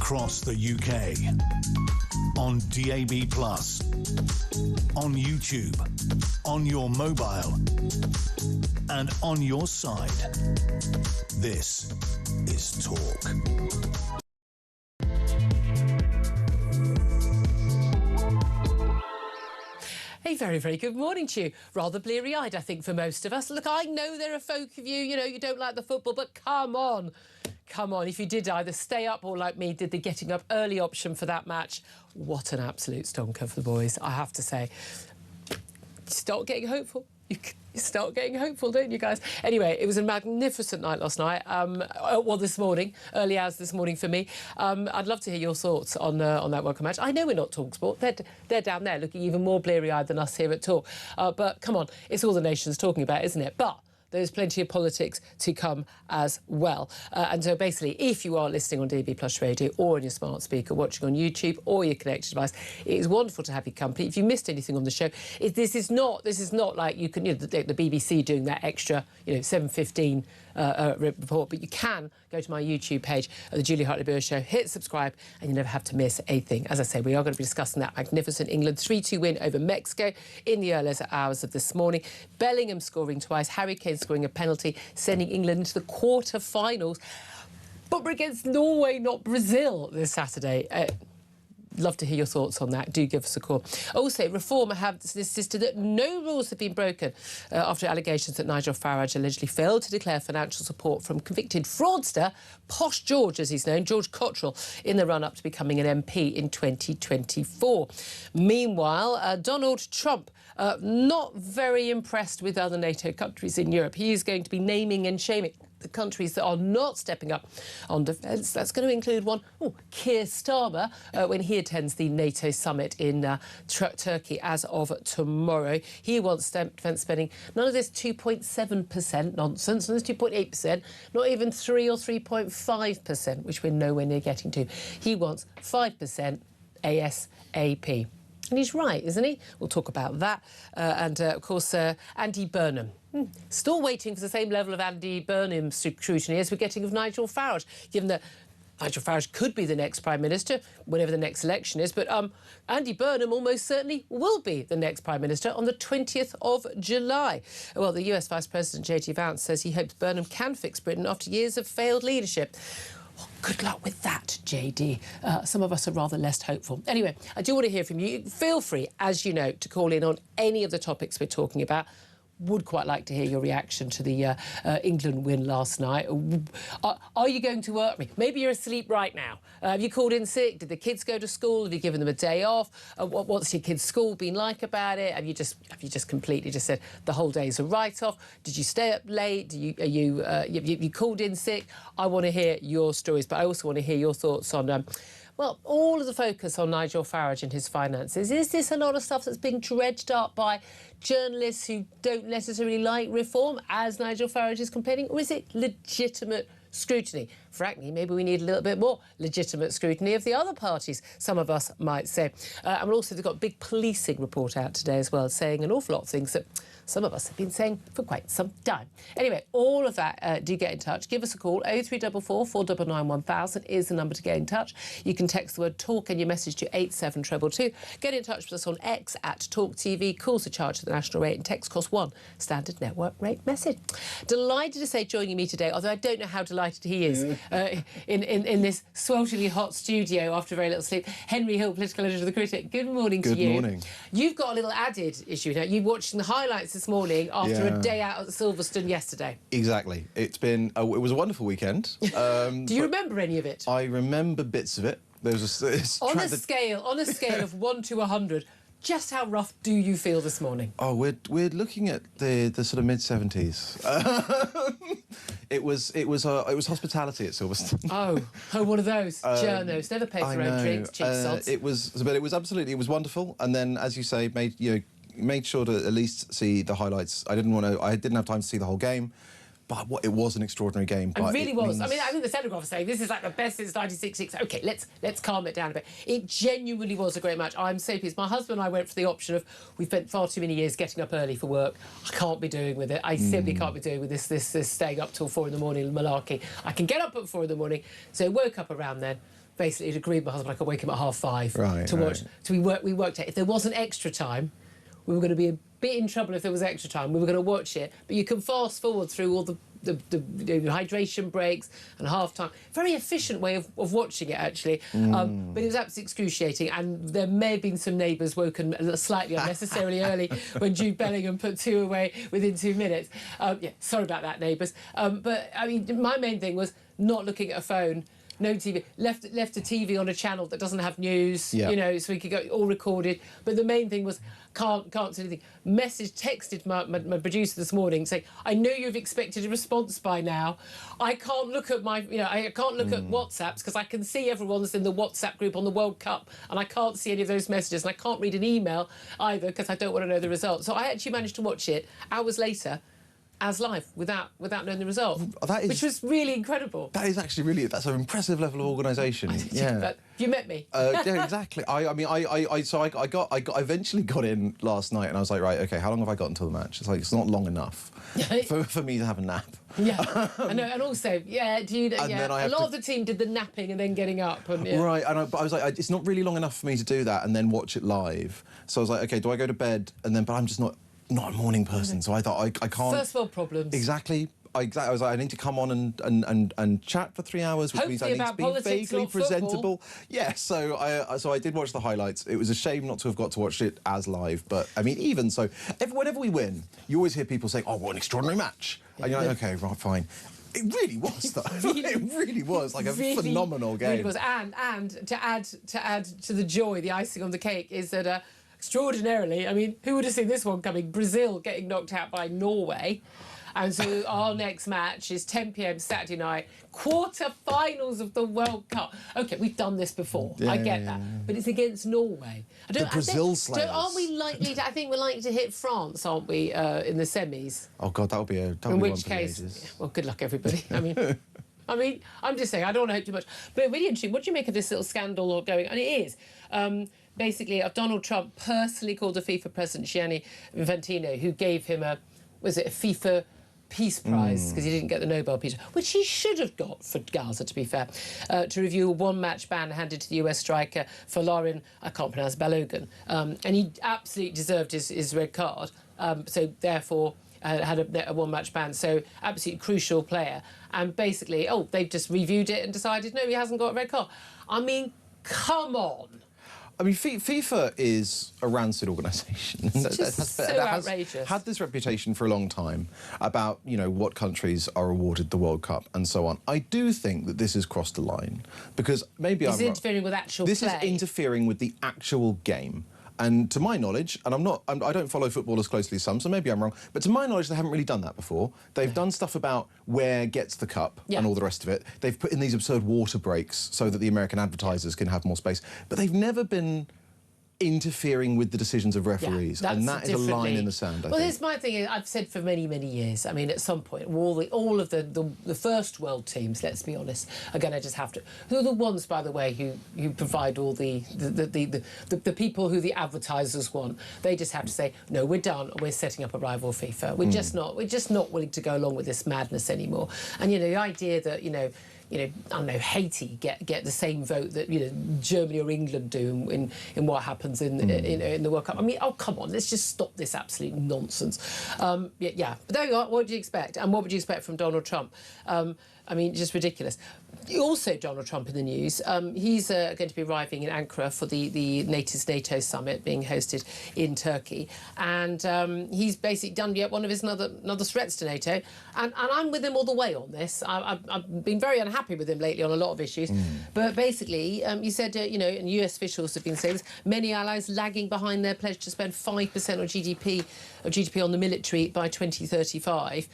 across the UK, on DAB+, on YouTube, on your mobile, and on your side. This is Talk. A very, very good morning to you. Rather bleary-eyed, I think, for most of us. Look, I know there are folk of you, you don't like the football, but come on. Come on, if you did either stay up or, like me, did the getting up early option for that match, what an absolute stonker for the boys, I have to say. Start getting hopeful. You start getting hopeful, don't you, guys? Anyway, it was a magnificent night last night. Well, this morning, early hours this morning for me. I'd love to hear your thoughts on that World Cup match. I know we're not TalkSport. They're down there looking even more bleary-eyed than us here at Talk. But come on, it's all the nation's talking about, isn't it? But there's plenty of politics to come as well. And so basically, if you are listening on DAB+ radio or on your smart speaker, watching on YouTube or your connected device, it is wonderful to have your company. If you missed anything on the show, this is not like you can, the BBC doing that extra, 7:15 report, but you can go to my YouTube page at the Julia Hartley-Brewer Show, hit subscribe, and you never have to miss a thing. As I say, we are going to be discussing that magnificent England 3-2 win over Mexico in the early hours of this morning. Bellingham scoring twice, Harry Kane scoring a penalty, sending England into the quarter-finals. But we're against Norway, not Brazil, this Saturday. Love to hear your thoughts on that. Do give us a call. Also, Reform have insisted that no rules have been broken after allegations that Nigel Farage allegedly failed to declare financial support from convicted fraudster, Posh George, as he's known, George Cottrell, in the run-up to becoming an MP in 2024. Meanwhile, Donald Trump, not very impressed with other NATO countries in Europe. He is going to be naming and shaming the countries that are not stepping up on defence. That's going to include one, Keir Starmer, when he attends the NATO summit in Turkey as of tomorrow. He wants defence spending, none of this 2.7% nonsense, none of this 2.8%, not even 3 or 3.5%, which we're nowhere near getting to. He wants 5% ASAP. And he's right, isn't he? We'll talk about that. And, of course, Andy Burnham. Still waiting for the same level of Andy Burnham scrutiny as we're getting of Nigel Farage, given that Nigel Farage could be the next Prime Minister, whenever the next election is. But Andy Burnham almost certainly will be the next Prime Minister on the 20th of July. Well, the US Vice President J.D. Vance says he hopes Burnham can fix Britain after years of failed leadership. Well, good luck with that, JD. Some of us are rather less hopeful. Anyway, I do want to hear from you. Feel free, as you know, to call in on any of the topics we're talking about. Would quite like to hear your reaction to the England win last night. Are you going to work? Maybe you're asleep right now. Have you called in sick? Did the kids go to school? Have you given them a day off? What's your kids' school been like about it? Have you just completely just said the whole day's a write-off? Did you stay up late? You called in sick? I want to hear your stories, but I also want to hear your thoughts on well, all of the focus on Nigel Farage and his finances. Is this a lot of stuff that's being dredged up by journalists who don't necessarily like reform, as Nigel Farage is complaining, or is it legitimate scrutiny? Frankly, maybe we need a little bit more legitimate scrutiny of the other parties, some of us might say. And also, they've got a big policing report out today as well, saying an awful lot of things that some of us have been saying for quite some time. Anyway, all of that, do get in touch. Give us a call. 0344 499 1000 is the number to get in touch. You can text the word TALK and your message to 87222. Get in touch with us on X at TalkTV. Calls are charged at the national rate and text cost 1 standard network rate message. Delighted to say joining me today, although I don't know how delighted he is in this swelteringly hot studio after very little sleep, Henry Hill, political editor of The Critic. Good morning to you. Good morning. You've got a little added issue now. You're watching the highlights this morning after a day out at Silverstone yesterday. Exactly. It's been it was a wonderful weekend. Do you remember any of it? I remember bits of it. There was on a scale of 1 to 100, just how rough do you feel this morning? Oh, we're looking at the sort of mid-70s. It was hospitality at Silverstone. Oh, one of those journos. Never pay for their own drinks, cheap sods. It was wonderful. And then, as you say, made sure to at least see the highlights. I didn't have time to see the whole game, but it was an extraordinary game. It really was. I mean, I think the Telegraph are saying this is like the best since 1966. OK, let's calm it down a bit. It genuinely was a great match. I'm so pleased. My husband and I went for the option of we've spent far too many years getting up early for work. I can't be doing with it. I simply can't be doing with this staying up till 4 in the morning malarkey. I can get up at 4 in the morning, so woke up around then. basically had agreed with my husband I could wake him at 5:30 Right, to watch. right. So we worked out if there wasn't extra time, we were going to be a bit in trouble if there was extra time. We were going to watch it, but you can fast forward through all the hydration breaks and half-time. Very efficient way of watching it, actually. But it was absolutely excruciating, and there may have been some neighbours woken slightly unnecessarily early when Jude Bellingham put 2 away within 2 minutes. Yeah, sorry about that, neighbours. But, I mean, my main thing was not looking at a phone. No TV. Left the TV on a channel that doesn't have news, Yeah. you know, so we could go all recorded. But the main thing was can't do anything. Texted my producer this morning saying, I know you've expected a response by now. I can't look at I can't look at WhatsApps because I can see everyone's in the WhatsApp group on the World Cup and I can't see any of those messages and I can't read an email either because I don't want to know the result. So I actually managed to watch it hours later as live without knowing the result, which was really incredible. That is actually that's an impressive level of organisation. Yeah. You met me. Yeah, exactly. I eventually got in last night, and I was like, right, okay, how long have I got until the match? It's like it's not long enough for me to have a nap. Yeah, I know, and also, a lot of the team did the napping and then getting up. And, yeah. Right, but I was like, it's not really long enough for me to do that and then watch it live. So I was like, okay, do I go to bed and then? But I'm just not a morning person, so I thought I can't. First world problems. Exactly. I was like, I need to come on and chat for 3 hours, which Hopefully means I need to be vaguely presentable. Yeah, so I did watch the highlights. It was a shame not to have got to watch it as live, but I mean, even so, whenever we win, you always hear people saying, "Oh, what an extraordinary match!" And you're like, "Okay, right, fine." It really was, though. It really was like a phenomenal game. Really was, and to add to the joy, the icing on the cake is that. Extraordinarily, I mean, who would have seen this one coming? Brazil getting knocked out by Norway. And so our next match is 10 p.m. Saturday night, quarter-finals of the World Cup. OK, we've done this before, I get that, but it's against Norway. The Brazil Slayers. Aren't we likely to, I think we're likely to hit France, aren't we, in the semis? Oh, God, that would be In one which for case, the ages. well, good luck, everybody. I mean, I'm just saying, I don't want to hope too much. But really interesting, what do you make of this little scandal going on? And it is. Basically, Donald Trump personally called the FIFA president, Gianni Infantino, who gave him a FIFA Peace Prize, because he didn't get the Nobel Peace, which he should have got for Gaza, to be fair, to review a one-match ban handed to the US striker Folarin, I can't pronounce, Balogun. And he absolutely deserved his red card, so therefore had a one-match ban, so absolutely crucial player. And basically, they've just reviewed it and decided, no, he hasn't got a red card. I mean, come on. I mean, FIFA is a rancid organisation. That outrageous. Had this reputation for a long time about, what countries are awarded the World Cup and so on. I do think that this has crossed a line because maybe This is interfering with actual play. This is interfering with the actual game. And to my knowledge, and I don't follow football as closely as some, so maybe I'm wrong, but to my knowledge, they haven't really done that before. They've done stuff about where gets the cup and all the rest of it. They've put in these absurd water breaks so that the American advertisers can have more space. But they've never been interfering with the decisions of referees, and that is a line in the sand, I think. Here's my thing. I've said for many, many years, I mean, at some point, all of the first world teams, let's be honest, are going to just have to... Who are the ones, by the way, who provide all the people who the advertisers want? They just have to say, no, we're done, we're setting up a rival FIFA. We're just not willing to go along with this madness anymore. And, the idea that, I don't know, Haiti get the same vote that Germany or England do in what happens in the World Cup. I mean, come on, let's just stop this absolute nonsense. But there you are. What do you expect? And what would you expect from Donald Trump? I mean, just ridiculous. Also, Donald Trump in the news. He's going to be arriving in Ankara for the NATO summit being hosted in Turkey, and he's basically done yet one of his another threats to NATO. And I'm with him all the way on this. I've been very unhappy with him lately on a lot of issues. But basically, he said, and US officials have been saying this, many allies lagging behind their pledge to spend 5% of GDP on the military by 2035.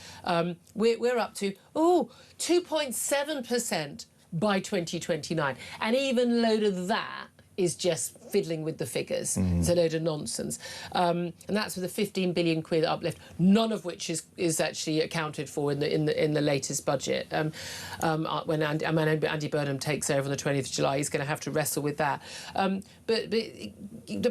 We're up to 2.7% by 2029, and even a load of that is just fiddling with the figures. It's a load of nonsense, and that's with a 15 billion quid uplift, none of which is actually accounted for in the latest budget. When Andy Burnham takes over on the 20th of July, he's going to have to wrestle with that. But the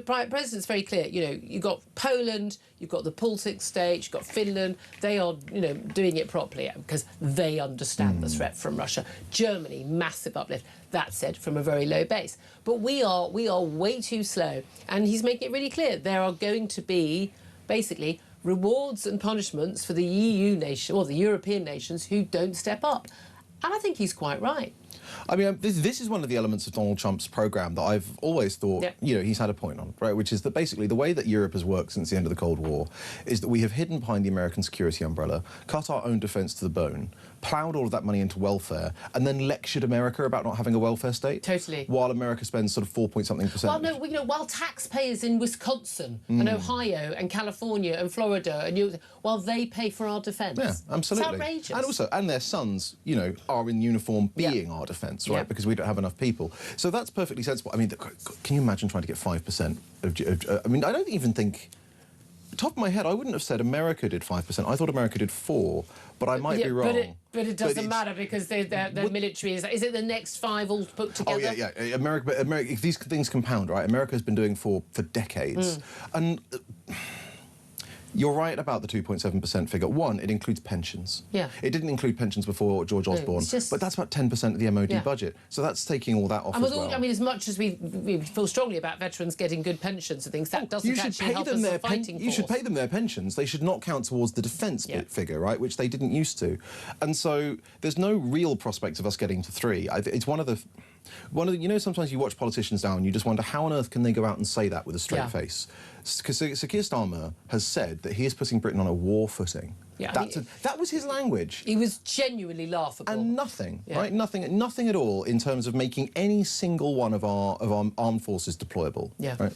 president's very clear. You've got Poland, you've got the Baltic states, you've got Finland. They are, doing it properly because they understand the threat from Russia. Germany, massive uplift. That said, from a very low base. But we are way too slow. And he's making it really clear there are going to be, basically, rewards and punishments for the EU nation, or the European nations, who don't step up. And I think he's quite right. I mean, this is one of the elements of Donald Trump's programme that I've always thought, he's had a point on, right? Which is that basically the way that Europe has worked since the end of the Cold War is that we have hidden behind the American security umbrella, cut our own defence to the bone, ploughed all of that money into welfare, and then lectured America about not having a welfare state. Totally. While America spends sort of 4-point-something%. Well, no, while taxpayers in Wisconsin and Ohio and California and Florida and while they pay for our defence. Yeah, absolutely. It's outrageous. And also, and their sons, are in uniform being our defence, right? Because we don't have enough people. So that's perfectly sensible. I mean, can you imagine trying to get 5% of... I mean, I don't even think... Top of my head, I wouldn't have said America did 5%. I thought America did 4%, but I might be wrong. But it doesn't matter because their military is it the next 5 all put together? Oh, yeah. America, if these things compound, right? America's been doing for decades. And... You're right about the 2.7% figure. One, it includes pensions. Yeah. It didn't include pensions before George Osborne, but that's about 10% of the MOD budget. So that's taking all that off as well. I mean, as much as we feel strongly about veterans getting good pensions and things, that doesn't actually help us as fighting force. You should pay them their pensions. They should not count towards the defence figure, right, which they didn't used to. And so there's no real prospect of us getting to 3. It's one of the, sometimes you watch politicians now and you just wonder how on earth can they go out and say that with a straight face? Because Sir Keir Starmer has said that he is putting Britain on a war footing. Yeah, that was his language. He was genuinely laughable. And nothing, right? Nothing at all in terms of making any single one of our armed forces deployable. Yeah. Right?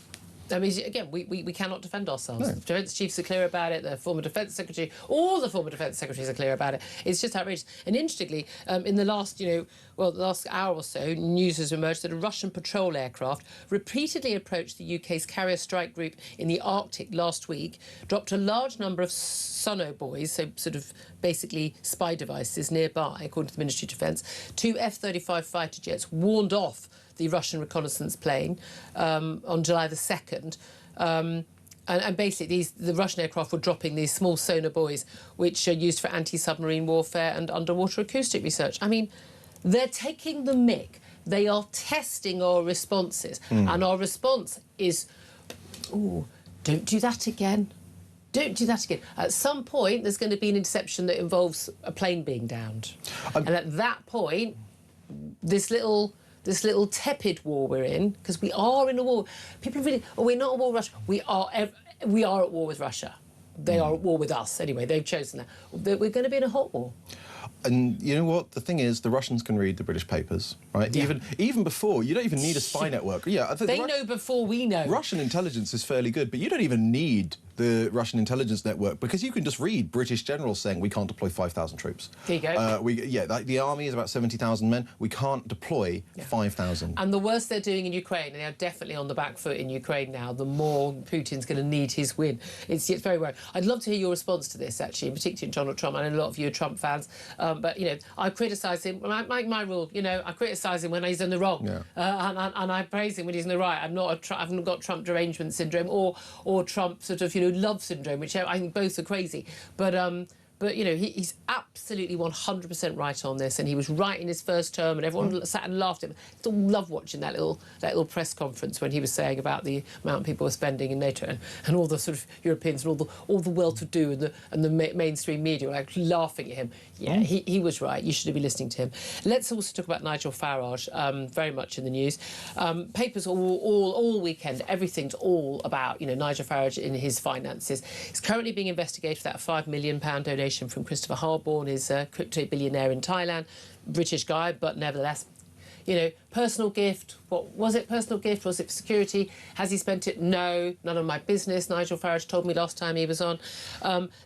I mean, again, we cannot defend ourselves. No. The defence chiefs are clear about it, the former defence secretary, all the former defence secretaries are clear about it. It's just outrageous. And interestingly, in the last, the last hour or so, news has emerged that a Russian patrol aircraft repeatedly approached the UK's carrier strike group in the Arctic last week, dropped a large number of sonobuoys, so sort of basically spy devices nearby, according to the Ministry of Defence. 2 F-35 fighter jets warned off the Russian reconnaissance plane on July the 2nd. And basically, the Russian aircraft were dropping these small sonar buoys, which are used for anti-submarine warfare and underwater acoustic research. I mean, they're taking the mick. They are testing our responses. And our response is, ooh, don't do that again. Don't do that again. At some point, there's going to be an interception that involves a plane being downed. And at that point, this little tepid war we're in, because we are in a war. People really, we're not at war with Russia. We are at war with Russia. They are at war with us anyway. They've chosen that. We're going to be in a hot war. And you know what? The thing is, the Russians can read the British papers, right? Yeah. Even before, you don't even need a spy network. Yeah, I think they know before we know. Russian intelligence is fairly good, but you don't even need the Russian intelligence network because you can just read British generals saying we can't deploy 5,000 troops. There you go. The army is about 70,000 men. We can't deploy 5,000. And the worse they're doing in Ukraine, and they are definitely on the back foot in Ukraine now, the more Putin's going to need his win. It's very worrying. I'd love to hear your response to this, actually, particularly Donald Trump. I know a lot of you are Trump fans, but, I criticise him. My rule, I criticise him when he's in the wrong, and I praise him when he's in the right. I haven't got Trump derangement syndrome or Trump sort of, love syndrome, which I think both are crazy. But he's absolutely 100% right on this, and he was right in his first term, and everyone sat and laughed at him. I still love watching that little press conference when he was saying about the amount people were spending in NATO and all the sort of Europeans and all the well-to-do and the mainstream media were like laughing at him. Yeah, he was right. You should be listening to him. Let's also talk about Nigel Farage, very much in the news. Papers all weekend, everything's all about Nigel Farage in his finances. He's currently being investigated for that £5 million donation from Christopher Harborne, his crypto billionaire in Thailand. British guy, but nevertheless, personal gift. What was it? Personal gift? Was it for security? Has he spent it? No, none of my business. Nigel Farage told me last time he was on.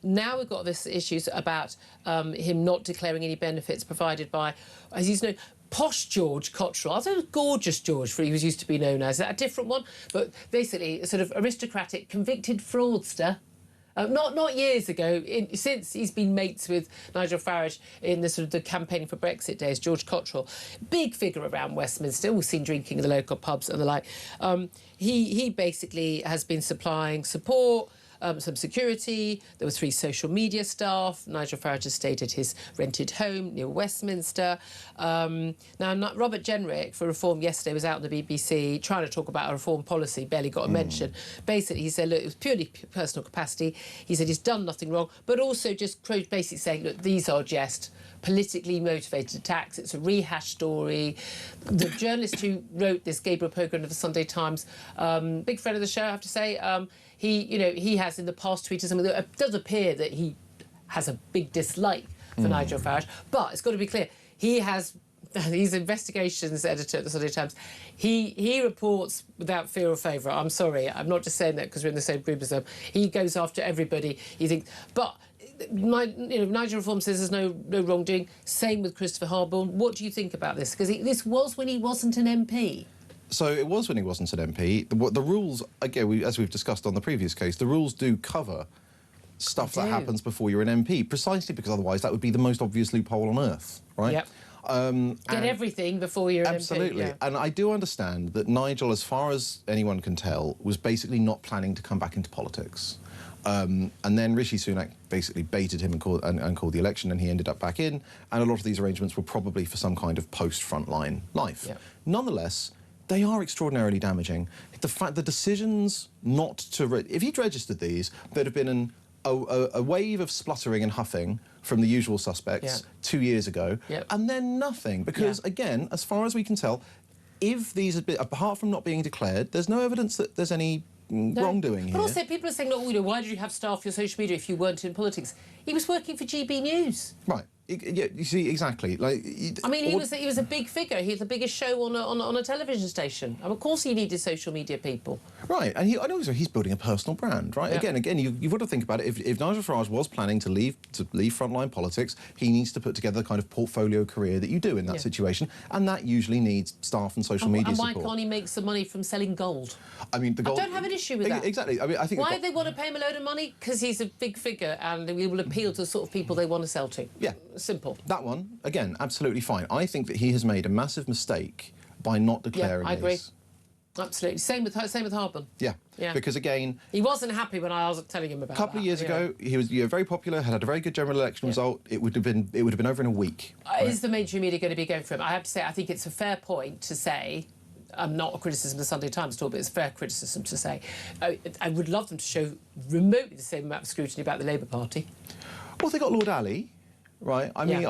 Now we've got this issues about him not declaring any benefits provided by, as he's known, posh George Cottrell. I don't know, gorgeous George, for he was used to be known as. Is that a different one? But basically, a sort of aristocratic, convicted fraudster. Not years ago, since he's been mates with Nigel Farage in the campaigning for Brexit days, George Cottrell, big figure around Westminster, all seen drinking in the local pubs and the like. He basically has been supplying support some security. There were 3 social media staff. Nigel Farage has stayed at his rented home near Westminster. Now, Robert Jenrick for Reform yesterday was out on the BBC trying to talk about a reform policy, barely got a mention. Basically, he said, look, it was purely personal capacity. He said he's done nothing wrong, but also just basically saying, look, these are just politically motivated attacks. It's a rehashed story. The journalist who wrote this, Gabriel Pogren of the Sunday Times, big friend of the show, I have to say, he has in the past tweeted something that does appear that he has a big dislike for Nigel Farage, but it's got to be clear, he's investigations editor at the Sunday Times. He reports without fear or favour. I'm sorry, I'm not just saying that because we're in the same group as them. He goes after everybody. He thinks, but Nigel Reform says there's no wrongdoing. Same with Christopher Harborne. What do you think about this? Because this was when he wasn't an MP. So it was when he wasn't an MP. The rules, again, as we've discussed on the previous case, the rules do cover stuff that happens before you're an MP, precisely because otherwise that would be the most obvious loophole on earth, right? Yep. Get everything before you're absolutely. MP. Yeah. And I do understand that Nigel, as far as anyone can tell, was basically not planning to come back into politics. And then Rishi Sunak basically baited him and called the election, and he ended up back in. And a lot of these arrangements were probably for some kind of post-frontline life. Yep. Nonetheless, they are extraordinarily damaging. The decisions not to... if he'd registered these, there'd have been a wave of spluttering and huffing from the usual suspects 2 years ago, and then nothing. Because, again, as far as we can tell, if these had been... apart from not being declared, there's no evidence that there's any wrongdoing here. But also, people are saying, look, why did you have staff your social media if you weren't in politics? He was working for GB News. Right. Yeah, you see, exactly. Like, I mean, he was a big figure. He was the biggest show on a television station. And of course, he needed social media people. Right, and also he's building a personal brand, right? Yeah. Again, you've got to think about it. If Nigel Farage was planning to leave frontline politics, he needs to put together the kind of portfolio career that you do in that situation, and that usually needs staff and social media support. And why can't he make some money from selling gold? I mean, the gold... I don't have an issue with that. Exactly. I mean, I think... Why do they want to pay him a load of money? Because he's a big figure and he will appeal to the sort of people they want to sell to. Yeah. Simple. That one, again, absolutely fine. I think that he has made a massive mistake by not declaring I agree. these. Absolutely. Same with Harborne. Yeah. Because, again... he wasn't happy when I was telling him about that. A couple of years ago, he was very popular, had a very good general election result. It would have been over in a week. Right? Is the mainstream media going to be going for him? I have to say, I think it's a fair point to say... not a criticism of the Sunday Times at all, but it's a fair criticism to say. I would love them to show remotely the same amount of scrutiny about the Labour Party. Well, they got Lord Ali, right? I mean,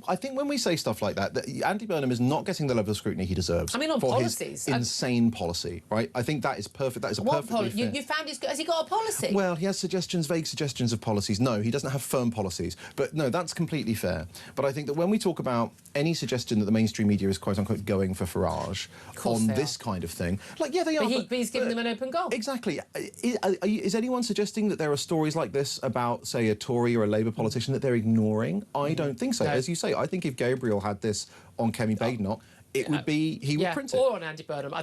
I think when we say stuff like that Andy Burnham is not getting the level of scrutiny he deserves. I mean, on for policies. his insane policy, right? I think that is perfect. That is a perfectly fair... You found has he got a policy? Well, he has vague suggestions of policies. No, he doesn't have firm policies. But no, that's completely fair. But I think that when we talk about any suggestion that the mainstream media is quote-unquote going for Farage on this kind of thing, like, yeah, they are. But he's giving them an open goal. Exactly. Is anyone suggesting that there are stories like this about, say, a Tory or a Labour politician that they're ignoring? I don't think so. No. As you say, I think if Gabriel had this on Kemi Badenoch, it would be, he would print it. Or on Andy Burnham. I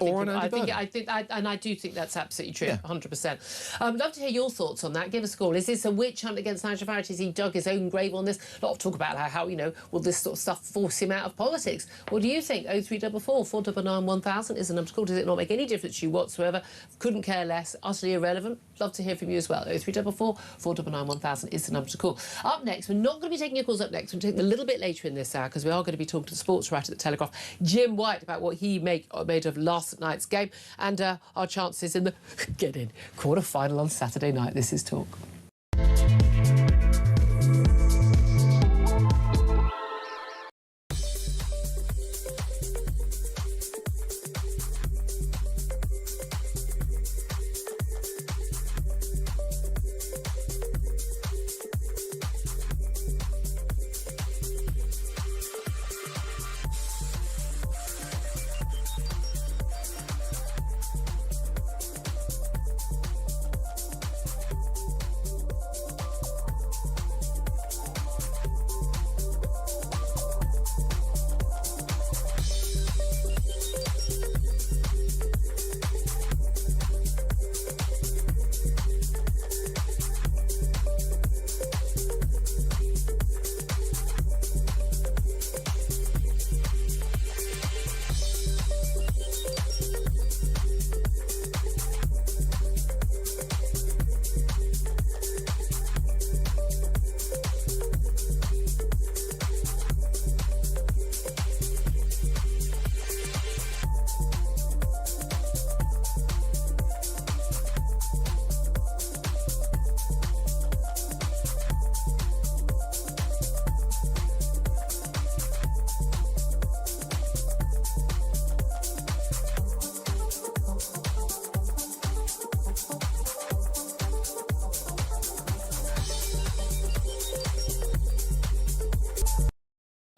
do think that's absolutely true, 100%. Love to hear your thoughts on that. Give us a call. Is this a witch hunt against Nigel Farage? Has he dug his own grave on this? A lot of talk about how will this sort of stuff force him out of politics? What do you think? 0344 499 1000 is the number to call. Does it not make any difference to you whatsoever? Couldn't care less. Utterly irrelevant. Love to hear from you as well. 0344 499 1000 is the number to call. Up next, we're not going to be taking your calls up next. We're taking them a little bit later in this hour because we are going to be talking to the sports writer at the Telegraph, Jim White, about what he made of last night's game and our chances in the quarter-final on Saturday night. This is Talk.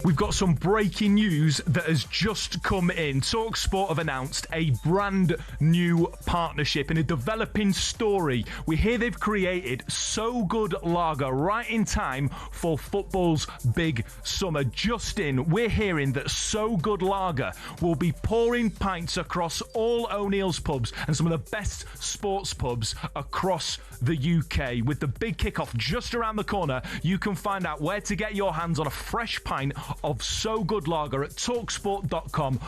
We've got some breaking news that has just come in. TalkSport have announced a brand new partnership in a developing story. We hear they've created So Good Lager right in time for football's big summer. Just in, we're hearing that So Good Lager will be pouring pints across all O'Neill's pubs and some of the best sports pubs across the UK. With the big kickoff just around the corner, you can find out where to get your hands on a fresh pint of So Good Lager at talksport.com/.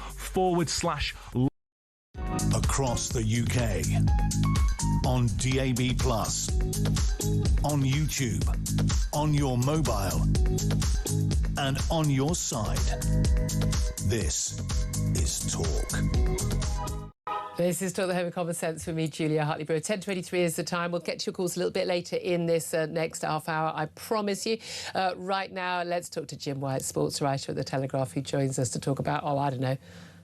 Across the UK, on DAB+, on YouTube, on your mobile, and on your side. This is Talk. This is Talk the Home of Common Sense with me, Julia Hartley-Brewer. 10:23 is the time. We'll get to your calls a little bit later in this next half hour, I promise you. Right now, let's talk to Jim White, sports writer at The Telegraph, who joins us to talk about, I don't know,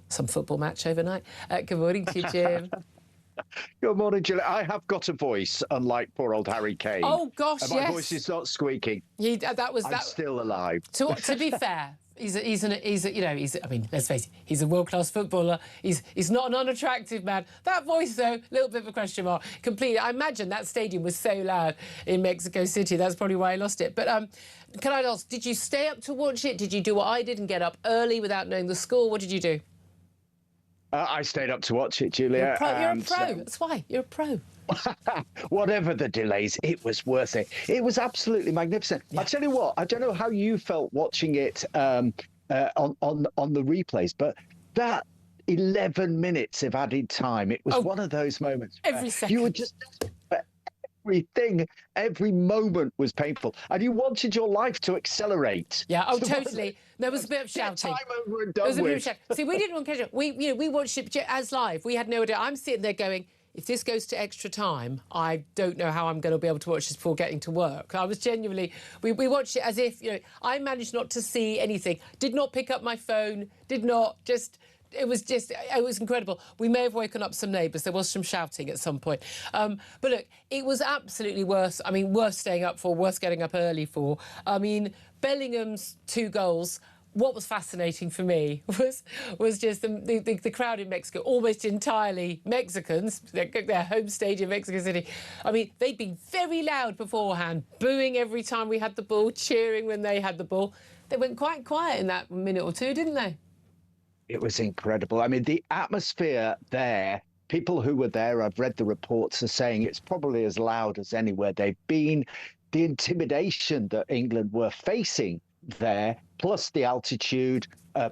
some football match overnight. Good morning to you, Jim. Good morning, Julia. I have got a voice, unlike poor old Harry Kane. Oh, gosh, and my voice is not squeaking. I'm still alive. To be fair, I mean, let's face it, he's a world-class footballer. He's not an unattractive man. That voice, though, a little bit of a question mark. Completely. I imagine that stadium was so loud in Mexico City. That's probably why he lost it. But can I ask, did you stay up to watch it? Did you do what I did and get up early without knowing the score? What did you do? I stayed up to watch it, Julia. You're a pro. That's why. You're a pro. Whatever the delays, it was worth it. It was absolutely magnificent. Yeah. I tell you what, I don't know how you felt watching it on the replays, but that 11 minutes of added time, it was one of those moments. Every second. You were just everything, every moment was painful, and you wanted your life to accelerate. Yeah, totally. There was a bit of shouting. Time over and done with. See, we didn't want to catch up. We watched it as live. We had no idea. I'm sitting there going, if this goes to extra time, I don't know how I'm going to be able to watch this before getting to work. I was genuinely... We watched it as if, I managed not to see anything. Did not pick up my phone. Did not just... It was incredible. We may have woken up some neighbours. There was some shouting at some point. But look, it was absolutely worth staying up for, worth getting up early for. I mean, Bellingham's 2 goals... What was fascinating for me was just the crowd in Mexico, almost entirely Mexicans, their home stadium, Mexico City. I mean, they'd been very loud beforehand, booing every time we had the ball, cheering when they had the ball. They went quite quiet in that minute or two, didn't they? It was incredible. I mean, the atmosphere there, people who were there, I've read the reports, are saying it's probably as loud as anywhere they've been. The intimidation that England were facing there, plus the altitude,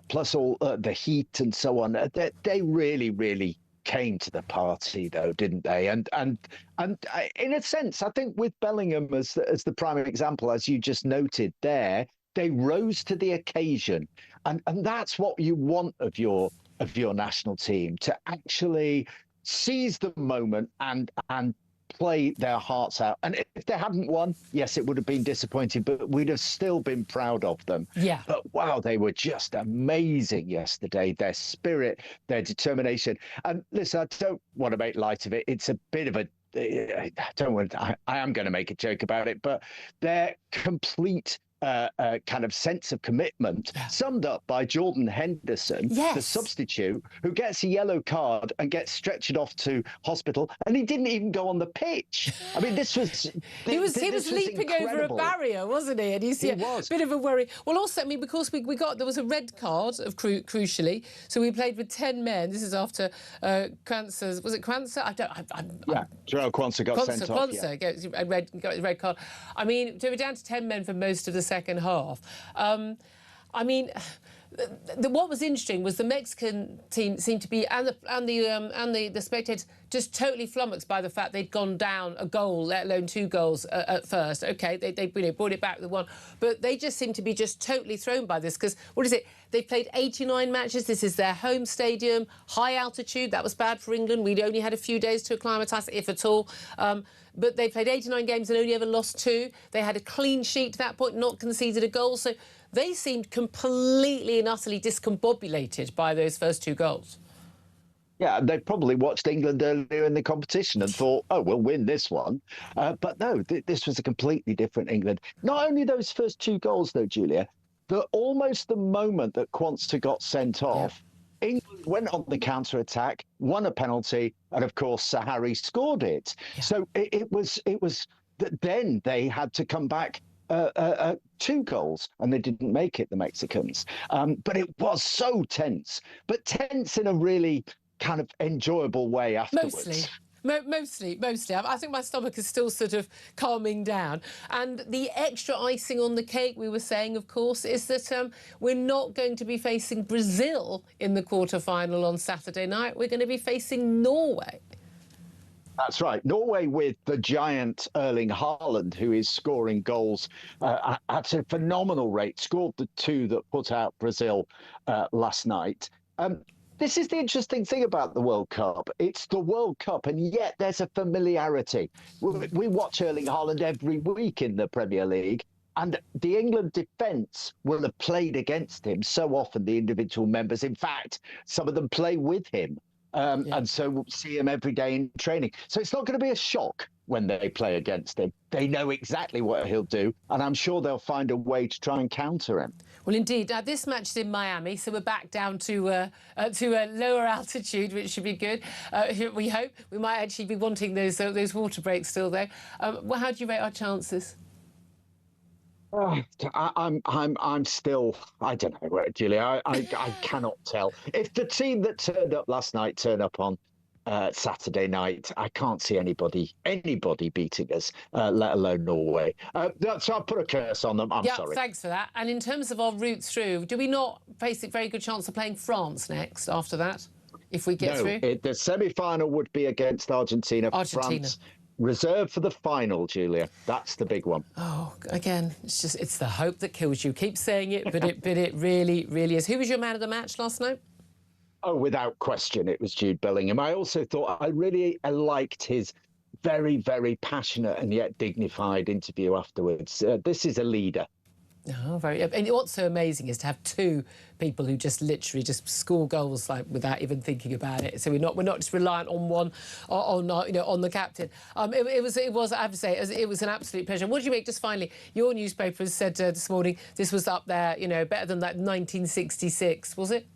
plus all the heat and so on, they really, really came to the party, though, didn't they? And in a sense, I think with Bellingham as the prime example, as you just noted there, they rose to the occasion, and that's what you want of your national team, to actually seize the moment and play their hearts out. And if they hadn't won, yes, it would have been disappointing, but we'd have still been proud of them. Yeah. But wow, they were just amazing yesterday. Their spirit, their determination. And listen, I don't want to make light of it. It's a bit of a I am going to make a joke about it, but their complete kind of sense of commitment, summed up by Jordan Henderson, the substitute, who gets a yellow card and gets stretchered off to hospital, and he didn't even go on the pitch. I mean, this was... he was leaping over a barrier, wasn't he? And he was. A bit of a worry. Well, also, I mean, because there was a red card, crucially, so we played with 10 men. This is after Kwanzaa. Was it Kwanzaa? Joel Kwanzaa got sent off. Kwanzaa got a red card. I mean, so we're down to 10 men for most of the second half. I mean, what was interesting was the Mexican team seemed to be, and the spectators, just totally flummoxed by the fact they'd gone down a goal, let alone 2 goals at first. OK, they brought it back with 1, but they just seem to be just totally thrown by this, because what is it? They've played 89 matches. This is their home stadium, high altitude. That was bad for England. We'd only had a few days to acclimatise, if at all. But they played 89 games and only ever lost 2. They had a clean sheet to that point, not conceded a goal. So they seemed completely and utterly discombobulated by those first 2 goals. Yeah, they probably watched England earlier in the competition and thought, oh, we'll win this one. But no, this was a completely different England. Not only those first 2 goals, though, Julia, almost the moment that Quansah got sent off, England went on the counter-attack, won a penalty, and of course Sir Harry scored it. Yeah. So it was that then they had to come back 2 goals, and they didn't make it, the Mexicans. But it was so tense, but tense in a really kind of enjoyable way afterwards. Mostly. I think my stomach is still sort of calming down. And the extra icing on the cake, we were saying, of course, is that we're not going to be facing Brazil in the quarter-final on Saturday night. We're going to be facing Norway. That's right. Norway with the giant Erling Haaland, who is scoring goals at a phenomenal rate, scored the 2 that put out Brazil last night. This is the interesting thing about the World Cup. It's the World Cup, and yet there's a familiarity. We watch Erling Haaland every week in the Premier League, and the England defence will have played against him so often, the individual members. In fact, some of them play with him, and so we'll see him every day in training. So it's not going to be a shock when they play against him. They know exactly what he'll do, and I'm sure they'll find a way to try and counter him. Well, indeed. This match is in Miami, so we're back down to a lower altitude, which should be good. We hope. We might actually be wanting those water breaks still, though. Well, how do you rate our chances? I'm still, I don't know, Julia. I cannot tell. If the team that turned up last night turn up on Saturday night, I can't see anybody beating us, let alone Norway. So I'll put a curse on them. I'm sorry. Thanks for that. And in terms of our route through, do we not face a very good chance of playing France next after that, if we get through? The semi-final would be against Argentina. France reserved for the final, Julia. That's the big one. Oh, again, it's the hope that kills you. Keep saying it, but it really, really is. Who was your man of the match last night? Oh, without question, it was Jude Bellingham. I also thought I liked his very, very passionate and yet dignified interview afterwards. This is a leader. Oh, very. And what's so amazing is to have 2 people who just literally just score goals like without even thinking about it. So we're not just reliant on one, on the captain. It was I have to say it was an absolute pleasure. What do you make? Just finally, your newspaper has said this morning this was up there, better than that 1966, was it?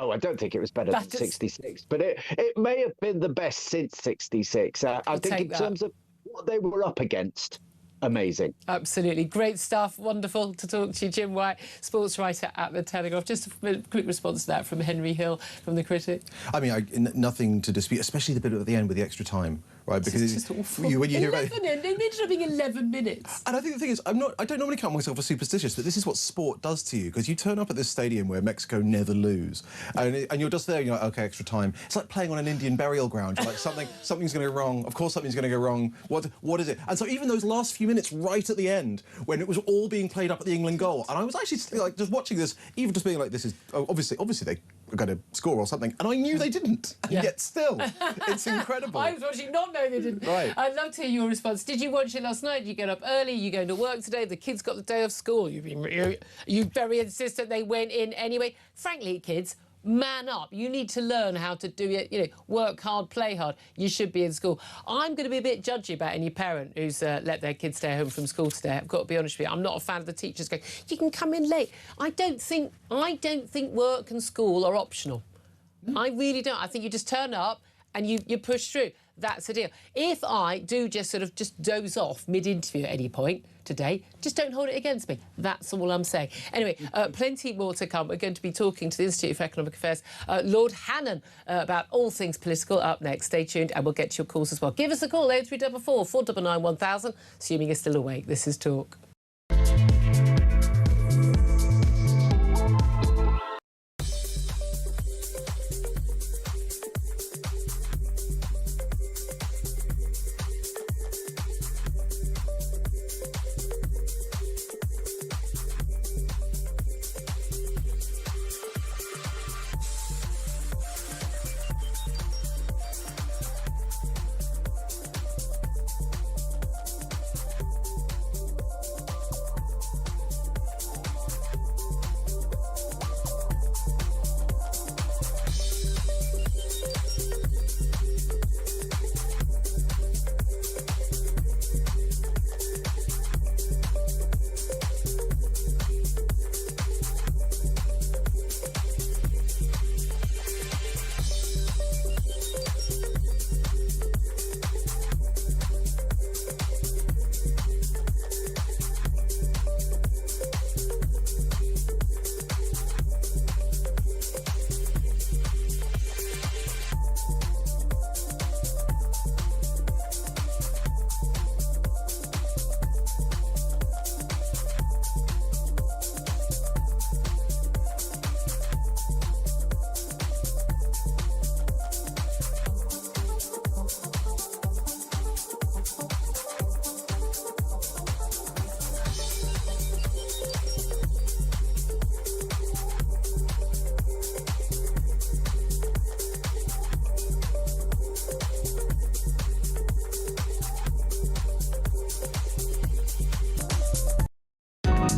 Oh, I don't think it was better than 66, but it may have been the best since 66. I think in terms of what they were up against, amazing. Absolutely. Great stuff. Wonderful to talk to you, Jim White, sports writer at The Telegraph. Just a quick response to that from Henry Hill, from The Critic. I mean, nothing to dispute, especially the bit at the end with the extra time, right? Because it's just awful. When you hear about it, they ended up being 11 minutes. And I think the thing is, I don't normally count myself as superstitious, but this is what sport does to you, because you turn up at this stadium where Mexico never lose, and you're just there, you're like, OK, extra time. It's like playing on an Indian burial ground. You're like, something's going to go wrong. Of course something's going to go wrong. What is it? And so even those last few minutes right at the end, when it was all being played up at the England goal, and I was actually like just watching this, even just being like, this is obviously they were going to score or something, and I knew they didn't, and yet still, it's incredible. I was watching, not knowing they didn't. Right. I'd love to hear your response. Did you watch it last night? You get up early, you going to work today, the kids got the day off school, you very insistent they went in anyway. Frankly, kids, man up. You need to learn how to do it, work hard, play hard. You should be in school. I'm going to be a bit judgy about any parent who's let their kids stay home from school today. I've got to be honest with you. I'm not a fan of the teachers going, you can come in late. I don't think work and school are optional. I really don't. I think you just turn up and you push through. That's the deal. If I do just doze off mid-interview at any point today, just don't hold it against me. That's all I'm saying. Anyway, plenty more to come. We're going to be talking to the Institute for Economic Affairs, Lord Hannon, about all things political up next. Stay tuned and we'll get to your calls as well. Give us a call, 0344 499 1000, assuming you're still awake. This is Talk.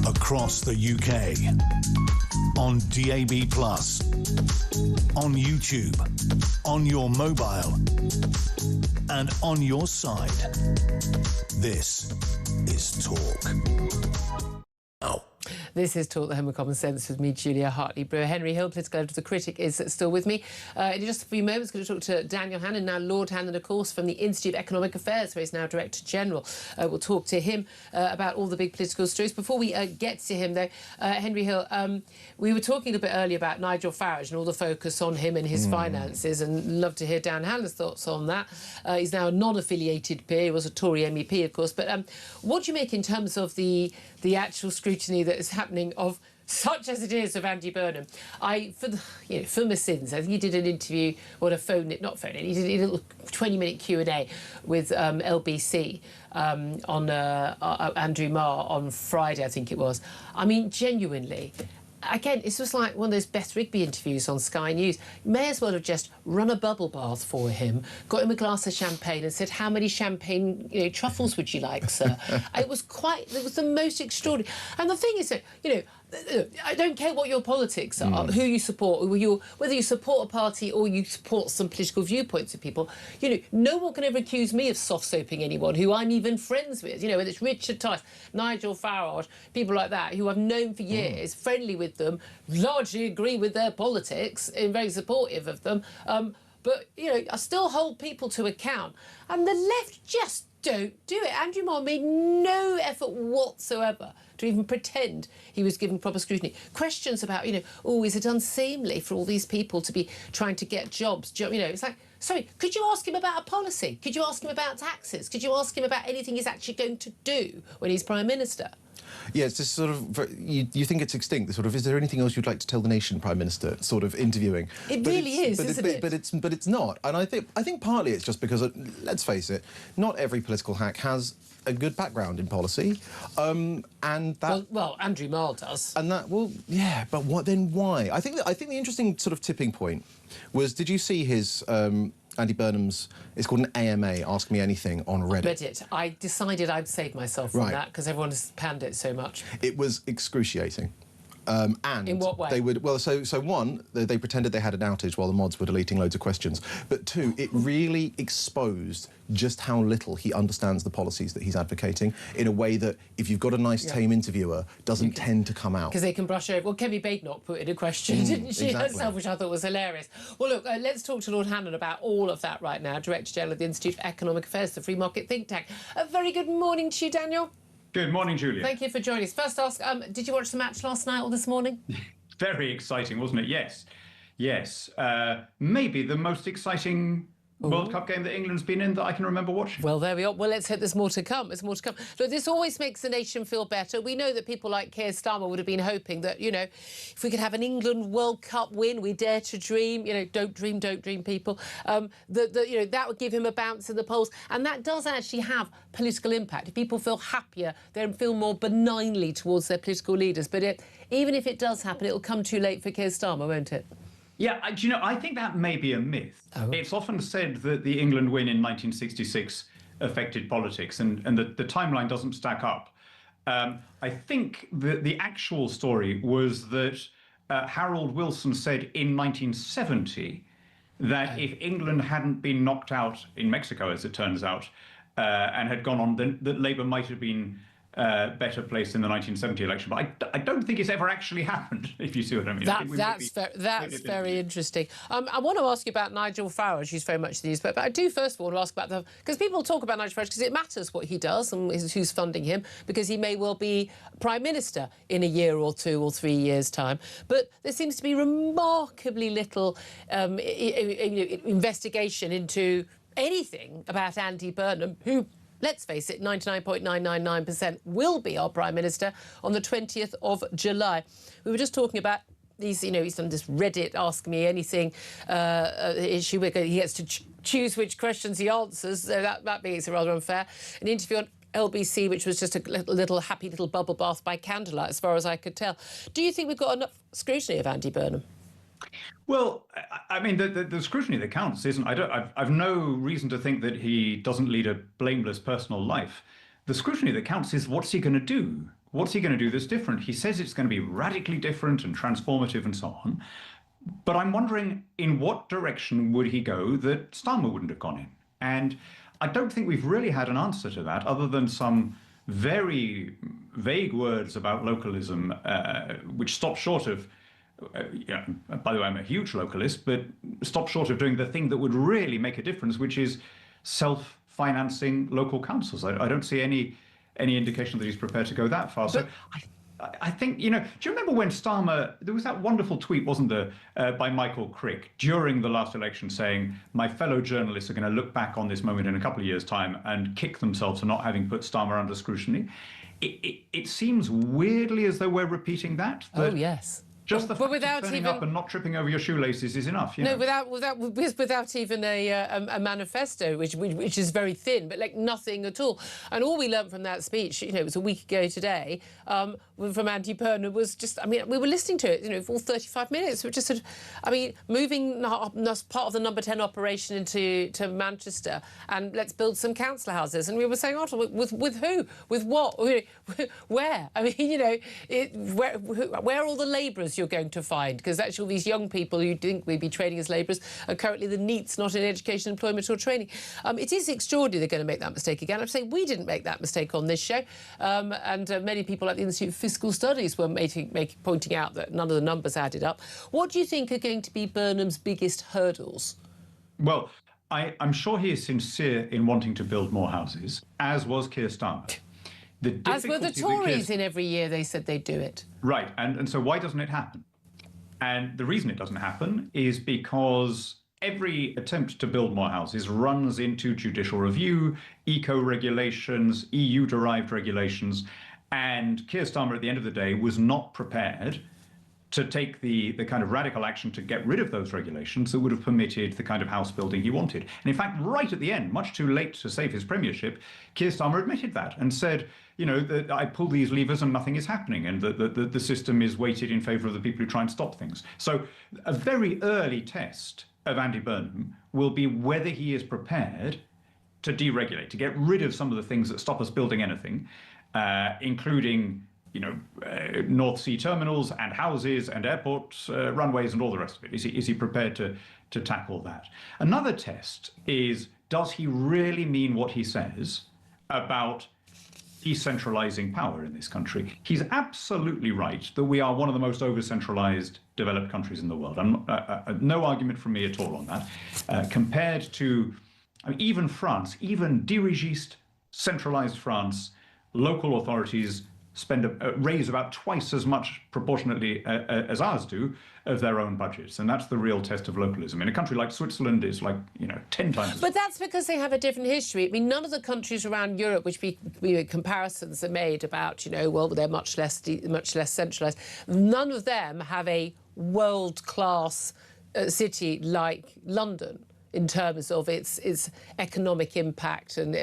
across the UK. On DAB+, on YouTube, on your mobile, and on your side. This is Talk. Now. This is Talk, the Home of Common Sense with me, Julia Hartley-Brewer. Henry Hill, political editor of The Critic, is still with me. In just a few moments, going to talk to Daniel Hannan, now Lord Hannan, of course, from the Institute of Economic Affairs, where he's now Director General. We'll talk to him about all the big political stories. Before we get to him, though, Henry Hill, we were talking a bit earlier about Nigel Farage and all the focus on him and his finances, and love to hear Dan Hannan's thoughts on that. He's now a non-affiliated peer. He was a Tory MEP, of course. But what do you make in terms of the actual scrutiny that is happening of such as it is of Andy Burnham? For my sins, I think he did an interview, or he did a little 20-minute Q&A with LBC on Andrew Marr on Friday, I think it was. I mean, genuinely, again, it's just like one of those Beth Rigby interviews on Sky News. You may as well have just run a bubble bath for him, got him a glass of champagne and said, how many champagne truffles would you like, sir? It was the most extraordinary. And the thing is that, I don't care what your politics are, who you support, whether you support a party or you support some political viewpoints of people, no one can ever accuse me of soft-soaping anyone who I'm even friends with, whether it's Richard Tice, Nigel Farage, people like that, who I've known for years, friendly with them, largely agree with their politics and very supportive of them. But, I still hold people to account. And the left just don't do it. Andrew Marr made no effort whatsoever to even pretend he was given proper scrutiny. Questions about, is it unseemly for all these people to be trying to get jobs? It's like, sorry, could you ask him about a policy? Could you ask him about taxes? Could you ask him about anything he's actually going to do when he's Prime Minister? Yeah, it's just sort of, you think it's extinct, the sort of, is there anything else you'd like to tell the nation, Prime Minister, sort of interviewing. It really is, isn't it? But it's not. And I think partly it's just because, let's face it, not every political hack has a good background in policy, and that... Well, Andrew Marr does. And that, yeah, but then why? I think the interesting sort of tipping point was, did you see his... Andy Burnham's, it's called an AMA, Ask Me Anything, on Reddit. Reddit. I decided I'd save myself from that because everyone has panned it so much. It was excruciating. And in what way? They would, so one, they pretended they had an outage while the mods were deleting loads of questions. But two, it really exposed just how little he understands the policies that he's advocating in a way that, if you've got a nice, tame interviewer, doesn't tend to come out. Because they can brush over. Well, Kemi Badenoch put in a question, didn't she, herself, which I thought was hilarious. Well, look, let's talk to Lord Hannan about all of that right now. Director General of the Institute of Economic Affairs, the free market think tank. A very good morning to you, Daniel. Good morning, Julia. Thank you for joining us. First ask, did you watch the match last night or this morning? Very exciting, wasn't it? Yes. Yes. Maybe the most exciting World Cup game that England's been in that I can remember watching. Well, there we are. Well, let's hope there's more to come. There's more to come. Look, this always makes the nation feel better. We know that people like Keir Starmer would have been hoping that, if we could have an England World Cup win, we dare to dream. Don't dream, people. That would give him a bounce in the polls. And that does actually have political impact. If people feel happier, they feel more benignly towards their political leaders. But even if it does happen, it'll come too late for Keir Starmer, won't it? Yeah, I think that may be a myth. Oh. It's often said that the England win in 1966 affected politics, and the timeline doesn't stack up. I think the actual story was that Harold Wilson said in 1970 that if England hadn't been knocked out in Mexico, as it turns out, and had gone on, then that Labour might have been better placed in the 1970 election. But I don't think it's ever actually happened, if you see what I mean. That's very interesting. I want to ask you about Nigel Farage, who's very much the news, but I do first of all ask about because people talk about Nigel Farage because it matters what he does and who's funding him, because he may well be Prime Minister in a year or 2 or 3 years' time. But there seems to be remarkably little investigation into anything about Andy Burnham, who, let's face it, 99.999% will be our Prime Minister on the 20th of July. We were just talking about these, he's done this Reddit Ask Me Anything issue where he gets to choose which questions he answers, so that makes it rather unfair. An interview on LBC, which was just a little happy little bubble bath by candlelight, as far as I could tell. Do you think we've got enough scrutiny of Andy Burnham? Well, I mean, the scrutiny that counts isn't. I've no reason to think that he doesn't lead a blameless personal life. The scrutiny that counts is what's he going to do what's he going to do that's different? He says it's going to be radically different and transformative and so on. But I'm wondering, in what direction would he go that Starmer wouldn't have gone in? And I don't think we've really had an answer to that, other than some very vague words about localism, which stop short of, by the way, I'm a huge localist, but stop short of doing the thing that would really make a difference, which is self-financing local councils. I don't see any indication that he's prepared to go that far. So I think, do you remember when Starmer, there was that wonderful tweet, wasn't there, by Michael Crick during the last election saying, my fellow journalists are going to look back on this moment in a couple of years' time and kick themselves for not having put Starmer under scrutiny. It seems weirdly as though we're repeating that. Oh, yes. Just the fact of turning up and not tripping over your shoelaces is enough. No, without even a manifesto, which is very thin, but like nothing at all. And all we learned from that speech, it was a week ago today, from Andy Burnham was just, we were listening to it, for all 35 minutes. We were just sort of, moving part of the number 10 operation into Manchester, and let's build some council houses. And we were saying, with who? With what? Where? Where are all the labourers you're going to find? Because actually all these young people who think we'd be training as labourers are currently the NEETs, not in education, employment or training. It is extraordinary they're going to make that mistake again. I'd say we didn't make that mistake on this show. And many people at the Institute of Fiscal Studies were pointing out that none of the numbers added up. What do you think are going to be Burnham's biggest hurdles? Well, I'm sure he is sincere in wanting to build more houses, as was Keir Starmer. As were the Tories in every year they said they'd do it. Right, and so why doesn't it happen? And the reason it doesn't happen is because every attempt to build more houses runs into judicial review, eco-regulations, EU-derived regulations, and Keir Starmer at the end of the day was not prepared to take the kind of radical action to get rid of those regulations that would have permitted the kind of house building he wanted. And in fact, right at the end, much too late to save his premiership, Keir Starmer admitted that and said, that I pull these levers and nothing is happening, and the system is weighted in favour of the people who try and stop things. So a very early test of Andy Burnham will be whether he is prepared to deregulate, to get rid of some of the things that stop us building anything, including North Sea terminals and houses and airports, runways and all the rest of it. Is he prepared to tackle that? Another test is, does he really mean what he says about decentralizing power in this country? He's absolutely right that we are one of the most over-centralized developed countries in the world. No argument from me at all on that. Compared to even France, even dirigiste, centralized France, local authorities raise about twice as much proportionately as ours do of their own budgets, and that's the real test of localism. In a country like Switzerland, it's 10 times. But that's because they have a different history. None of the countries around Europe, which comparisons are made about, they're much less centralised. None of them have a world-class city like London in terms of its economic impact, and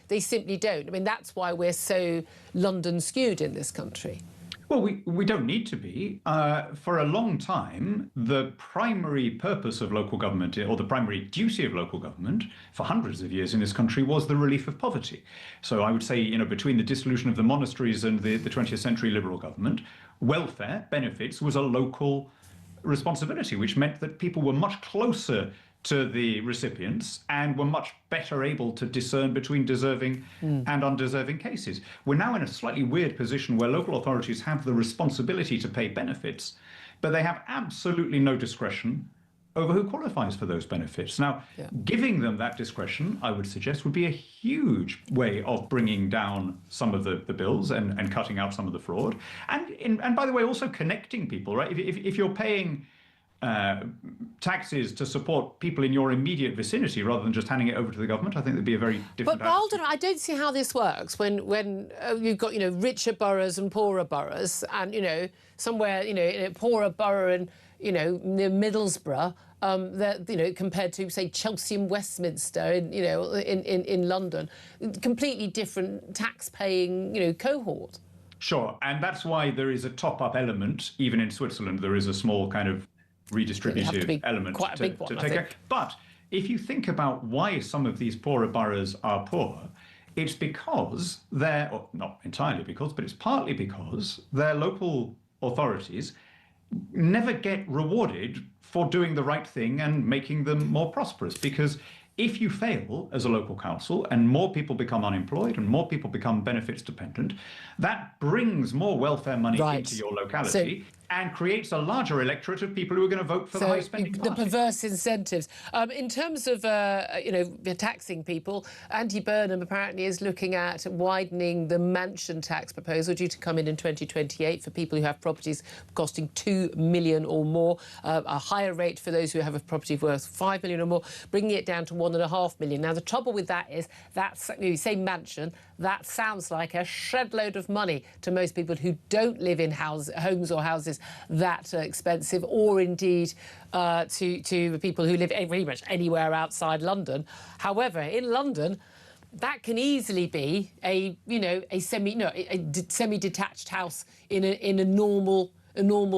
they simply don't. That's why we're so London skewed in this country. Well, we don't need to be. For a long time, the primary purpose of local government, or the primary duty of local government, for hundreds of years in this country, was the relief of poverty. So I would say, between the dissolution of the monasteries and the 20th century Liberal government, welfare benefits was a local responsibility, which meant that people were much closer to the recipients and were much better able to discern between deserving and undeserving cases. We're now in a slightly weird position where local authorities have the responsibility to pay benefits, but they have absolutely no discretion over who qualifies for those benefits. Now, giving them that discretion, I would suggest, would be a huge way of bringing down some of the bills and cutting out some of the fraud. And by the way, also connecting people, right? If you're paying taxes to support people in your immediate vicinity rather than just handing it over to the government, I think there'd be a very different. But Alden, I don't see how this works when you've got richer boroughs and poorer boroughs, and somewhere in a poorer borough and near Middlesbrough, that compared to say Chelsea and Westminster in London, completely different tax-paying cohort. Sure, and that's why there is a top-up element. Even in Switzerland, there is a small kind of redistributive element quite a big one, to take care. But if you think about why some of these poorer boroughs are poor, It's because or not entirely because, but it's partly because their local authorities never get rewarded for doing the right thing and making them more prosperous. Because if you fail as a local council and more people become unemployed and more people become benefits dependent, that brings more welfare money into your locality and creates a larger electorate of people who are going to vote for the high-spending party. The perverse incentives. In terms of, taxing people, Andy Burnham apparently is looking at widening the mansion tax proposal due to come in 2028 for people who have properties costing $2 million or more, a higher rate for those who have a property worth $5 million or more, bringing it down to $1.5 million. Now, the trouble with that is you say mansion, that sounds like a shed load of money to most people who don't live in homes or houses that expensive, or indeed to people who live pretty much anywhere outside London. However, in London, that can easily be a semi-detached house in a normal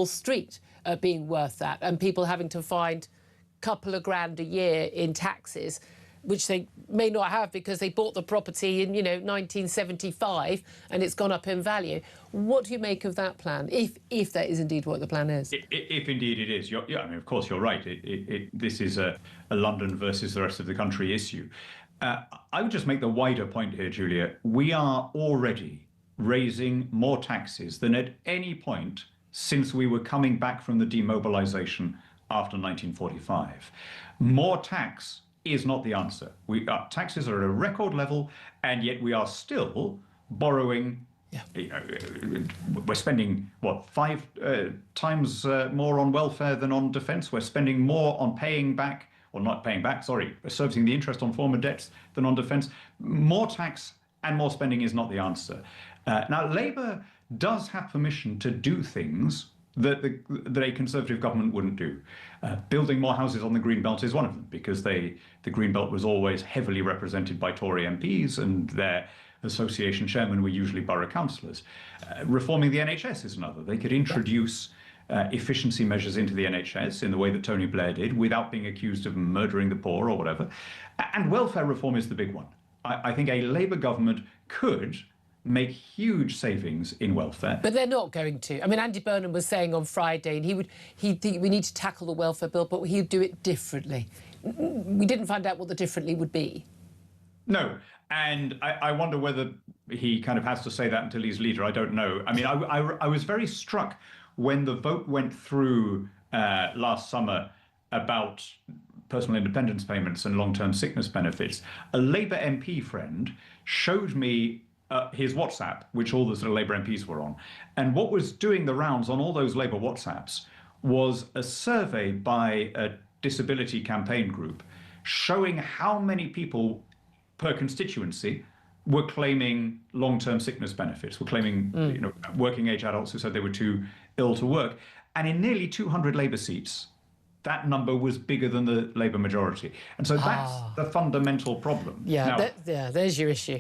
street being worth that, and people having to find a couple of grand a year in taxes, which they may not have because they bought the property in 1975 and it's gone up in value. What do you make of that plan, if that is indeed what the plan is? If indeed it is, of course you're right. This is a London versus the rest of the country issue. I would just make the wider point here, Julia. We are already raising more taxes than at any point since we were coming back from the demobilisation after 1945. More tax is not the answer. Taxes are at a record level, and yet we are still borrowing. We're spending, 5 times more on welfare than on defence. We're spending more on servicing the interest on former debts than on defence. More tax and more spending is not the answer. Now, Labour does have permission to do things that a Conservative government wouldn't do. Building more houses on the Green Belt is one of them, because the Green Belt was always heavily represented by Tory MPs, and their association chairmen were usually borough councillors. Reforming the NHS is another. They could introduce efficiency measures into the NHS in the way that Tony Blair did, without being accused of murdering the poor or whatever. And welfare reform is the big one. I think a Labour government could make huge savings in welfare. But they're not going to. I mean, Andy Burnham was saying on Friday, and he'd think we need to tackle the welfare bill, but he'd do it differently. We didn't find out what the differently would be. No, and I wonder whether he kind of has to say that until he's leader. I don't know. I mean, I was very struck when the vote went through last summer about personal independence payments and long-term sickness benefits. A Labour MP friend showed me his WhatsApp, which all the sort of Labour MPs were on. And what was doing the rounds on all those Labour WhatsApps was a survey by a disability campaign group showing how many people per constituency were claiming long-term sickness benefits, were claiming working age adults who said they were too ill to work. And in nearly 200 Labour seats, that number was bigger than the Labour majority. And so that's the fundamental problem. There's your issue.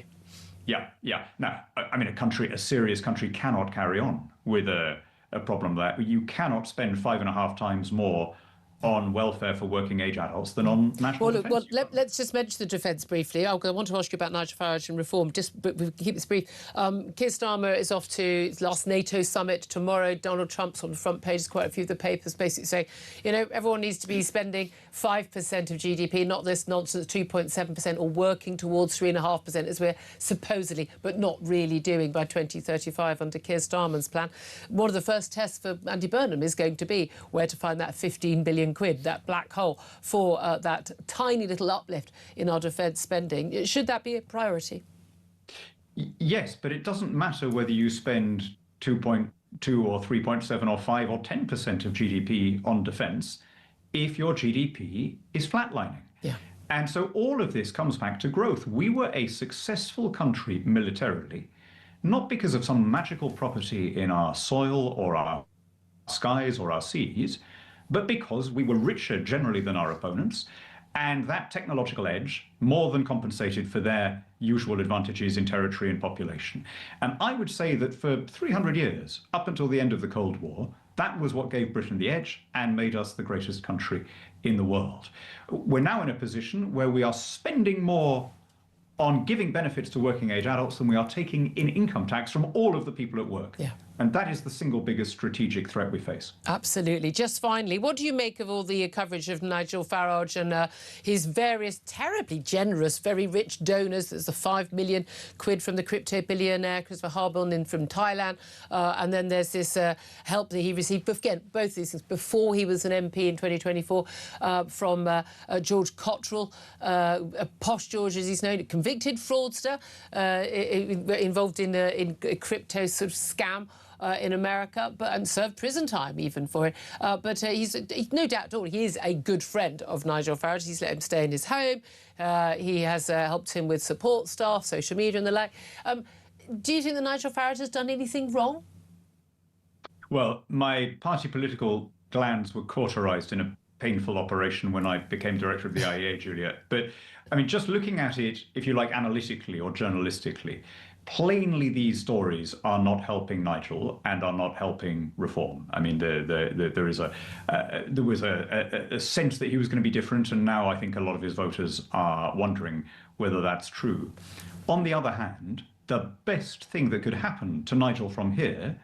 Yeah. Now, I mean, a serious country cannot carry on with a problem there. You cannot spend 5.5 times more on welfare for working age adults than on national defence. Let's just mention the defence briefly. I want to ask you about Nigel Farage and reform, but we keep this brief. Keir Starmer is off to his last NATO summit tomorrow. Donald Trump's on the front pages, quite a few of the papers basically saying, everyone needs to be spending 5% of GDP, not this nonsense 2.7%, or working towards 3.5%, as we're supposedly, but not really doing by 2035 under Keir Starmer's plan. One of the first tests for Andy Burnham is going to be where to find that 15 billion quid, that black hole, for that tiny little uplift in our defence spending. Should that be a priority? Yes, but it doesn't matter whether you spend 2.2 or 3.7 or 5 or 10% of GDP on defence if your GDP is flatlining. Yeah. And so all of this comes back to growth. We were a successful country militarily, not because of some magical property in our soil or our skies or our seas, but because we were richer generally than our opponents, and that technological edge more than compensated for their usual advantages in territory and population. And I would say that for 300 years, up until the end of the Cold War, that was what gave Britain the edge and made us the greatest country in the world. We're now in a position where we are spending more on giving benefits to working age adults than we are taking in income tax from all of the people at work. Yeah. And that is the single biggest strategic threat we face. Absolutely. Just finally, what do you make of all the coverage of Nigel Farage and his various terribly generous, very rich donors? There's the 5 million quid from the crypto billionaire Christopher Harbon from Thailand. And then there's this help that he received, again, both these things, before he was an MP in 2024 from George Cottrell, Posh George, as he's known, a convicted fraudster involved in a crypto sort of scam. In America, and served prison time even for it. But he's no doubt at all, he is a good friend of Nigel Farage. He's let him stay in his home. He has helped him with support staff, social media and the like. Do you think that Nigel Farage has done anything wrong? Well, my party political glands were cauterized in a painful operation when I became director of the IEA, Julia. But, I mean, just looking at it, if you like, analytically or journalistically, plainly these stories are not helping Nigel and are not helping reform. I mean, there was a sense that he was going to be different, and now I think a lot of his voters are wondering whether that's true. On the other hand, the best thing that could happen to Nigel from here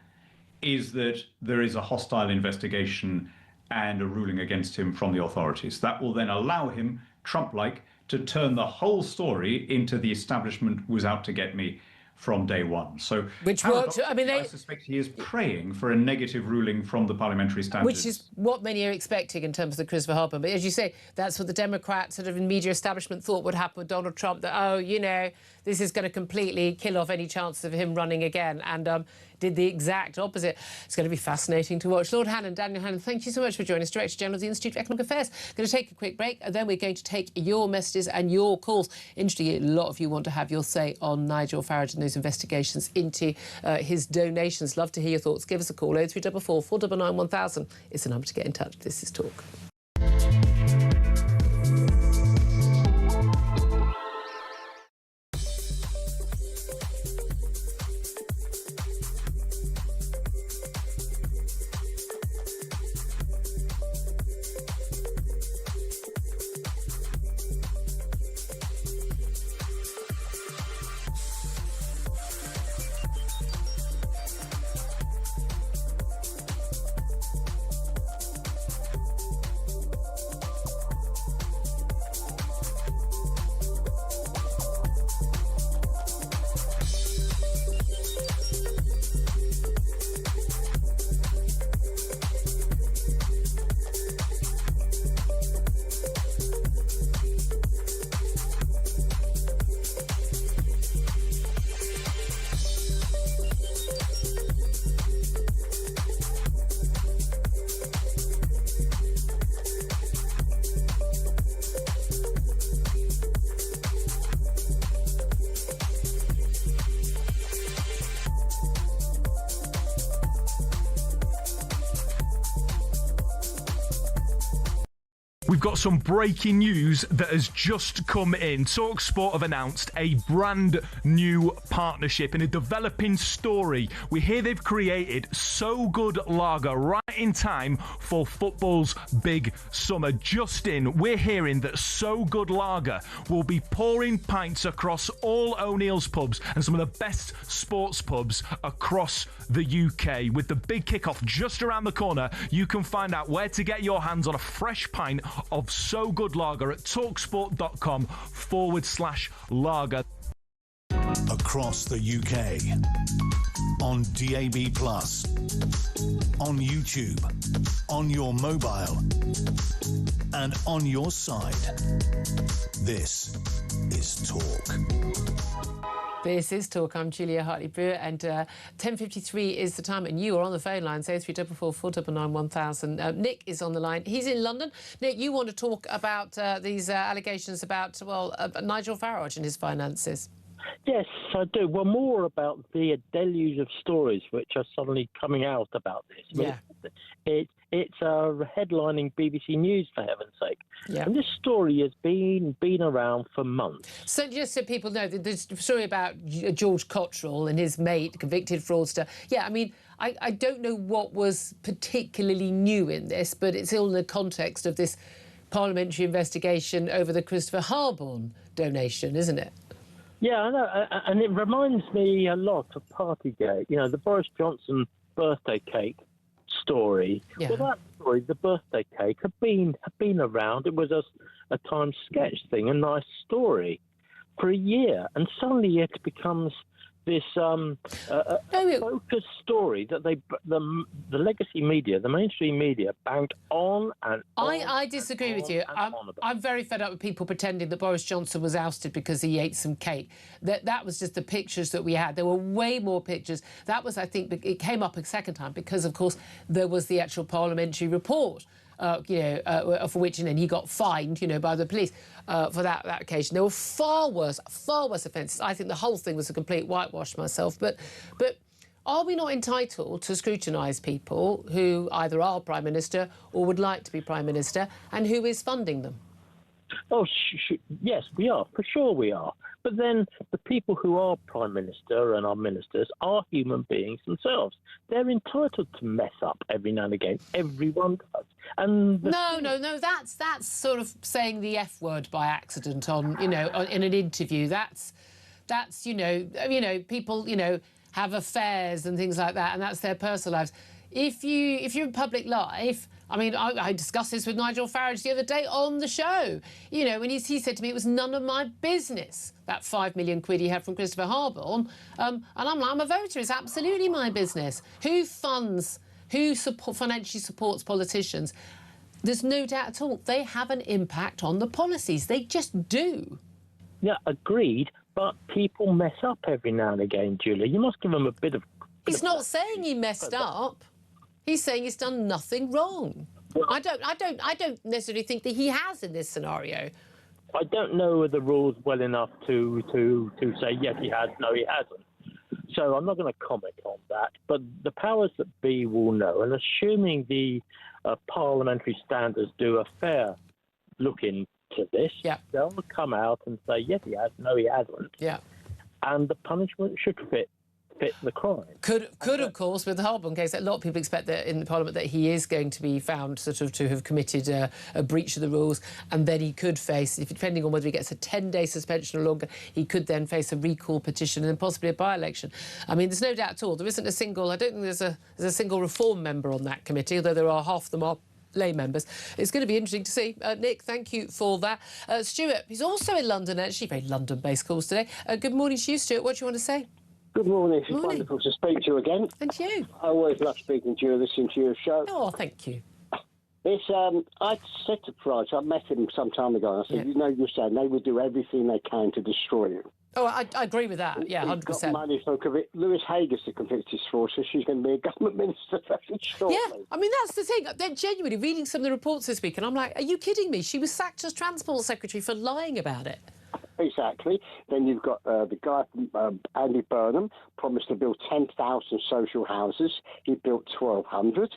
is that there is a hostile investigation and a ruling against him from the authorities. That will then allow him, Trump-like, to turn the whole story into the establishment was out to get me from day one. So, which worked. I mean, I suspect he is praying for a negative ruling from the parliamentary standards, which is what many are expecting in terms of the Christopher Harbon. But as you say, that's what the Democrat sort of media establishment thought would happen with Donald Trump. That, oh, you know, this is going to completely kill off any chance of him running again, and did the exact opposite. It's going to be fascinating to watch. Lord Hannan, Daniel Hannan, thank you so much for joining us, Director General of the Institute of Economic Affairs. Going to take a quick break, and then we're going to take your messages and your calls. Interestingly, a lot of you want to have your say on Nigel Farage and those investigations into his donations. Love to hear your thoughts. Give us a call, 0344 499 1000. It's the number to get in touch. This is Talk. We've got some breaking news that has just come in. TalkSport have announced a brand new partnership in a developing story. We hear they've created So Good Lager right in time for football's big summer. Just in, we're hearing that So Good Lager will be pouring pints across all O'Neill's pubs and some of the best sports pubs across the UK. With the big kickoff just around the corner, you can find out where to get your hands on a fresh pint of So Good Lager at talksport.com/lager. Across the UK, on DAB+, on YouTube, on your mobile, and on your side. This is Talk. This is Talk. I'm Julia Hartley-Brewer, and 10:53 is the time, and you are on the phone line, so 0344 499 1000. Nick is on the line. He's in London. Nick, you want to talk about these allegations about, well, Nigel Farage and his finances. Yes, I do. Well, more about the deluge of stories which are suddenly coming out about this. Yeah. It's headlining BBC News, for heaven's sake. Yeah. And this story has been around for months. So just so people know, there's a story about George Cottrell and his mate, convicted fraudster. Yeah, I mean, I don't know what was particularly new in this, but it's all in the context of this parliamentary investigation over the Christopher Harbon donation, isn't it? Yeah, I know, and it reminds me a lot of Partygate. You know, the Boris Johnson birthday cake story. Yeah. Well, that story, the birthday cake, had been around. It was a Times sketch thing, a nice story, for a year, and suddenly it becomes this focused story that the legacy media, the mainstream media, banked on and on. I disagree with you. I'm very fed up with people pretending that Boris Johnson was ousted because he ate some cake. That was just the pictures that we had. There were way more pictures. That was, I think, it came up a second time because, of course, there was the actual parliamentary report. For which, and then he got fined, by the police for that occasion. There were far worse offences. I think the whole thing was a complete whitewash myself. But are we not entitled to scrutinise people who either are Prime Minister or would like to be Prime Minister, and who is funding them? Oh, yes, we are. For sure we are. But then the people who are Prime Minister and our ministers are human beings themselves. They're entitled to mess up every now and again. Everyone does. And No. That's sort of saying the F word by accident in an interview. That's people, have affairs and things like that, and that's their personal lives. If you're in public life, I mean, I discussed this with Nigel Farage the other day on the show. When he said to me, it was none of my business, that 5 million quid he had from Christopher Harborne. And I'm like, I'm a voter. It's absolutely my business. Who financially supports politicians? There's no doubt at all. They have an impact on the policies. They just do. Yeah, agreed. But people mess up every now and again, Julia. You must give them a bit of... He's not saying he messed up. He's saying he's done nothing wrong. I don't necessarily think that he has in this scenario. I don't know the rules well enough to say yes he has, no he hasn't. So I'm not going to comment on that. But the powers that be will know, and assuming the parliamentary standards do a fair look into this, they'll come out and say yes he has, no he hasn't. Yeah. And the punishment should fit the crime. Could of course, with the Harborne case, a lot of people expect that in the Parliament that he is going to be found sort of to have committed a breach of the rules, and then he could face, depending on whether he gets a 10-day suspension or longer, he could then face a recall petition and then possibly a by-election. I mean, there's no doubt at all. There isn't a single, I don't think there's a single Reform member on that committee, although there are half of them are lay members. It's going to be interesting to see. Nick, thank you for that. Stuart, he's also in London, actually, very London-based calls today. Good morning to you, Stuart. What do you want to say? Good morning. It's wonderful to speak to you again. Thank you. I always love speaking to you, listening to your show. Oh, thank you. It's I said to Price, I met him some time ago, and I said, you're saying they would do everything they can to destroy you. Oh, I agree with that. Yeah, 100%. He's got money for Lewis Hager's the convicted for, so she's going to be a government minister very shortly. Yeah, I mean, that's the thing. They're genuinely reading some of the reports this week, and I'm like, are you kidding me? She was sacked as Transport Secretary for lying about it. Exactly. Then you've got the guy, Andy Burnham, promised to build 10,000 social houses. He built 1,200.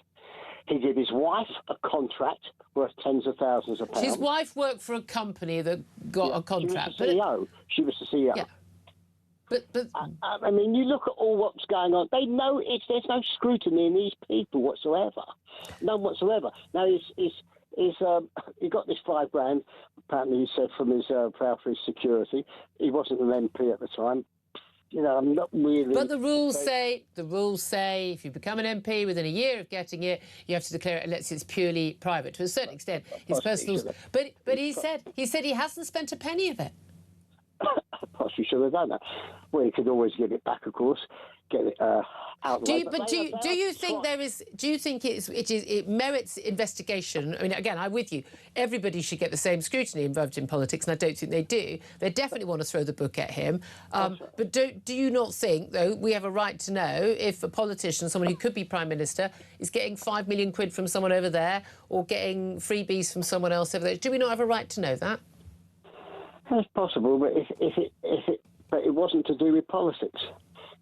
He gave his wife a contract worth tens of thousands of pounds. His wife worked for a company that got a contract. She was the CEO. Yeah. But I mean, you look at all what's going on. They know there's no scrutiny in these people whatsoever. None whatsoever. Now, he got this $5,000. Apparently, he said from his for his security. He wasn't an MP at the time. I'm not really. But the rules say if you become an MP within a year of getting it, you have to declare it unless it's purely private. To a certain extent, his personal. But he said he hasn't spent a penny of it. Possibly should have done that. Well, he could always give it back, of course. Get it out. Do you think it merits investigation? I mean, again, I'm with you. Everybody should get the same scrutiny involved in politics, and I don't think they do. They definitely want to throw the book at him. But do you not think, though, we have a right to know if a politician, someone who could be Prime Minister, is getting 5 million quid from someone over there or getting freebies from someone else over there? Do we not have a right to know that? That's possible, but but it wasn't to do with politics.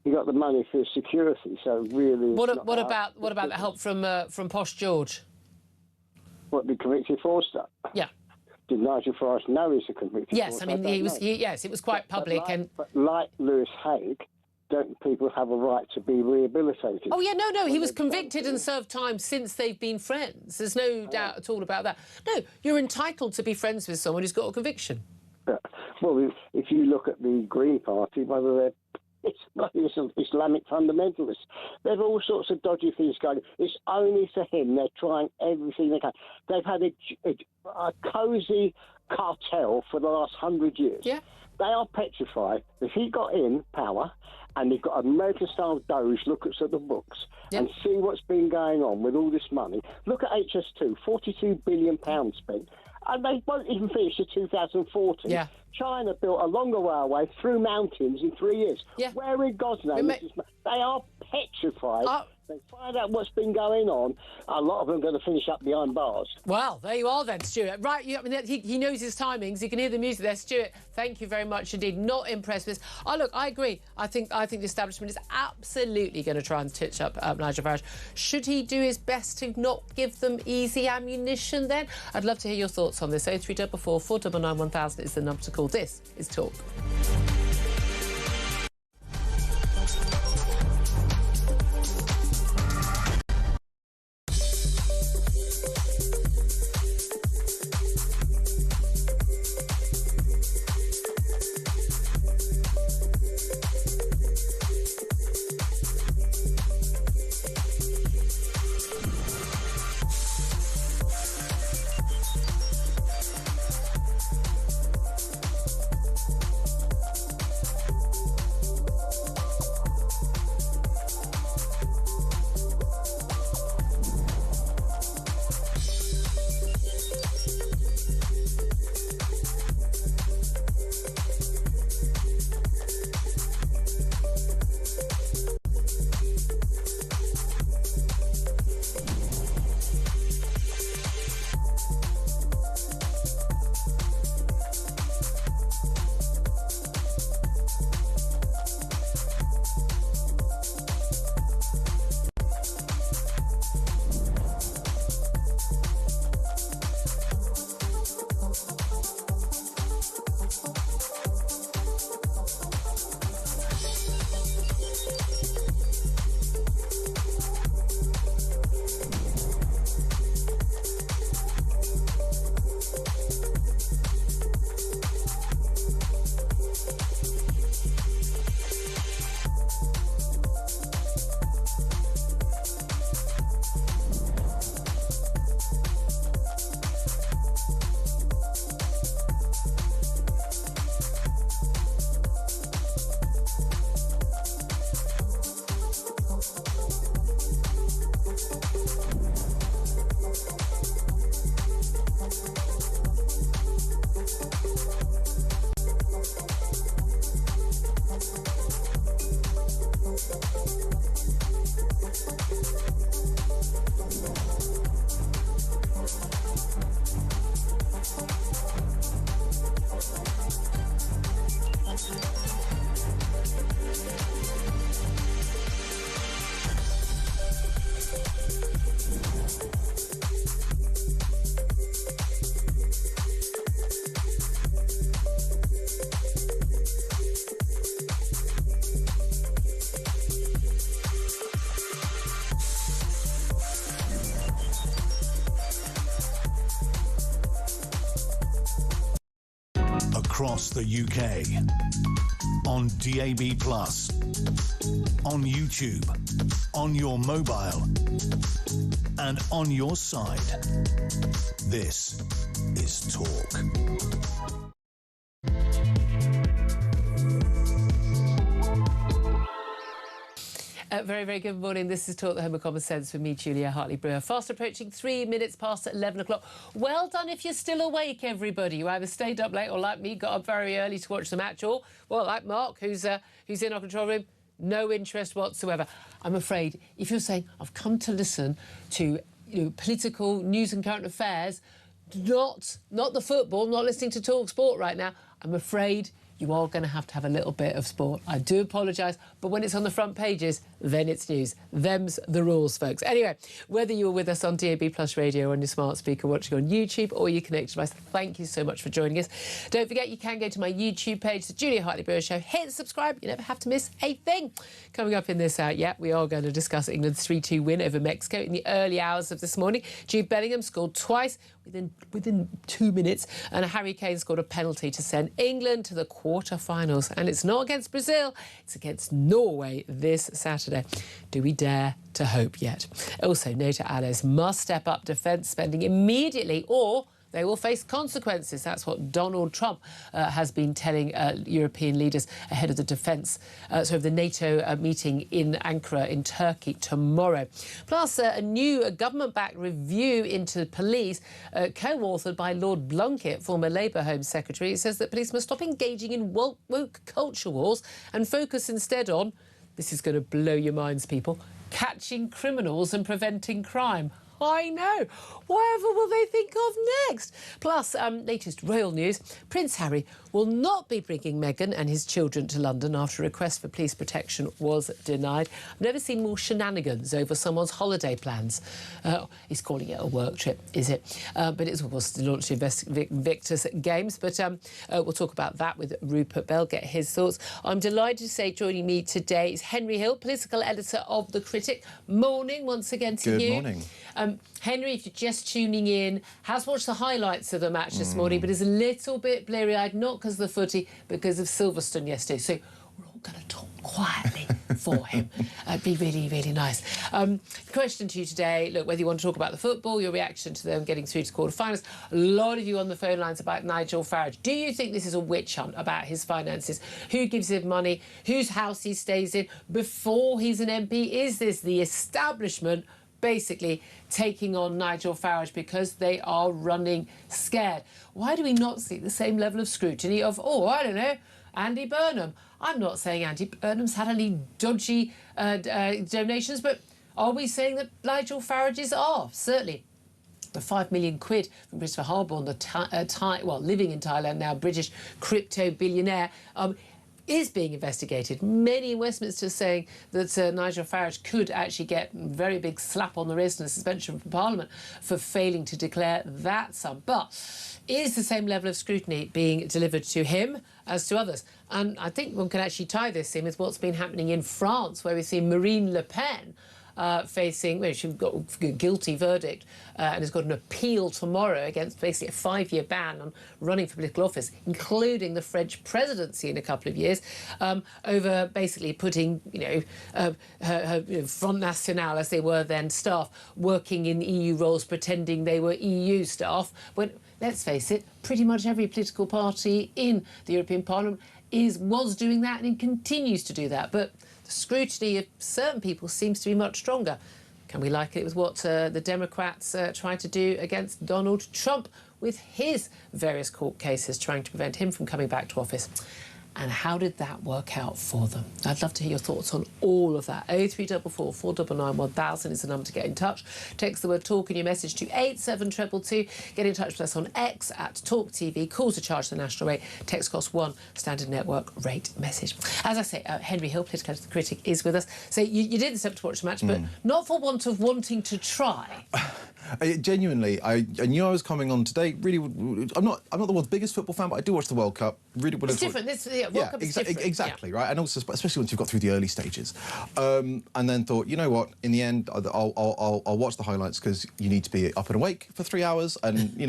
He got the money for his security, so really. What about the help from Posh George? What, the convicted fraudster? Yeah. Did Nigel Farage know he's a convicted fraudster? Yes, I mean it was quite public. But like Lewis Hague, don't people have a right to be rehabilitated? Oh, yeah, no, he was convicted and served time since they've been friends. There's no doubt at all about that. No, you're entitled to be friends with someone who's got a conviction. Yeah. Well, if you look at the Green Party, whether they're Islamic fundamentalists, there's all sorts of dodgy things going. It's only for him. They're trying everything they can. They've had a cosy cartel for the last 100 years. Yeah. They are petrified. If he got in power and they've got American-style Doge, look at the books and see what's been going on with all this money. Look at HS2, £42 billion spent. And they won't even finish to 2040. Yeah. China built a longer railway through mountains in 3 years. Yeah. Where in God's name is this? They are petrified. They find out what's been going on. A lot of them are going to finish up behind bars. Well, there you are then, Stuart. Right, I mean, he knows his timings. You can hear the music there. Stuart, thank you very much indeed. Not impressed with this. Oh, look, I agree. I think the establishment is absolutely going to try and stitch up Nigel Farage. Should he do his best to not give them easy ammunition then? I'd love to hear your thoughts on this. 0344 499 1000 is the number to call. This is Talk. Across the UK, on DAB+, on YouTube, on your mobile, and on your side. This is Talk. Very, very good morning. This is Talk, the Home of Common Sense with me, Julia Hartley-Brewer. Fast approaching 3 minutes past 11 o'clock. Well done if you're still awake, everybody. You either stayed up late or, like me, got up very early to watch the match, or, well, like Mark, who's in our control room, no interest whatsoever. I'm afraid if you're saying, I've come to listen to political news and current affairs, not the football, not listening to Talk Sport right now, I'm afraid you are going to have a little bit of sport. I do apologise, but when it's on the front pages, then it's news. Them's the rules, folks. Anyway, whether you're with us on DAB Plus Radio or on your smart speaker watching on YouTube or your connected device, thank you so much for joining us. Don't forget, you can go to my YouTube page, The Julia Hartley-Brewer Show. Hit subscribe. You never have to miss a thing. Coming up in this hour, we are going to discuss England's 3-2 win over Mexico in the early hours of this morning. Jude Bellingham scored twice. within 2 minutes, and Harry Kane scored a penalty to send England to the quarter-finals. And it's not against Brazil, it's against Norway this Saturday. Do we dare to hope yet? Also, NATO allies must step up defence spending immediately, or they will face consequences. That's what Donald Trump has been telling European leaders ahead of the the NATO meeting in Ankara in Turkey tomorrow. Plus, a new government-backed review into police, co-authored by Lord Blunkett, former Labour Home Secretary, says that police must stop engaging in woke culture wars and focus instead on, this is going to blow your minds, people, catching criminals and preventing crime. I know. Whatever will they think of next? Plus, latest royal news, Prince Harry will not be bringing Meghan and his children to London after a request for police protection was denied. I've never seen more shenanigans over someone's holiday plans. He's calling it a work trip, is it? But it was to launch Invictus Games. But we'll talk about that with Rupert Bell, get his thoughts. I'm delighted to say joining me today is Henry Hill, political editor of The Critic. Morning once again to you. Good morning. Henry, if you're just tuning in, has watched the highlights of the match this morning, but is a little bit bleary-eyed, not because of the footy, because of Silverstone yesterday. So we're all going to talk quietly for him. It'd be really, really nice. Question to you today, look, whether you want to talk about the football, your reaction to them getting through to quarter-finals, a lot of you on the phone lines about Nigel Farage. Do you think this is a witch hunt about his finances? Who gives him money? Whose house he stays in before he's an MP? Is this the establishment basically taking on Nigel Farage because they are running scared? Why do we not see the same level of scrutiny of, I don't know, Andy Burnham? I'm not saying Andy Burnham's had any dodgy donations, but are we saying that Nigel Farage's are? Certainly. The £5 million from Christopher Harborne, living in Thailand now, British crypto billionaire, is being investigated. Many in Westminster saying that Nigel Farage could actually get a very big slap on the wrist and a suspension from Parliament for failing to declare that sum. But is the same level of scrutiny being delivered to him as to others? And I think one can actually tie this in with what's been happening in France, where we see Marine Le Pen she got a guilty verdict and has got an appeal tomorrow against basically a 5-year ban on running for political office, including the French presidency in a couple of years, over basically putting, her Front National, as they were then, staff working in EU roles, pretending they were EU staff, when, let's face it, pretty much every political party in the European Parliament was doing that and it continues to do that. But the scrutiny of certain people seems to be much stronger. Can we liken it with what the Democrats tried to do against Donald Trump with his various court cases trying to prevent him from coming back to office? And how did that work out for them? I'd love to hear your thoughts on all of that. 0344 499 1000 is the number to get in touch. Text the word talk in your message to 87222. Get in touch with us on X at Talk TV. Calls to charge the national rate. Text cost £1. Standard network rate message. As I say, Henry Hill, political editor of The Critic, is with us. So you didn't step to watch the match, but not for want of wanting to try. Genuinely, I knew I was coming on today. Really, I'm not the world's biggest football fan, but I do watch the World Cup. Really, it's different. World Cup is different. Exactly, right. And also, especially once you've got through the early stages, and then thought, you know what? In the end, I'll watch the highlights because you need to be up and awake for 3 hours. And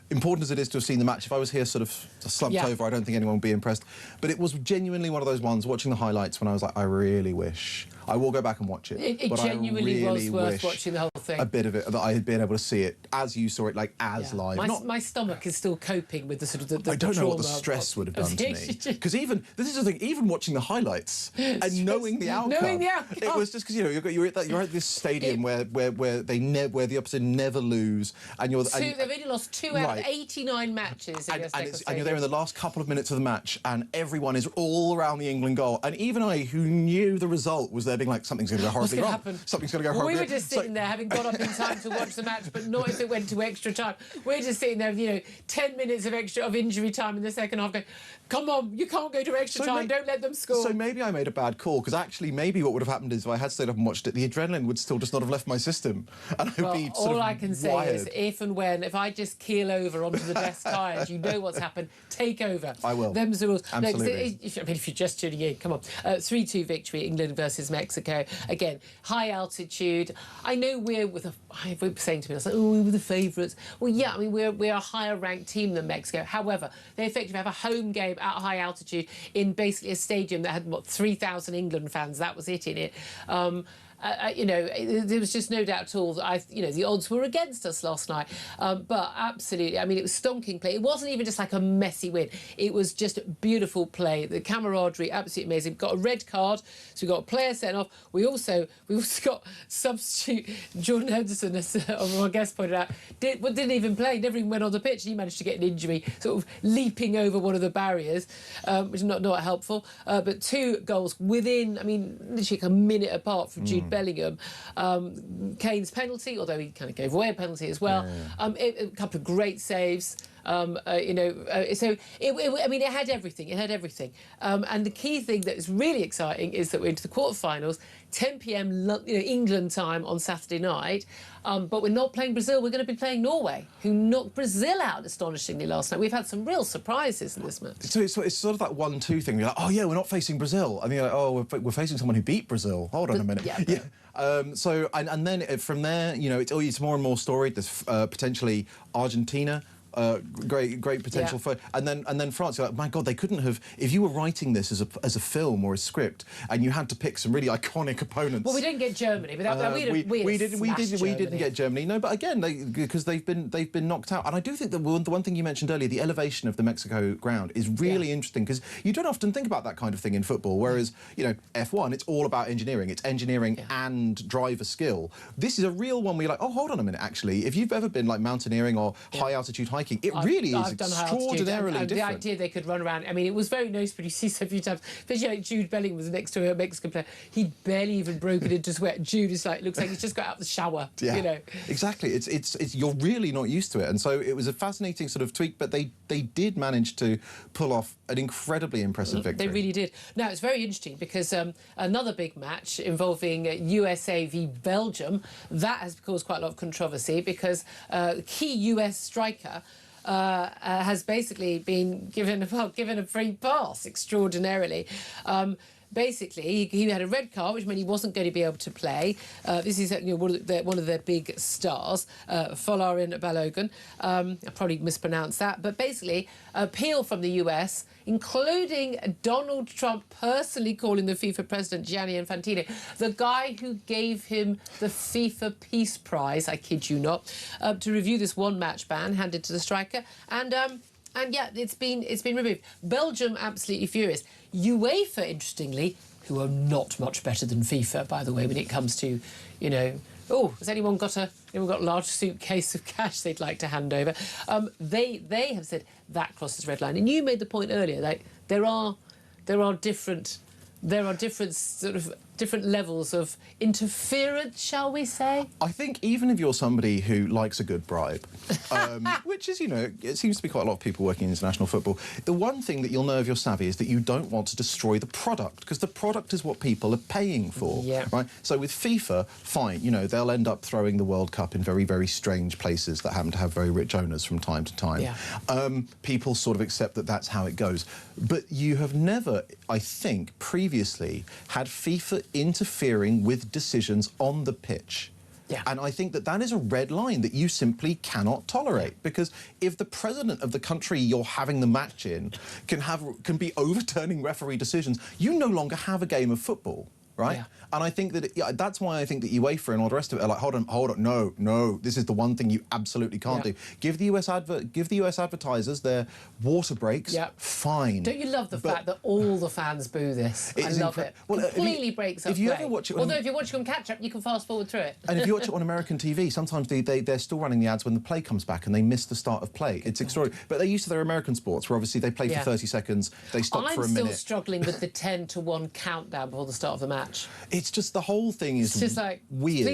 important as it is to have seen the match, if I was here sort of slumped over, I don't think anyone would be impressed. But it was genuinely one of those ones watching the highlights when I was like, I really wish. I will go back and watch it. It genuinely was worth watching the whole thing. A bit of it, that I had been able to see it as you saw it, like as live. My stomach is still coping with the sort of the I don't know what the trauma stress would have done to me. Because this is the thing, even watching the highlights and knowing the outcome, it was just because you're at this stadium where the opposite never lose, and they've only lost 2 out of 89 matches, and you're there in the last couple of minutes of the match, and everyone is all around the England goal, and even I, who knew the result, was there being like, something's going to go horribly wrong. Happen? Something's going to go horribly wrong. We were just sitting there, having got up in time to watch the match, but not if it went to extra time. We're just sitting there, 10 minutes of injury time in the second half, going, come on, you can't go to extra time, don't let them score. So maybe I made a bad call, because actually maybe what would have happened is if I had stayed up and watched it, the adrenaline would still just not have left my system. And I'd be sort of all I can say is if I just keel over onto the desk tired, you know what's happened, take over. I will. Them's the rules. Absolutely. If you're just tuning in, come on. 3-2 victory, England versus Mexico. Again, high altitude. I know we're saying saying to me, I was like, oh, we were the favourites. Well, yeah, I mean, we're a higher ranked team than Mexico. However, they effectively have a home game at high altitude in basically a stadium that had, 3,000 England fans. That was it in it. There was just no doubt at all that the odds were against us last night. But absolutely, I mean, it was stonking play. It wasn't even just like a messy win. It was just beautiful play. The camaraderie, absolutely amazing. Got a red card, so we got a player sent off. We also got substitute Jordan Henderson, as our guest pointed out, didn't even play. Never even went on the pitch. He managed to get an injury, sort of leaping over one of the barriers, which is not helpful. But 2 goals within, I mean, literally a minute apart from Jude Bellingham. Kane's penalty, although he kind of gave away a penalty as well. A couple of great saves. So it had everything. It had everything. And the key thing that is really exciting is that we're into the quarterfinals, 10 p.m. England time on Saturday night. But we're not playing Brazil. We're going to be playing Norway, who knocked Brazil out astonishingly last night. We've had some real surprises in this match. So it's sort of that 1-2 thing. You're like, oh yeah, we're not facing Brazil. I mean, like, oh, we're facing someone who beat Brazil. Hold on a minute. Yeah. And then from there, it's more and more storied. There's potentially Argentina. Great potential for, and then France. You're like, my God, they couldn't have. If you were writing this as a film or a script, and you had to pick some really iconic opponents. Well, we didn't get Germany, but we didn't get Germany. No, but again, because they've been knocked out. And I do think that the one thing you mentioned earlier, the elevation of the Mexico ground, is really interesting, because you don't often think about that kind of thing in football. Whereas F1, it's all about engineering. It's engineering and driver skill. This is a real one where you're like, oh, hold on a minute. Actually, if you've ever been like mountaineering or high altitude hiking, it really is extraordinarily different. The idea they could run around, I mean, it was very nice, but you see so few times, especially like Jude Bellingham was next to a Mexican player, he'd barely even broken into sweat. Jude is looks like he's just got out of the shower, Exactly. It's you're really not used to it. And so it was a fascinating sort of tweak, but they did manage to pull off an incredibly impressive victory. They really did. Now, it's very interesting because another big match involving USA v Belgium, that has caused quite a lot of controversy because key US striker has basically been given a free pass extraordinarily. Basically, he had a red card, which meant he wasn't going to be able to play. This is one of their big stars, Folarin Balogun. I probably mispronounced that, but basically, appeal from the US, including Donald Trump personally calling the FIFA president Gianni Infantino, the guy who gave him the FIFA Peace Prize, I kid you not, to review this one-match ban handed to the striker. And yeah, it's been removed. Belgium absolutely furious. UEFA, interestingly, who are not much better than FIFA, by the way, when it comes to, has anyone got a large suitcase of cash they'd like to hand over? They have said that crosses red line. And you made the point earlier that there are different levels of interference, shall we say? I think even if you're somebody who likes a good bribe, which is, it seems to be quite a lot of people working in international football, the one thing that you'll know if you're savvy is that you don't want to destroy the product, because the product is what people are paying for, right? So with FIFA, fine, they'll end up throwing the World Cup in very, very strange places that happen to have very rich owners from time to time. People sort of accept that that's how it goes. But you have never, I think, previously had FIFA interfering with decisions on the pitch. And I think that is a red line that you simply cannot tolerate, because if the president of the country you're having the match in can be overturning referee decisions, you no longer have a game of football. Right? And I think that that's why I think that UEFA and all the rest of it are like, hold on, no, this is the one thing you absolutely can't do. Give the US advertisers their water breaks. Fine. Don't you love the fact that all the fans boo this? I love it. Well, completely breaks up. If you ever watch it, although if you're watching on catch up, you can fast forward through it. And if you watch it on American TV, sometimes they're still running the ads when the play comes back and they miss the start of play. It's extraordinary. But they're used to their American sports, where obviously they play for 30 seconds, they stop for a minute. I'm still struggling with the 10-1 countdown before the start of the match. It's just the whole thing is just like weird.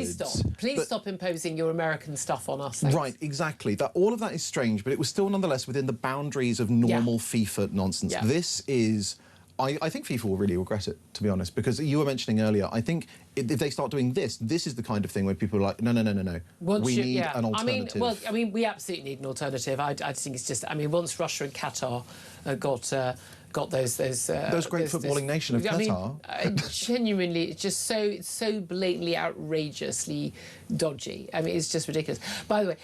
Please stop imposing your American stuff on us. Right, exactly. All of that is strange, but it was still nonetheless within the boundaries of normal FIFA nonsense. This is I think FIFA will really regret it, to be honest, because you were mentioning earlier, I think if they start doing this is the kind of thing where people are like, no. We need an alternative. I mean, we absolutely need an alternative. I think it's just, I mean, once Russia and Qatar got those great footballing nation of Qatar. I mean, genuinely, it's just so blatantly, outrageously dodgy. I mean, it's just ridiculous. By the way,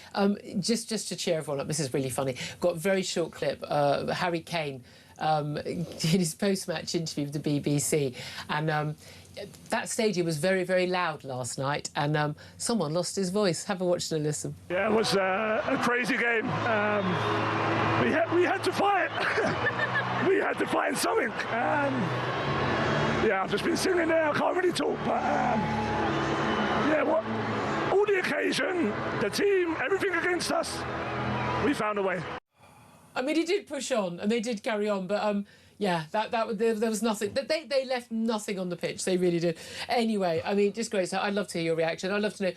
just to cheer everyone up, this is really funny. Got a very short clip. Harry Kane in his post-match interview with the BBC, and that stadium was very, very loud last night, and someone lost his voice. Have a watch and a listen. Yeah, it was a crazy game. We had to fight. We had to find something. Yeah, I've just been sitting there. I can't really talk, but all the occasion, the team, everything against us, we found a way. I mean, he did push on, and they did carry on, but yeah, there was nothing. They left nothing on the pitch. They really did. Anyway, I mean, just great. So I'd love to hear your reaction. I'd love to know.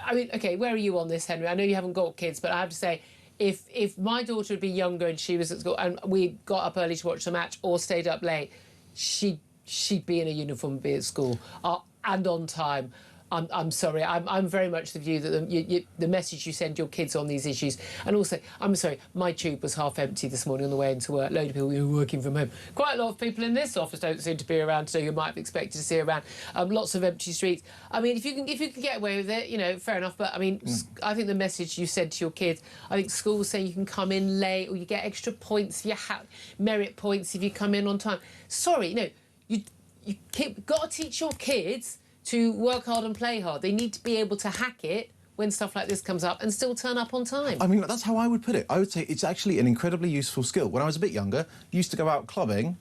I mean, okay, where are you on this, Henry? I know you haven't got kids, but I have to say, if my daughter would be younger and she was at school and we got up early to watch the match or stayed up late, she'd be in a uniform and be at school and on time. I'm sorry. I'm very much the view that the message you send your kids on these issues, and also, I'm sorry, my tube was half empty this morning on the way into work. Load of people who were working from home. Quite a lot of people in this office don't seem to be around, so you might have expected to see around. Lots of empty streets. I mean, if you can get away with it, you know, fair enough. But I mean, I think the message you sent to your kids, I think schools saying you can come in late or you get extra points, merit points if you come in on time. Sorry, no, you got to teach your kids to work hard and play hard. They need to be able to hack it when stuff like this comes up and still turn up on time. I mean, that's how I would put it. I would say it's actually an incredibly useful skill. When I was a bit younger, used to go out clubbing,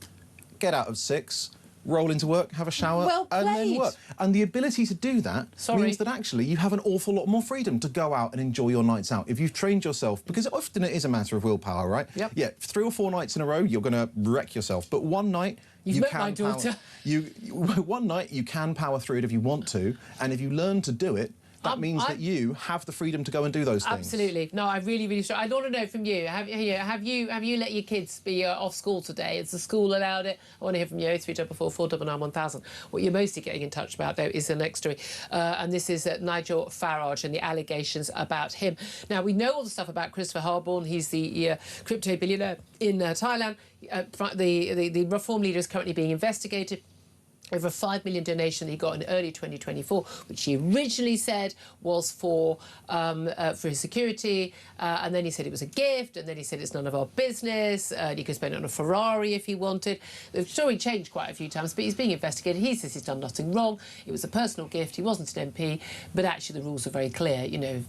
get out at 6, roll into work, have a shower, and then work. And the ability to do that means that actually you have an awful lot more freedom to go out and enjoy your nights out. If you've trained yourself, because often it is a matter of willpower, right? Yep. Yeah, 3 or 4 nights in a row, you're going to wreck yourself. But one night, You've met my daughter. One night you can power through it if you want to, and if you learn to do it, that means that you have the freedom to go and do those things. Absolutely. No, I really, really strong. I want to know from you. Have you let your kids be off school today? Has the school allowed it? I want to hear from you. 0344 499 1000. What you're mostly getting in touch about, though, is the next story, and this is Nigel Farage and the allegations about him. Now we know all the stuff about Christopher Harborne. He's the crypto billionaire in Thailand. The reform leader is currently being investigated over a $5 million donation he got in early 2024, which he originally said was for his security, and then he said it was a gift, and then he said it's none of our business, and he could spend it on a Ferrari if he wanted. The story changed quite a few times, but he's being investigated. He says he's done nothing wrong. It was a personal gift. He wasn't an MP, but actually the rules are very clear, you know,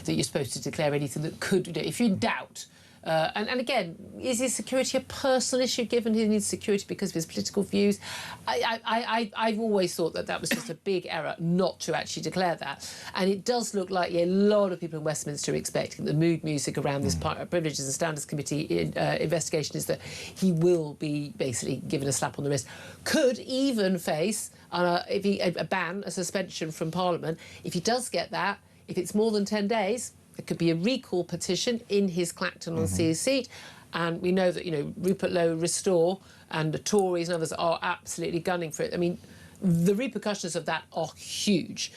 that you're supposed to declare anything that could, if you're in doubt. And again, is his security a personal issue, given he needs security because of his political views? I've always thought that was just a big error not to actually declare that. And it does look like a lot of people in Westminster are expecting the mood music around this Privileges and Standards Committee investigation is that he will be basically given a slap on the wrist. Could even face a ban, a suspension from Parliament. If he does get that, if it's more than 10 days, there could be a recall petition in his Clacton-on-Sea seat. And we know that, you know, Rupert Lowe, Restore, and the Tories and others are absolutely gunning for it. I mean, the repercussions of that are huge.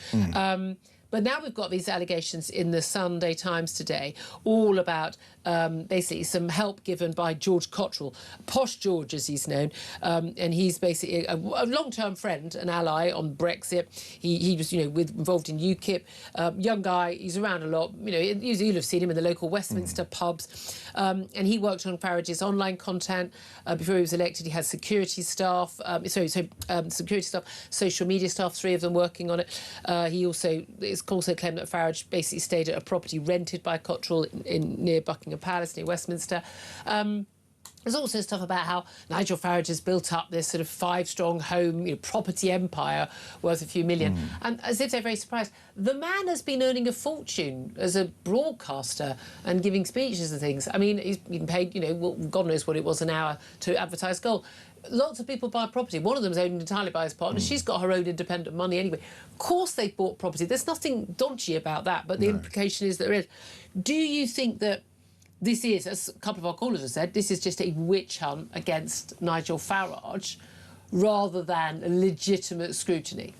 But now we've got these allegations in the Sunday Times today, all about basically some help given by George Cottrell, Posh George as he's known, and he's basically a long-term friend, an ally on Brexit. He was, you know, involved in UKIP, young guy. He's around a lot. You know, you'll have seen him in the local Westminster pubs, and he worked on Farage's online content before he was elected. He had security staff, security staff, social media staff, 3 of them working on it. He also claimed that Farage basically stayed at a property rented by Cottrell near Buckingham Palace, near Westminster. There's also stuff about how Nigel Farage has built up this sort of 5-strong home, you know, property empire worth a few million. And as if they're very surprised, the man has been earning a fortune as a broadcaster and giving speeches and things. I mean, he's been paid, you know, well, God knows what it was an hour to advertise gold. Lots of people buy property. One of them's owned entirely by his partner. She's got her own independent money anyway. Of course they bought property. There's nothing dodgy about that, but the implication is that there is. Do you think that this is, as a couple of our callers have said, this is just a witch hunt against Nigel Farage rather than a legitimate scrutiny?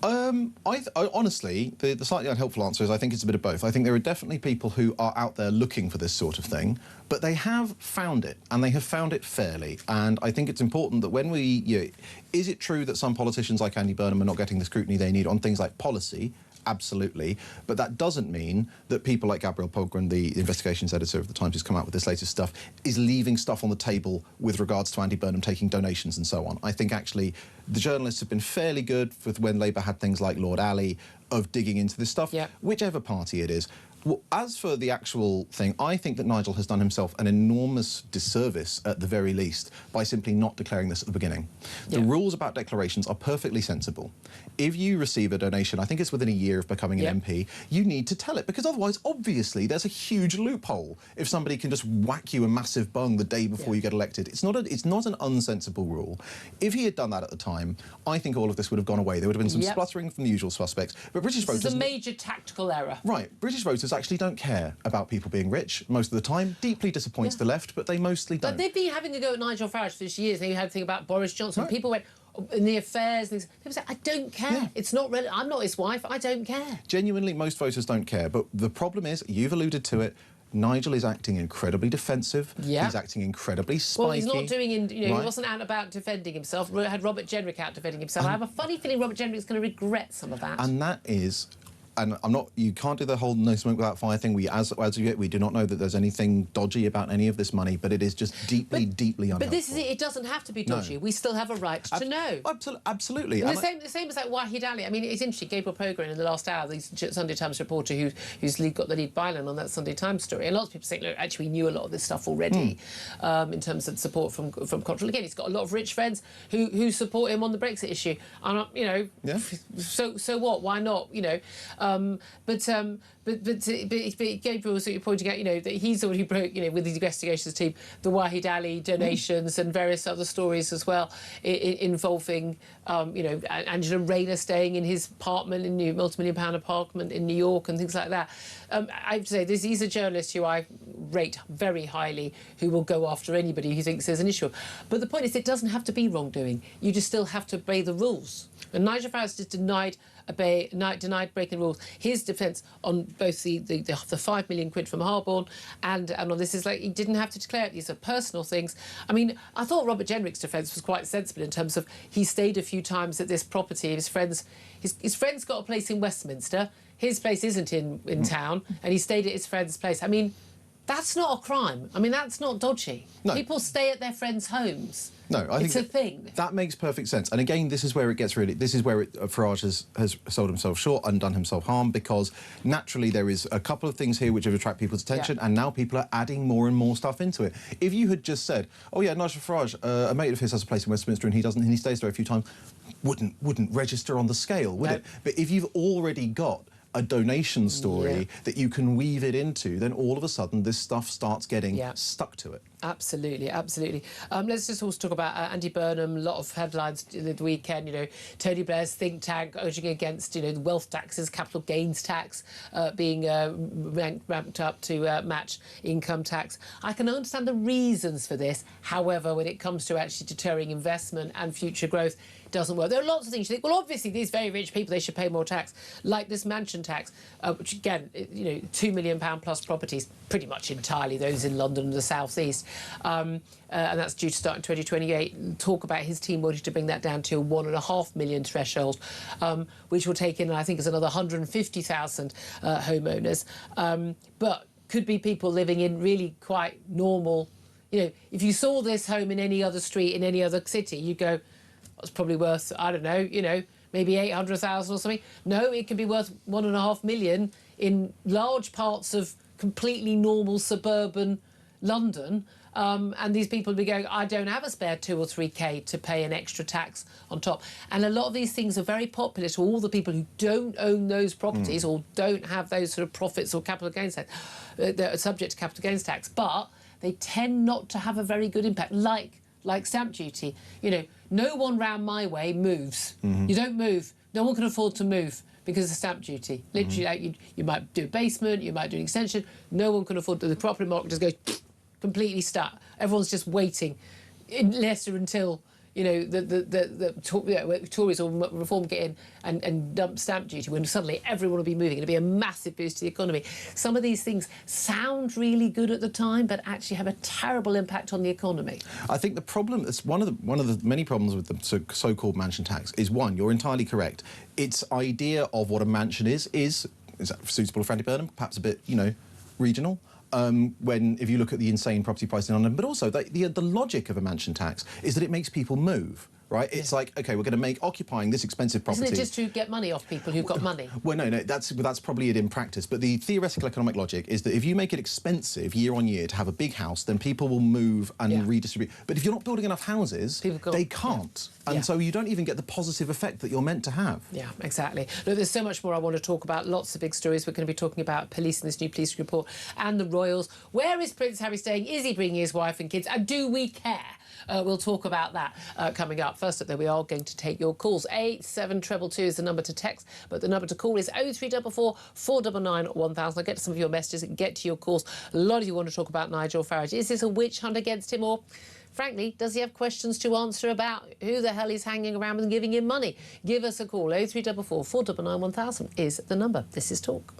Honestly, the slightly unhelpful answer is I think it's a bit of both. I think there are definitely people who are out there looking for this sort of thing, but they have found it, and they have found it fairly. And I think it's important that when we... is it true that some politicians like Andy Burnham are not getting the scrutiny they need on things like policy? Absolutely. But that doesn't mean that people like Gabriel Pogren, the investigations editor of The Times, who's come out with this latest stuff, is leaving stuff on the table with regards to Andy Burnham taking donations and so on. I think, actually, the journalists have been fairly good with when Labour had things like Lord Alley of digging into this stuff, whichever party it is. Well, as for the actual thing, I think that Nigel has done himself an enormous disservice, at the very least, by simply not declaring this at the beginning. The rules about declarations are perfectly sensible. If you receive a donation, I think it's within a year of becoming an MP, you need to tell it, because otherwise, obviously, there's a huge loophole if somebody can just whack you a massive bung the day before you get elected. It's not an unsensible rule. If he had done that at the time, I think all of this would have gone away. There would have been some spluttering from the usual suspects, but British voters... This is a major tactical error. Right. British voters actually don't care about people being rich most of the time. Deeply disappoints the left, but they mostly don't. But they've been having a go at Nigel Farage for years. They had a thing about Boris Johnson. People went in the affairs. Things. People said, "I don't care. It's not relevant. I'm not his wife. I don't care." Genuinely, most voters don't care. But the problem is, you've alluded to it. Nigel is acting incredibly defensive. He's acting incredibly spiky. Well, he's not doing... he wasn't out about defending himself. We had Robert Jenrick out defending himself. I have a funny feeling Robert Jenrick's going to regret some of that. And that is... And I'm not... You can't do the whole no smoke without fire thing. As of yet, we do not know that there's anything dodgy about any of this money, but it is just deeply unhelpful. But this is it. It doesn't have to be dodgy. No. We still have a right to know. Absolutely. The same as like Wahid Ali. I mean, it's interesting. Gabriel Pogren in the last hour, the Sunday Times reporter who's got the lead byline on that Sunday Times story. And lots of people say, look, actually, we knew a lot of this stuff already in terms of support from control. Again, he's got a lot of rich friends who support him on the Brexit issue. And, so what? Why not? But Gabriel was pointing out, that he's the one who broke, with his investigations team, the Wahid Ali donations and various other stories as well involving, Angela Rayner staying in his apartment, in multi-million-pound apartment in New York and things like that. I have to say, these are journalists who I rate very highly, who will go after anybody who thinks there's an issue. But the point is, it doesn't have to be wrongdoing. You just still have to obey the rules. And Nigel Farage just denied breaking rules. His defence on both the 5 million quid from Harborne and on this is like he didn't have to declare it. These are personal things. I mean, I thought Robert Jenrick's defence was quite sensible in terms of he stayed a few times at this property. His friends got a place in Westminster. His place isn't in town, and he stayed at his friend's place. I mean, that's not a crime. I mean, that's not dodgy. No. People stay at their friends' homes. No, I think it's a thing. That makes perfect sense. And again, this is where it gets really... This is where Farage has sold himself short and done himself harm, because naturally there is a couple of things here which have attracted people's attention, and now people are adding more and more stuff into it. If you had just said, oh yeah, Nigel Farage, a mate of his has a place in Westminster and he stays there a few times, wouldn't register on the scale, would it? But if you've already got a donation story that you can weave it into, then all of a sudden this stuff starts getting stuck to it. Absolutely, absolutely. Let's just also talk about Andy Burnham. A lot of headlines the weekend. Tony Blair's think tank urging against the wealth taxes, capital gains tax being ramped up to match income tax. I can understand the reasons for this. However, when it comes to actually deterring investment and future growth, it doesn't work. There are lots of things you think, well, obviously these very rich people, they should pay more tax, like this mansion tax, which again, £2 million plus properties, pretty much entirely those in London and the South East. And that's due to start in 2028. Talk about his team wanting to bring that down to a 1.5 million threshold, which will take in, I think, is another 150,000 homeowners. But could be people living in really quite normal... if you saw this home in any other street in any other city, you'd go, it's probably worth, I don't know, maybe 800,000 or something. No, it can be worth 1.5 million in large parts of completely normal suburban London. And these people will be going, I don't have a spare 2 or 3K to pay an extra tax on top. And a lot of these things are very popular to all the people who don't own those properties or don't have those sort of profits or capital gains tax. They're subject to capital gains tax, but they tend not to have a very good impact, like stamp duty. No one round my way moves. You don't move. No one can afford to move. because of stamp duty. Literally, like you might do a basement, you might do an extension. No one can afford the property market just goes completely stuck. Everyone's just waiting, unless or until the Tories or Reform get in and dump stamp duty, when suddenly everyone will be moving. It'll be a massive boost to the economy. Some of these things sound really good at the time, but actually have a terrible impact on the economy. I think the problem is one of the many problems with the so-called mansion tax is, one, you're entirely correct. Its idea of what a mansion is that suitable for Andy Burnham? Perhaps a bit, regional. If you look at the insane property prices in London, but also the logic of a mansion tax is that it makes people move. Right? It's like, OK, we're going to make occupying this expensive property... Isn't it just to get money off people who've got money? Well, no, that's probably it in practice. But the theoretical economic logic is that if you make it expensive year on year to have a big house, then people will move and redistribute. But if you're not building enough houses, they can't. And so you don't even get the positive effect that you're meant to have. Yeah, exactly. Look, there's so much more I want to talk about. Lots of big stories. We're going to be talking about police and this new police report and the royals. Where is Prince Harry staying? Is he bringing his wife and kids? And do we care? We'll talk about that coming up. First up, though, we are going to take your calls. 87222 is the number to text, but the number to call is 0344 499 1000. I'll get to some of your messages and get to your calls. A lot of you want to talk about Nigel Farage. Is this a witch hunt against him, or, frankly, does he have questions to answer about who the hell he's hanging around with and giving him money? Give us a call. 0344 499 1000 is the number. This is Talk.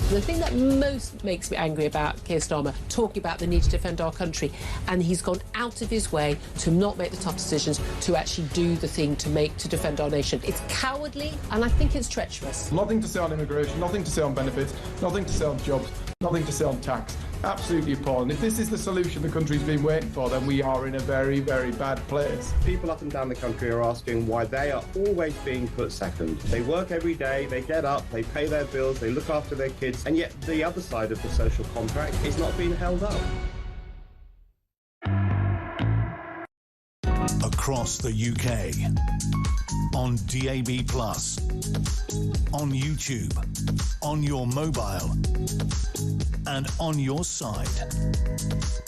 The thing that most makes me angry about Keir Starmer talking about the need to defend our country, and he's gone out of his way to not make the tough decisions, to actually do the thing to defend our nation. It's cowardly, and I think it's treacherous. Nothing to say on immigration, nothing to say on benefits, nothing to say on jobs, nothing to say on tax. Absolutely appalling. If this is the solution the country's been waiting for, then we are in a very, very bad place. People up and down the country are asking why they are always being put second. They work every day, they get up, they pay their bills, they look after their kids, and yet the other side of the social contract is not being held up. Across the UK, on DAB+, on YouTube, on your mobile, and on your side.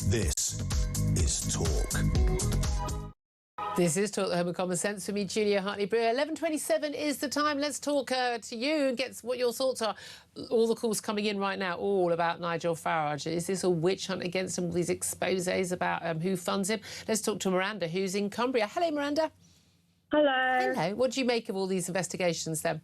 This is Talk. This is Talk, the Home of Common Sense, for me, Julia Hartley-Brewer. 11:27 is the time. Let's talk to you and get what your thoughts are. All the calls coming in right now, all about Nigel Farage. Is this a witch hunt against him? All these exposés about who funds him. Let's talk to Miranda, who's in Cumbria. Hello, Miranda. Hello. Hello. What do you make of all these investigations, then?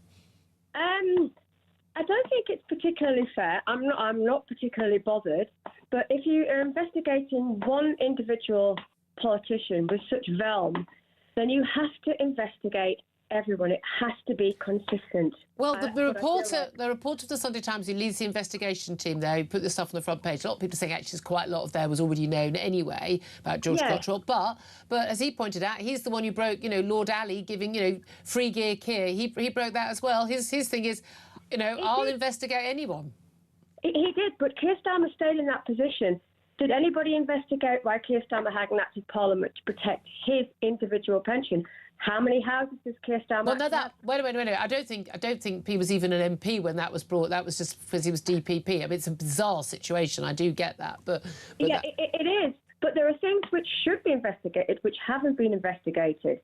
I don't think it's particularly fair. I'm not particularly bothered. But if you are investigating one individual politician with such venom, then you have to investigate everyone. It has to be consistent. Well, the reporter of the Sunday Times who leads the investigation team there, who put the stuff on the front page, a lot of people saying actually quite a lot of there was already known anyway about George Cottrell. But as he pointed out, he's the one who broke, Lord Ali giving, free gear Keir. He broke that as well. His thing is, I'll investigate anyone. He did, but Keir Starmer stayed in that position. Did anybody investigate why Keir Starmer hadn't acted Parliament to protect his individual pension? How many houses does Keir Starmer? Well, no, wait a minute. I don't think he was even an MP when that was brought. That was just because he was DPP. I mean, it's a bizarre situation. I do get that, but yeah, it is. But there are things which should be investigated, which haven't been investigated,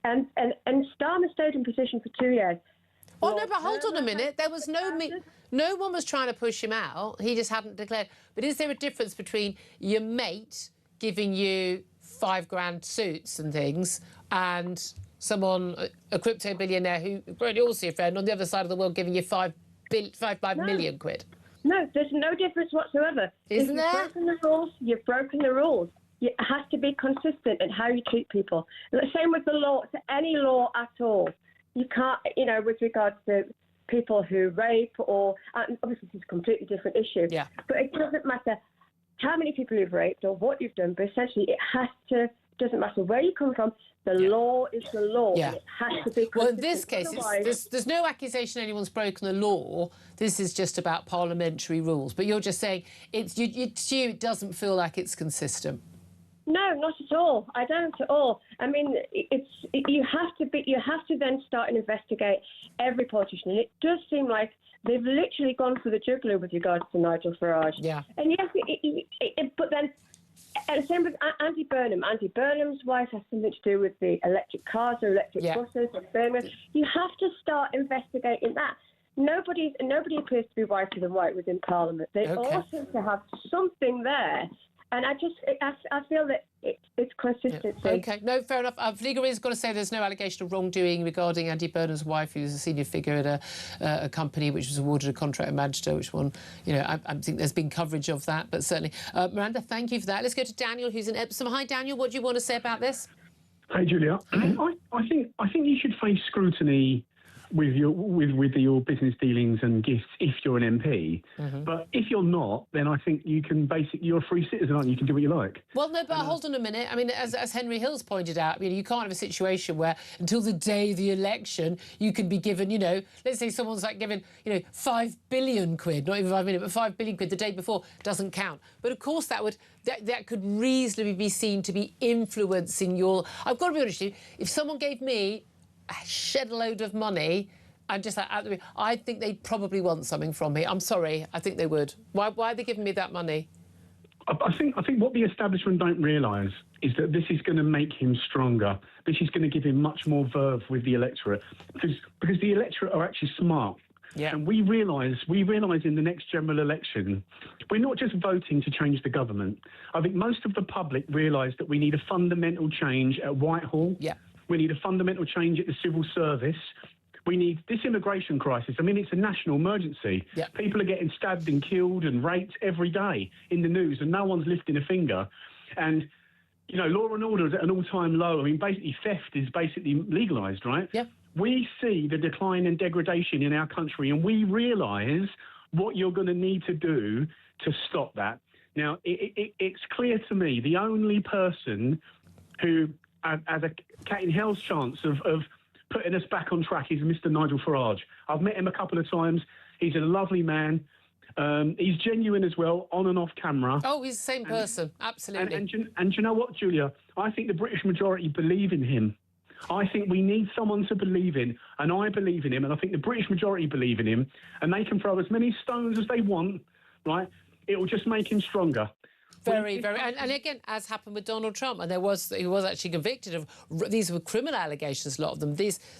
and Starmer stayed in position for 2 years. Oh no, but hold on a minute. There was no one was trying to push him out. He just hadn't declared. But is there a difference between your mate giving you $5,000 suits and things and someone, a crypto billionaire who probably also your friend on the other side of the world, giving you 5 million quid? No, there's no difference whatsoever. Isn't there? You've broken the rules. You've broken the rules. It has to be consistent in how you treat people. The same with the law, to any law at all. You can't, with regards to people who rape or, obviously this is a completely different issue. Yeah. But it doesn't matter how many people you've raped or what you've done, but essentially doesn't matter where you come from, the law is the law. Yeah. And it has to be consistent. Well, in this case, there's no accusation anyone's broken the law. This is just about parliamentary rules. But you're just saying it doesn't feel like it's consistent. No, not at all. I don't at all. I mean, you have to then start and investigate every politician, and it does seem like they've literally gone for the jugular with regards to Nigel Farage. Yeah. And yes, but then same with Andy Burnham. Andy Burnham's wife has something to do with the electric cars or electric buses and Birmingham. You have to start investigating that. Nobody appears to be whiter than white within Parliament. They all seem to have something there. And I feel that it's consistency. Yeah. OK, no, fair enough. Vliga has got to say there's no allegation of wrongdoing regarding Andy Burnham's wife, who was a senior figure at a company which was awarded a contract in Manchester, which one, I think there's been coverage of that, but certainly. Miranda, thank you for that. Let's go to Daniel, who's in Epsom. Hi, Daniel, what do you want to say about this? Hey, Julia. I think you should face scrutiny with your business dealings and gifts if you're an MP. Mm-hmm. But if you're not, then I think you're a free citizen, aren't you? You can do what you like. Well, no, but hold on a minute. I mean, as Henry Hills pointed out, you can't have a situation where until the day of the election you can be given, let's say someone's like given, 5 billion quid, not even 5 million, but 5 billion quid the day before, doesn't count. But of course that could reasonably be seen to be influencing your... I've got to be honest with you, if someone gave me a shed load of money, I'm just like, I think they'd probably want something from me. I'm sorry, I think they would. Why are they giving me that money? I think what the establishment don't realise is that this is going to make him stronger. This is going to give him much more verve with the electorate, because the electorate are actually smart. Yeah. And we realise in the next general election, we're not just voting to change the government. I think most of the public realise that we need a fundamental change at Whitehall. Yeah. We need a fundamental change at the civil service. We need this immigration crisis. I mean, it's a national emergency. Yep. People are getting stabbed and killed and raped every day in the news, and no one's lifting a finger. And, law and order is at an all-time low. I mean, basically, theft is basically legalised, right? Yeah. We see the decline and degradation in our country, and we realise what you're going to need to do to stop that. Now, it's clear to me the only person who has a cat in hell's chance of putting us back on track is Mr. Nigel Farage. I've met him a couple of times. He's a lovely man. He's genuine as well, on and off camera. Oh, he's the same person, absolutely. And you know what, Julia? I think the British majority believe in him. I think we need someone to believe in, and I believe in him, and I think the British majority believe in him, and they can throw as many stones as they want, right? It will just make him stronger. Very, very, and again, as happened with Donald Trump, and he was actually convicted of, these were criminal allegations, a lot of them.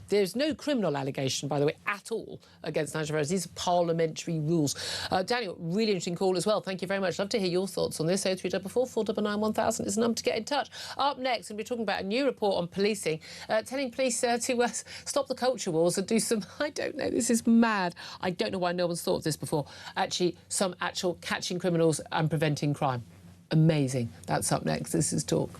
There's no criminal allegation, by the way, at all against Nigel Farage. These are parliamentary rules. Daniel, really interesting call as well. Thank you very much. Love to hear your thoughts on this. 0344 499 1000 is the number to get in touch. Up next, we'll be talking about a new report on policing, telling police to stop the culture wars and do some, I don't know, this is mad. I don't know why no one's thought of this before. Actually, some actual catching criminals and preventing crime. Amazing. That's up next. This is Talk.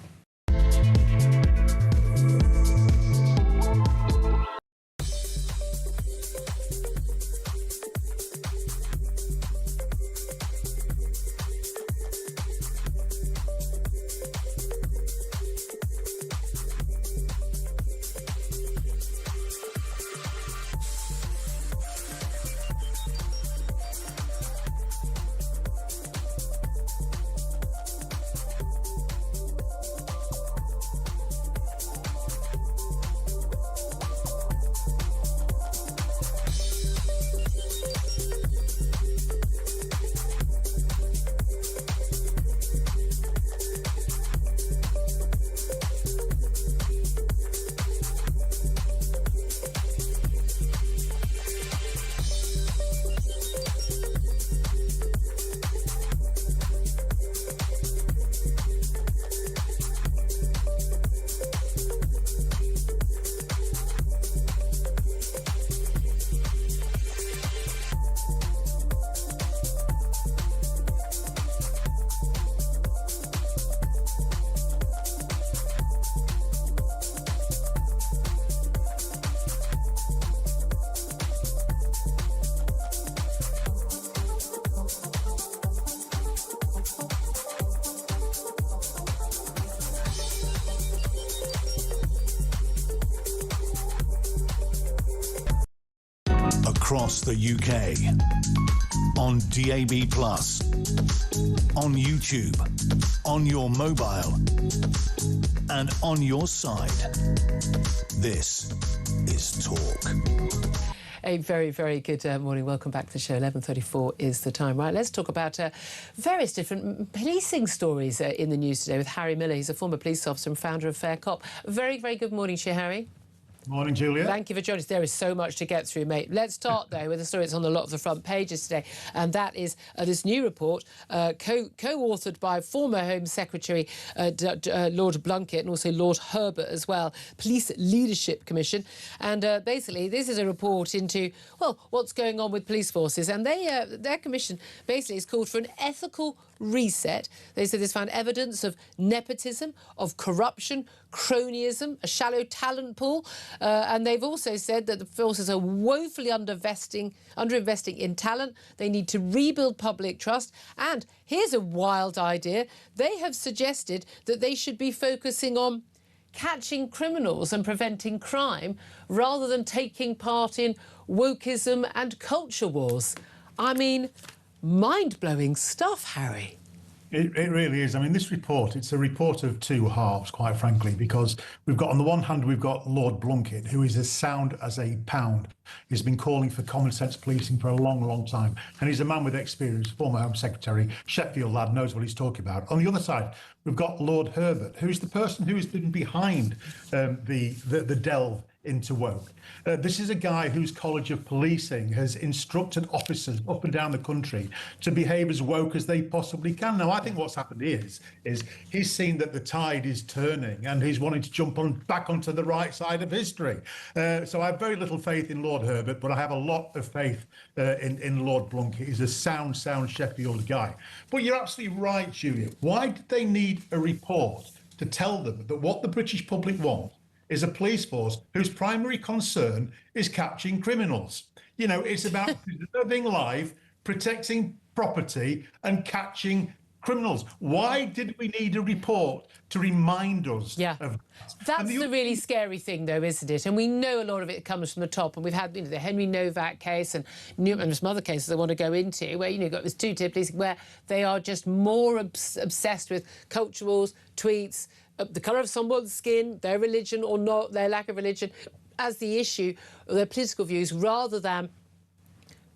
across the UK. On DAB+, on YouTube, on your mobile, and on your side. This is Talk. A very, very good morning. Welcome back to the show. 11:34 is the time. Right, let's talk about various different policing stories in the news today with Harry Miller. He's a former police officer and founder of Fair Cop. Very, very good morning to you, Harry. Morning, Julia. Thank you for joining us. There is so much to get through, mate. Let's start, though, with a story that's on a lot of the front pages today, and that is this new report co-authored by former Home Secretary Lord Blunkett and also Lord Herbert as well, Police Leadership Commission. And basically, this is a report into, well, what's going on with police forces. And their commission basically has called for an ethical reset. They said this found evidence of nepotism, of corruption, cronyism, a shallow talent pool, and they've also said that the forces are woefully underinvesting in talent. They need to rebuild public trust. And here's a wild idea. They have suggested that they should be focusing on catching criminals and preventing crime rather than taking part in wokeism and culture wars. I mean, mind-blowing stuff, Harry. It really is. I mean, this report, it's a report of two halves, quite frankly, because we've got, on the one hand, we've got Lord Blunkett, who is as sound as a pound. He's been calling for common sense policing for a long, long time. And he's a man with experience, former Home Secretary, Sheffield lad, knows what he's talking about. On the other side, we've got Lord Herbert, who's the person who has been behind the delve into woke. This is a guy whose College of Policing has instructed officers up and down the country to behave as woke as they possibly can. Now, I think what's happened is he's seen that the tide is turning and he's wanting to jump back onto the right side of history. So I have very little faith in Lord Herbert, but I have a lot of faith in Lord Blunkett. He's a sound Sheffield guy. But you're absolutely right, Julia. Why did they need a report to tell them that what the British public want is a police force whose primary concern is catching criminals? You know, it's about preserving life, protecting property and catching criminals. Why did we need a report to remind us of that? That's the really scary thing, though, isn't it? And we know a lot of it comes from the top. And we've had, the Henry Novak case and some other cases I want to go into where, you've got this two-tier policing where they are just more obsessed with culture wars, tweets, the colour of someone's skin, their religion or not, their lack of religion, as the issue of their political views, rather than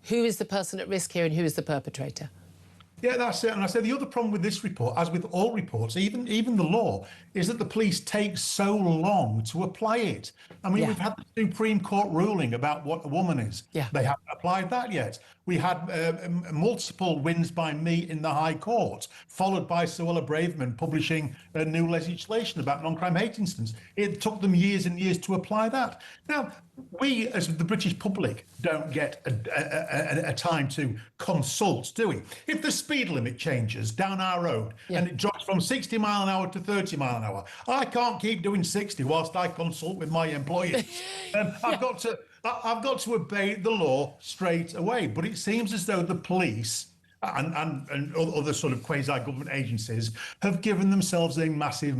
who is the person at risk here and who is the perpetrator. Yeah, that's it. And I say the other problem with this report, as with all reports, even the law, is that the police take so long to apply it. I mean, we've had the Supreme Court ruling about what a woman is. Yeah. They haven't applied that yet. We had multiple wins by me in the High Court, followed by Suella Braverman publishing a new legislation about non-crime hate incidents. It took them years and years to apply that. Now, we, as the British public, don't get a time to consult, do we? If the speed limit changes down our road and it drops from 60 mile an hour to 30 mile an hour, I can't keep doing 60 whilst I consult with my employers. I've got to obey the law straight away. But it seems as though the police and other sort of quasi-government agencies have given themselves a massive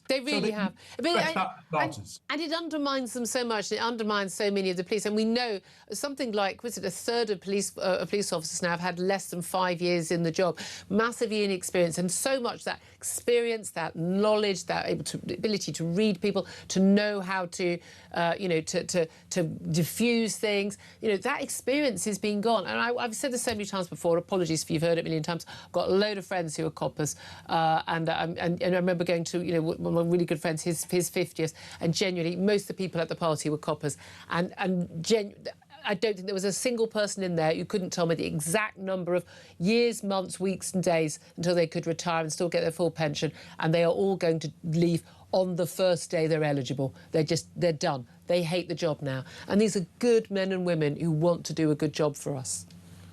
They really have. And it undermines them so much. It undermines so many of the police. And we know something like, was it a third of police officers now have had less than 5 years in the job. Massively inexperienced. And so much that experience, that knowledge, that ability to read people, to know how to, to diffuse things. That experience has been gone. And I've said this so many times before. Apologies if you've heard it a million times. I've got a load of friends who are coppers. And I remember going to, one of my really good friends, his 50th, and genuinely, most of the people at the party were coppers. And I don't think there was a single person in there who couldn't tell me the exact number of years, months, weeks and days until they could retire and still get their full pension. And they are all going to leave on the first day they're eligible. They're done. They hate the job now. And these are good men and women who want to do a good job for us.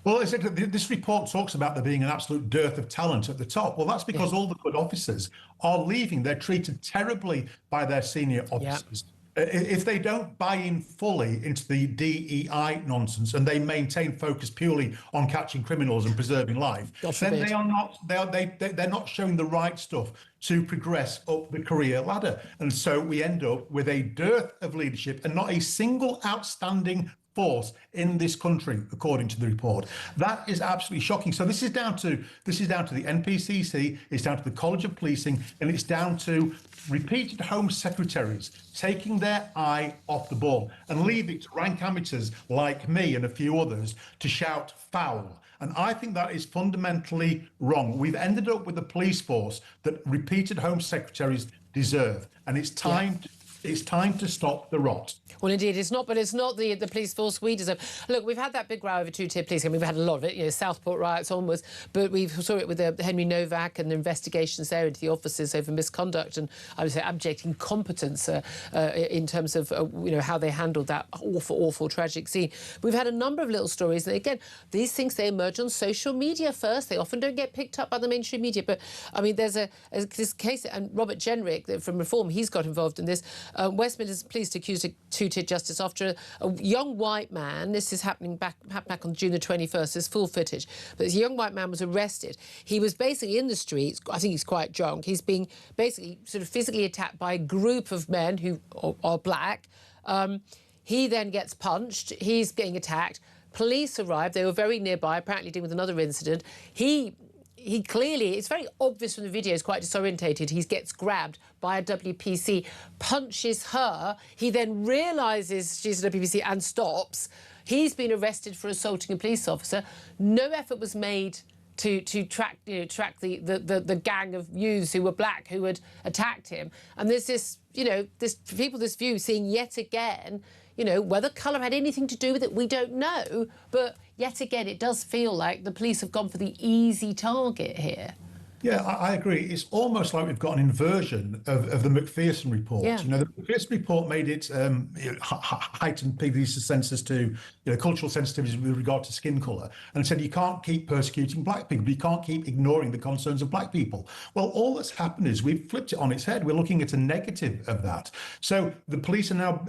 Well, this report talks about there being an absolute dearth of talent at the top. Well, that's because all the good officers are leaving. They're treated terribly by their senior officers. If they don't buy in fully into the DEI nonsense and they maintain focus purely on catching criminals and preserving life, then they're not showing the right stuff to progress up the career ladder. And so we end up with a dearth of leadership and not a single outstanding force in this country, according to the report. That is absolutely shocking. So this is down to the NPCC, it's down to the College of Policing, and it's down to repeated Home Secretaries taking their eye off the ball and leave it to rank amateurs like me and a few others to shout foul. And I think that is fundamentally wrong. We've ended up with a police force that repeated Home Secretaries deserve, and it's time to stop the rot. Well, indeed, it's not, but it's not the police force we deserve. Look, we've had that big row over two-tier policing. I mean, we've had a lot of it, Southport riots onwards, but we saw it with Henry Novak and the investigations there into the officers over misconduct and, I would say, abject incompetence in terms of, how they handled that awful, awful, tragic scene. We've had a number of little stories, and again, these things, they emerge on social media first. They often don't get picked up by the mainstream media, but, I mean, there's this case, and Robert Jenrick from Reform, he's got involved in this. Westminster Police accused a two-tier justice after a young white man, this is happened back on June the 21st, there's full footage, but this young white man was arrested. He was basically in the streets, I think he's quite drunk, he's being basically sort of physically attacked by a group of men who are black. He then gets punched, he's getting attacked. Police arrived, they were very nearby, apparently dealing with another incident. He clearly, it's very obvious from the video, is quite disorientated. He gets grabbed by a WPC, punches her. He then realises she's a WPC and stops. He's been arrested for assaulting a police officer. No effort was made to track the gang of youths who were black who had attacked him. And there's this, this view seeing yet again, whether colour had anything to do with it, we don't know. But yet again, it does feel like the police have gone for the easy target here. Yeah, I agree. It's almost like we've got an inversion of the McPherson report. Yeah. The McPherson report made it heightened people's senses to cultural sensitivities with regard to skin colour, and said you can't keep persecuting black people, you can't keep ignoring the concerns of black people. Well, all that's happened is we've flipped it on its head. We're looking at a negative of that. So the police are now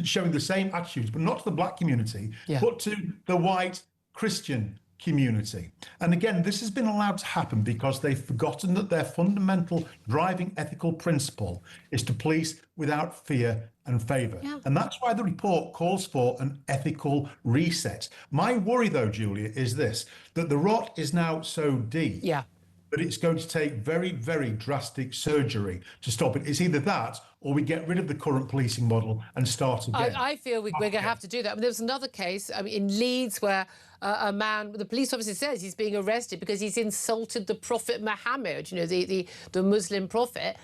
showing the same attitudes, but not to the black community, but to the white Christian community. And again, this has been allowed to happen because they've forgotten that their fundamental driving ethical principle is to police without fear and favour. Yeah. And that's why the report calls for an ethical reset. My worry, though, Julia, is this, that the rot is now so deep that it's going to take very, very drastic surgery to stop it. It's either that or we get rid of the current policing model and start again. I feel we're going to have to do that. I mean, there was another case in Leeds where a man, the police officer says he's being arrested because he's insulted the Prophet Muhammad, the Muslim prophet,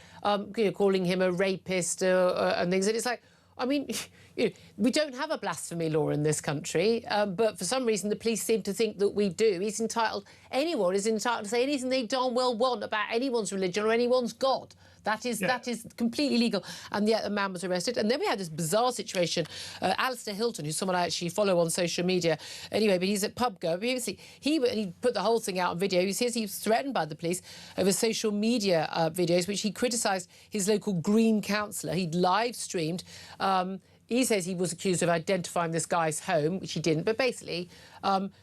calling him a rapist and things. And it's like, I mean, we don't have a blasphemy law in this country, but for some reason the police seem to think that we do. Anyone is entitled to say anything they darn well want about anyone's religion or anyone's God. That is completely legal. And yet a man was arrested. And then we had this bizarre situation. Alistair Hilton, who's someone I actually follow on social media. Anyway, but he's at PubGo. He put the whole thing out on video. He says he was threatened by the police over social media videos, which he criticised his local Green councillor. He'd live streamed. He says he was accused of identifying this guy's home, which he didn't, but basically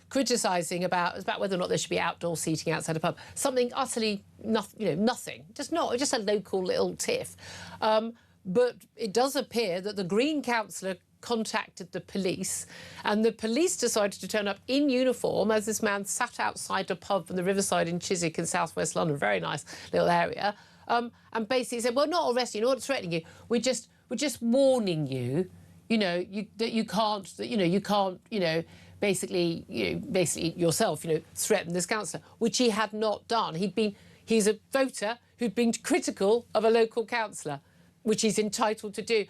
criticising about whether or not there should be outdoor seating outside a pub. Something utterly nothing. Just a local little tiff. But it does appear that the Green councillor contacted the police, and the police decided to turn up in uniform as this man sat outside a pub from the Riverside in Chiswick in southwest London, very nice little area, and basically said, "We're not arresting you, we're not threatening you. We're just warning you, that you can't, basically yourself, threaten this councillor," which he had not done. He's a voter who'd been critical of a local councillor, which he's entitled to do.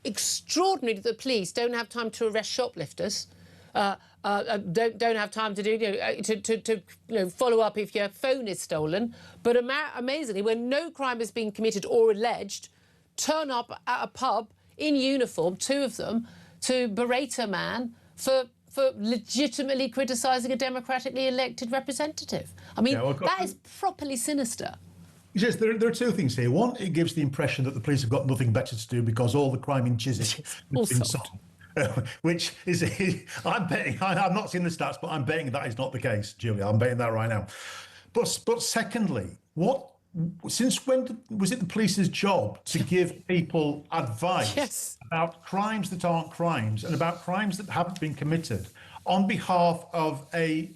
Extraordinary that the police don't have time to arrest shoplifters, don't have time to do follow up if your phone is stolen. But amazingly, when no crime has been committed or alleged, turn up at a pub in uniform, two of them, to berate a man for legitimately criticising a democratically elected representative. I mean, that is properly sinister. Yes, there are two things here. One, it gives the impression that the police have got nothing better to do because all the crime in Chiswick has been solved. Which is, I'm betting, I've not seen the stats, but I'm betting that is not the case, Julia. I'm betting that right now. But secondly, what since when was it the police's job to give people advice about crimes that aren't crimes and about crimes that haven't been committed on behalf of a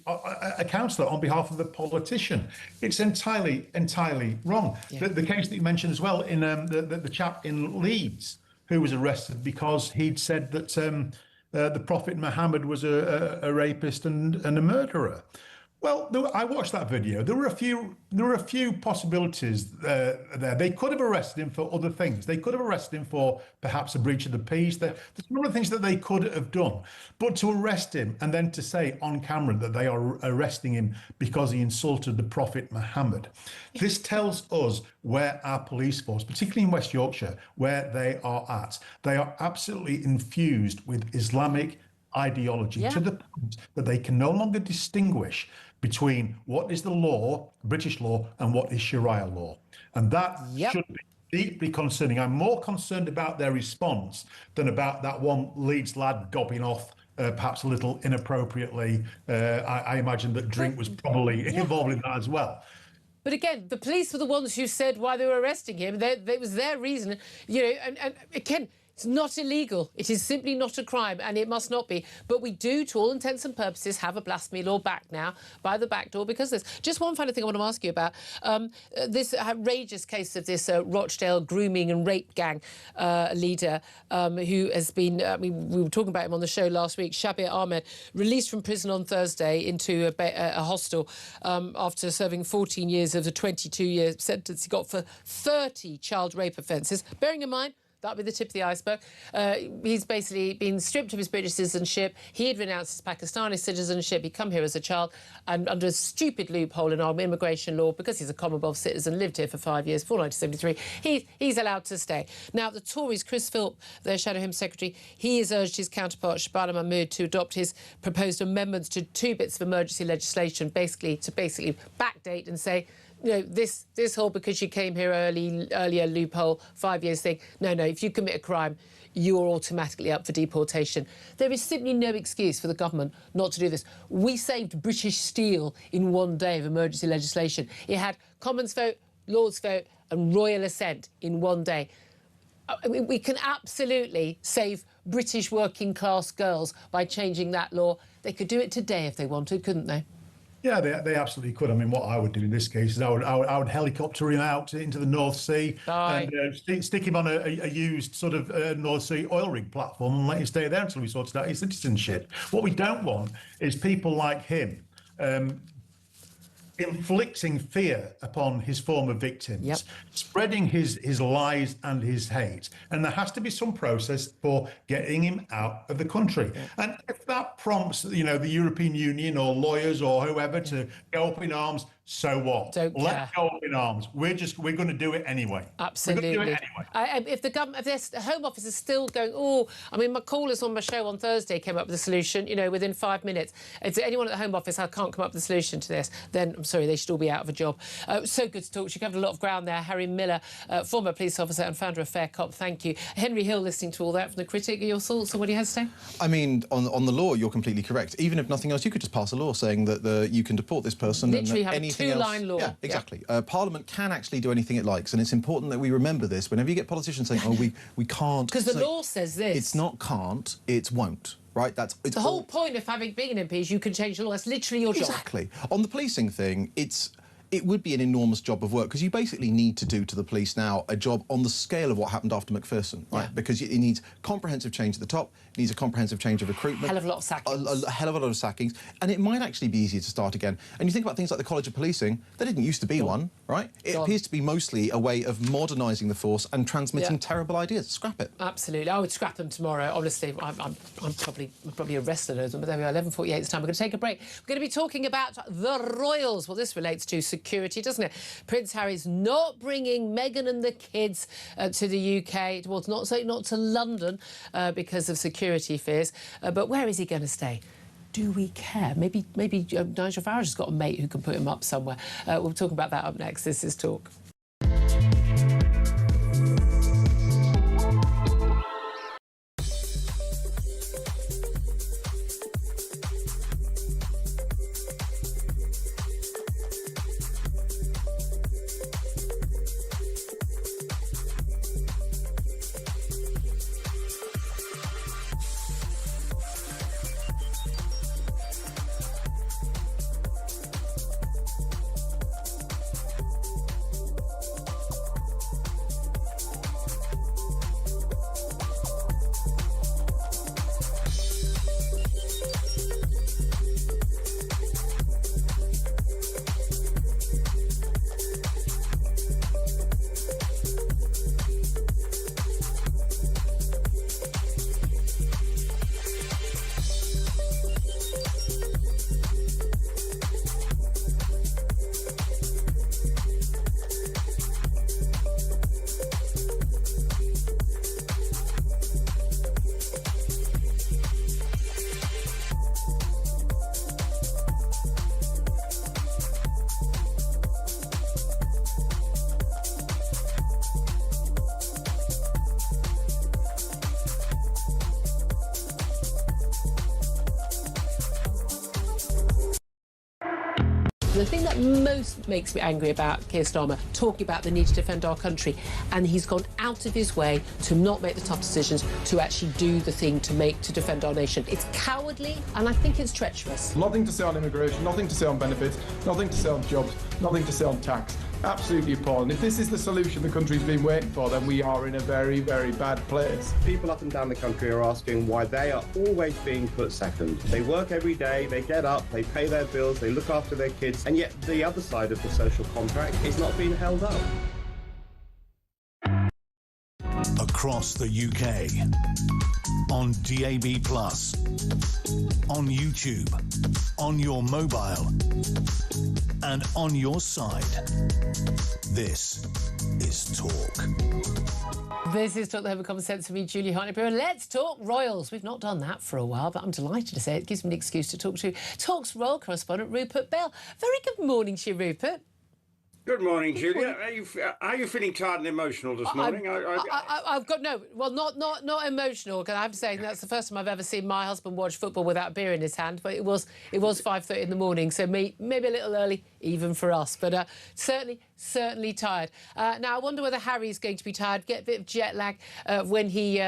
councillor, on behalf of the politician? It's entirely wrong. The case that you mentioned as well in the chap in Leeds who was arrested because he'd said that the Prophet Muhammad was a rapist and a murderer. Well, I watched that video. There were a few possibilities there. They could have arrested him for other things. They could have arrested him for perhaps a breach of the peace. There's a number of things that they could have done. But to arrest him and then to say on camera that they are arresting him because he insulted the Prophet Muhammad, this tells us where our police force, particularly in West Yorkshire, where they are at. They are absolutely infused with Islamic ideology to the point that they can no longer distinguish between what is the law, British law, and what is Sharia law. And that should be deeply concerning. I'm more concerned about their response than about that one Leeds lad gobbing off perhaps a little inappropriately. I imagine that drink was probably involved in that as well. But again, the police were the ones who said why they were arresting him. It was their reason, and again, it's not illegal. It is simply not a crime, and it must not be. But we do, to all intents and purposes, have a blasphemy law back now by the back door because of this. Just one final thing I want to ask you about. This outrageous case of this Rochdale grooming and rape gang leader who has been, we were talking about him on the show last week, Shabir Ahmed, released from prison on Thursday into a hostel after serving 14 years of the 22-year sentence he got for 30 child rape offences. Bearing in mind, that'll be the tip of the iceberg. He's basically been stripped of his British citizenship. He had renounced his Pakistani citizenship. He'd come here as a child, and under a stupid loophole in our immigration law, because he's a Commonwealth citizen, lived here for 5 years, before 1973, he's allowed to stay. Now, the Tories, Chris Philp, their Shadow Home Secretary, he has urged his counterpart, Shabana Mahmood, to adopt his proposed amendments to 2 bits of emergency legislation, basically backdate and say, this whole because you came here earlier loophole, 5 years thing. No, if you commit a crime, you're automatically up for deportation. There is simply no excuse for the government not to do this. We saved British steel in 1 day of emergency legislation. It had Commons vote, Lords vote and royal assent in 1 day. We can absolutely save British working class girls by changing that law. They could do it today if they wanted, couldn't they? Yeah, they absolutely could. I mean, what I would do in this case is I would helicopter him out into the North Sea and stick him on a used sort of North Sea oil rig platform and let him stay there until we sorted out his citizenship. What we don't want is people like him inflicting fear upon his former victims, spreading his lies and his hate. And there has to be some process for getting him out of the country. And if that prompts, the European Union or lawyers or whoever to go up in arms, so what? Let's go up in arms. We're going to do it anyway. Absolutely. We're going to do it anyway. If the Home Office is still going, my callers on my show on Thursday came up with a solution, within 5 minutes. If anyone at the Home Office, I can't come up with a solution to this, then I'm sorry, they should all be out of a job. So good to talk to you. Covered a lot of ground there. Harry Miller, former police officer and founder of Fair Cop, thank you. Henry Hill, listening to all that from The Critic. Your thoughts on what he has to say? I mean, on the law, you're completely correct. Even if nothing else, you could just pass a law saying that you can deport this person. Literally and have anything a two-line law. Yeah, exactly. Parliament can actually do anything it likes, and it's important that we remember this. Whenever you get politicians saying, we can't... Because the law says this. It's not can't, it's won't. Right, it's the whole point of being an MP is you can change the law. That's literally your job. Exactly. On the policing thing, it would be an enormous job of work because you basically need to do to the police now a job on the scale of what happened after Macpherson, right? Because it needs comprehensive change at the top, it needs a comprehensive change of recruitment. Hell of a lot of sackings. A hell of a lot of sackings. And it might actually be easier to start again. And you think about things like the College of Policing, there didn't used to be one, right? It appears to be mostly a way of modernising the force and transmitting terrible ideas. Scrap it. Absolutely. I would scrap them tomorrow. Honestly, I'm probably arrested over them, but there we are, 11:48 it's time. We're going to take a break. We're going to be talking about the royals. Well, this relates to security, doesn't it? Prince Harry's not bringing Meghan and the kids to the UK. Well, not to London because of security fears. But where is he going to stay? Do we care? Maybe Nigel Farage has got a mate who can put him up somewhere. We'll talk about that up next. This is Talk. The thing that most makes me angry about Keir Starmer, talking about the need to defend our country, and he's gone out of his way to not make the tough decisions, to actually do the thing to defend our nation. It's cowardly, and I think it's treacherous. Nothing to say on immigration, nothing to say on benefits, nothing to say on jobs, nothing to say on tax. Absolutely appalling. If this is the solution the country's been waiting for, then we are in a very, very bad place. People up and down the country are asking why they are always being put second. They work every day, they get up, they pay their bills, they look after their kids, and yet the other side of the social contract is not being held up. Across the UK, on DAB+, on YouTube, on your mobile, and on your side. This is Talk. This is Talk, the Home of Common Sense, for me, Julia Hartley-Brewer. Let's talk royals. We've not done that for a while, but I'm delighted to say it gives me an excuse to talk to Talk's royal correspondent, Rupert Bell. Very good morning to you, Rupert. Good morning, Julia. Are you feeling tired and emotional this morning? I've got not emotional, because I'm saying that's the first time I've ever seen my husband watch football without a beer in his hand. But it was 5:30 in the morning, so maybe a little early even for us. But certainly tired. Now I wonder whether Harry's going to be tired, get a bit of jet lag when he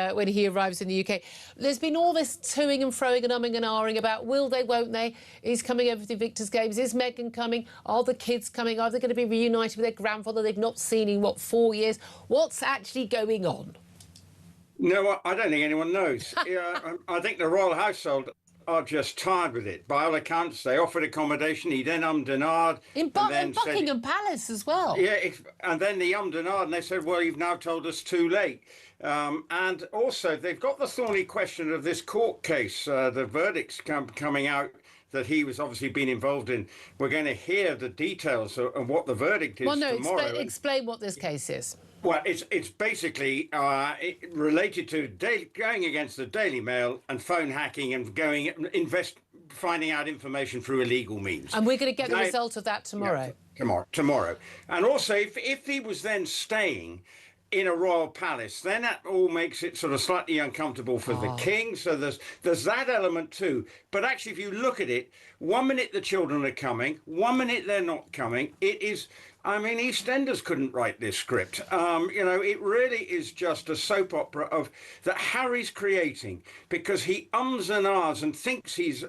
arrives in the UK. There's been all this toing and froing and umming and ahhing about will they, won't they? He's coming over to the Victor's Games. Is Meghan coming? Are the kids coming? Are they going to be reunited with their grandfather they've not seen in 4 years? What's actually going on? No, I don't think anyone knows. I think the royal household are just tired with it. By all accounts, they offered accommodation. He then ummed and ahed. In Buckingham Palace as well. Yeah, and then they ummed and ahed, and they said, well, you've now told us too late. And also, they've got the thorny question of this court case, the verdicts coming out that he was obviously been involved in. We're going to hear the details of what the verdict is tomorrow. Explain what this case is. Well, it's basically related to going against the Daily Mail and phone hacking and finding out information through illegal means. And we're going to get the result of that tomorrow. Yeah, tomorrow. And also, if he was then staying in a royal palace, then that all makes it sort of slightly uncomfortable for the king. So there's that element too. But actually, if you look at it, 1 minute the children are coming, 1 minute they're not coming. It is, I mean, EastEnders couldn't write this script. It really is just a soap opera that Harry's creating because he ums and ahs and thinks he's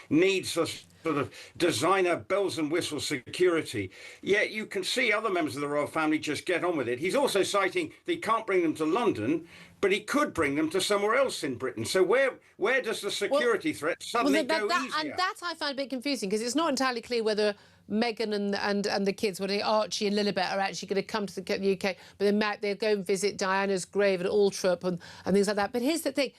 needs a sort of designer bells and whistles security. Yet you can see other members of the royal family just get on with it. He's also citing that he can't bring them to London, but he could bring them to somewhere else in Britain. So where does the security threat suddenly go easier? And that I find a bit confusing because it's not entirely clear whether Meghan and the kids, whether Archie and Lilibet are actually going to come to the UK, but they'll go and visit Diana's grave at Althorp and things like that. But here's the thing.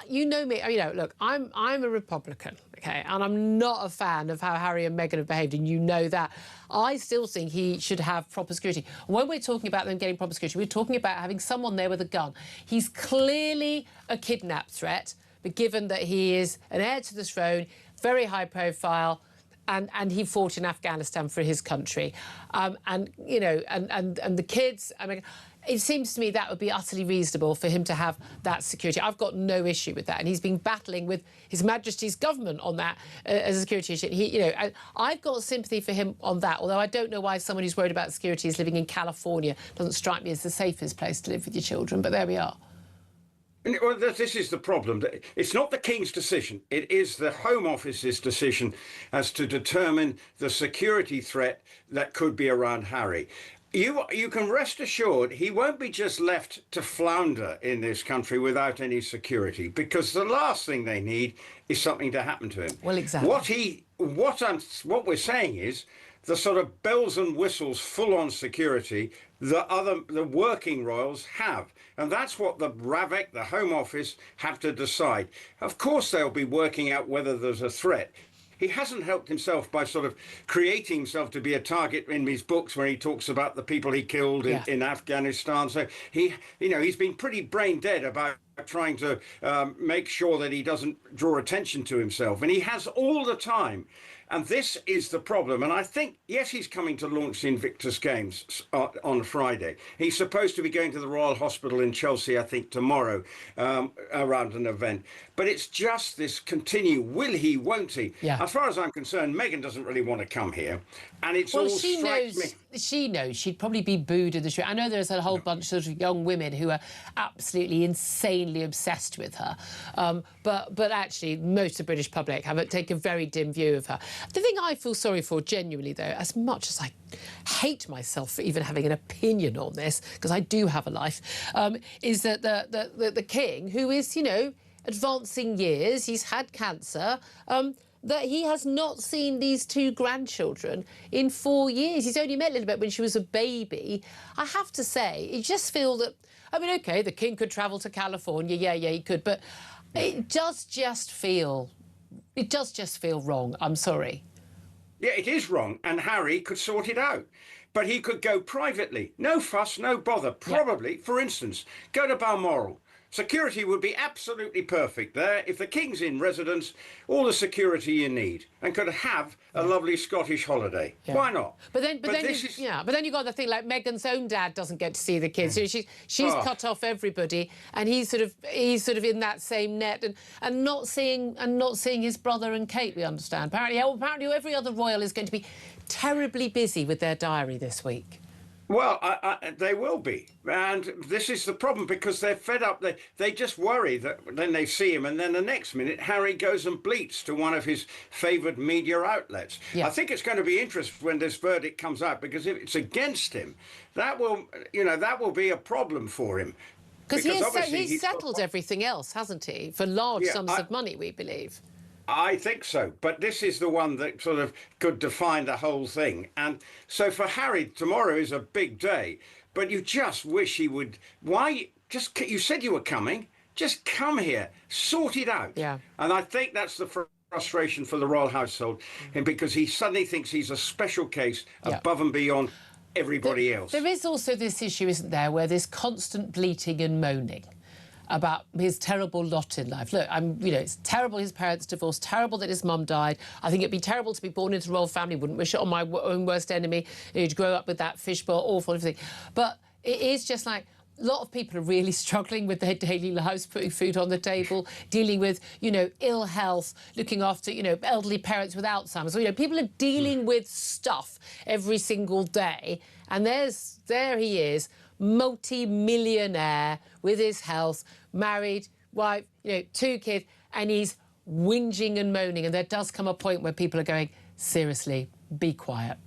You know me, look, I'm a Republican, okay, and I'm not a fan of how Harry and Meghan have behaved, and you know that. I still think he should have proper security. When we're talking about them getting proper security, we're talking about having someone there with a gun. He's clearly a kidnap threat, but given that he is an heir to the throne, very high profile, and he fought in Afghanistan for his country, and the kids. I mean, it seems to me that would be utterly reasonable for him to have that security. I've got no issue with that, and he's been battling with His Majesty's government on that as a security issue. I've got sympathy for him on that. Although I don't know why someone who's worried about security is living in California. Doesn't strike me as the safest place to live with your children. But there we are. Well, this is the problem. It's not the King's decision. It is the Home Office's decision as to determine the security threat that could be around Harry. You can rest assured he won't be just left to flounder in this country without any security, because the last thing they need is something to happen to him. Well, exactly. What we're saying is the sort of bells and whistles, full-on security the working royals have. And that's what the RAVEC, the Home Office, have to decide. Of course, they'll be working out whether there's a threat. He hasn't helped himself by sort of creating himself to be a target in his books where he talks about the people he killed in Afghanistan. So he's been pretty brain dead about trying to make sure that he doesn't draw attention to himself. And he has all the time. And this is the problem. And I think, yes, he's coming to launch the Invictus Games on Friday. He's supposed to be going to the Royal Hospital in Chelsea, I think, tomorrow, around an event. But it's just this will he, won't he? Yeah. As far as I'm concerned, Meghan doesn't really want to come here. And it's all strikes me. She knows she'd probably be booed in the street. I know there's a whole bunch of young women who are absolutely insanely obsessed with her. But actually, most of the British public have taken a very dim view of her. The thing I feel sorry for, genuinely, though, as much as I hate myself for even having an opinion on this, because I do have a life, is that the king, who is, you know, advancing years, he's had cancer, that he has not seen these two grandchildren in 4 years. He's only met Elizabeth when she was a baby. I have to say, you just feel that, I mean, OK, the king could travel to California, yeah, he could, but it does just feel wrong, I'm sorry. Yeah, it is wrong, and Harry could sort it out. But he could go privately. No fuss, no bother. Probably, for instance, go to Balmoral. Security would be absolutely perfect there. If the King's in residence, all the security you need, and could have a lovely Scottish holiday. Yeah. Why not? But then you got the thing like Meghan's own dad doesn't get to see the kids. So she's cut off everybody, and he's sort of in that same net, and not seeing his brother and Kate. We understand. Apparently every other royal is going to be terribly busy with their diary this week. Well, they will be. And this is the problem, because they're fed up. They just worry that then they see him, and then the next minute Harry goes and bleats to one of his favoured media outlets. Yeah. I think it's going to be interesting when this verdict comes out, because if it's against him, that will be a problem for him. Because he's settled everything else, hasn't he? For large sums of money, we believe. I think so, but this is the one that sort of could define the whole thing. And so for Harry, tomorrow is a big day, but you just wish he would. You said you were coming, just come here, sort it out. Yeah. And I think that's the frustration for the royal household, because he suddenly thinks he's a special case above and beyond everybody else. There is also this issue, isn't there, where there's constant bleating and moaning about his terrible lot in life. Look, it's terrible his parents divorced, terrible that his mum died. I think it'd be terrible to be born into a royal family, wouldn't wish it on my own worst enemy, to grow up with that fishbowl, awful everything. But it is just like, a lot of people are really struggling with their daily lives, putting food on the table, dealing with, ill health, looking after, elderly parents with Alzheimer's. So, people are dealing with stuff every single day. And there he is, multi-millionaire with his health, married, wife, 2 kids, and he's whinging and moaning. And there does come a point where people are going, seriously, be quiet.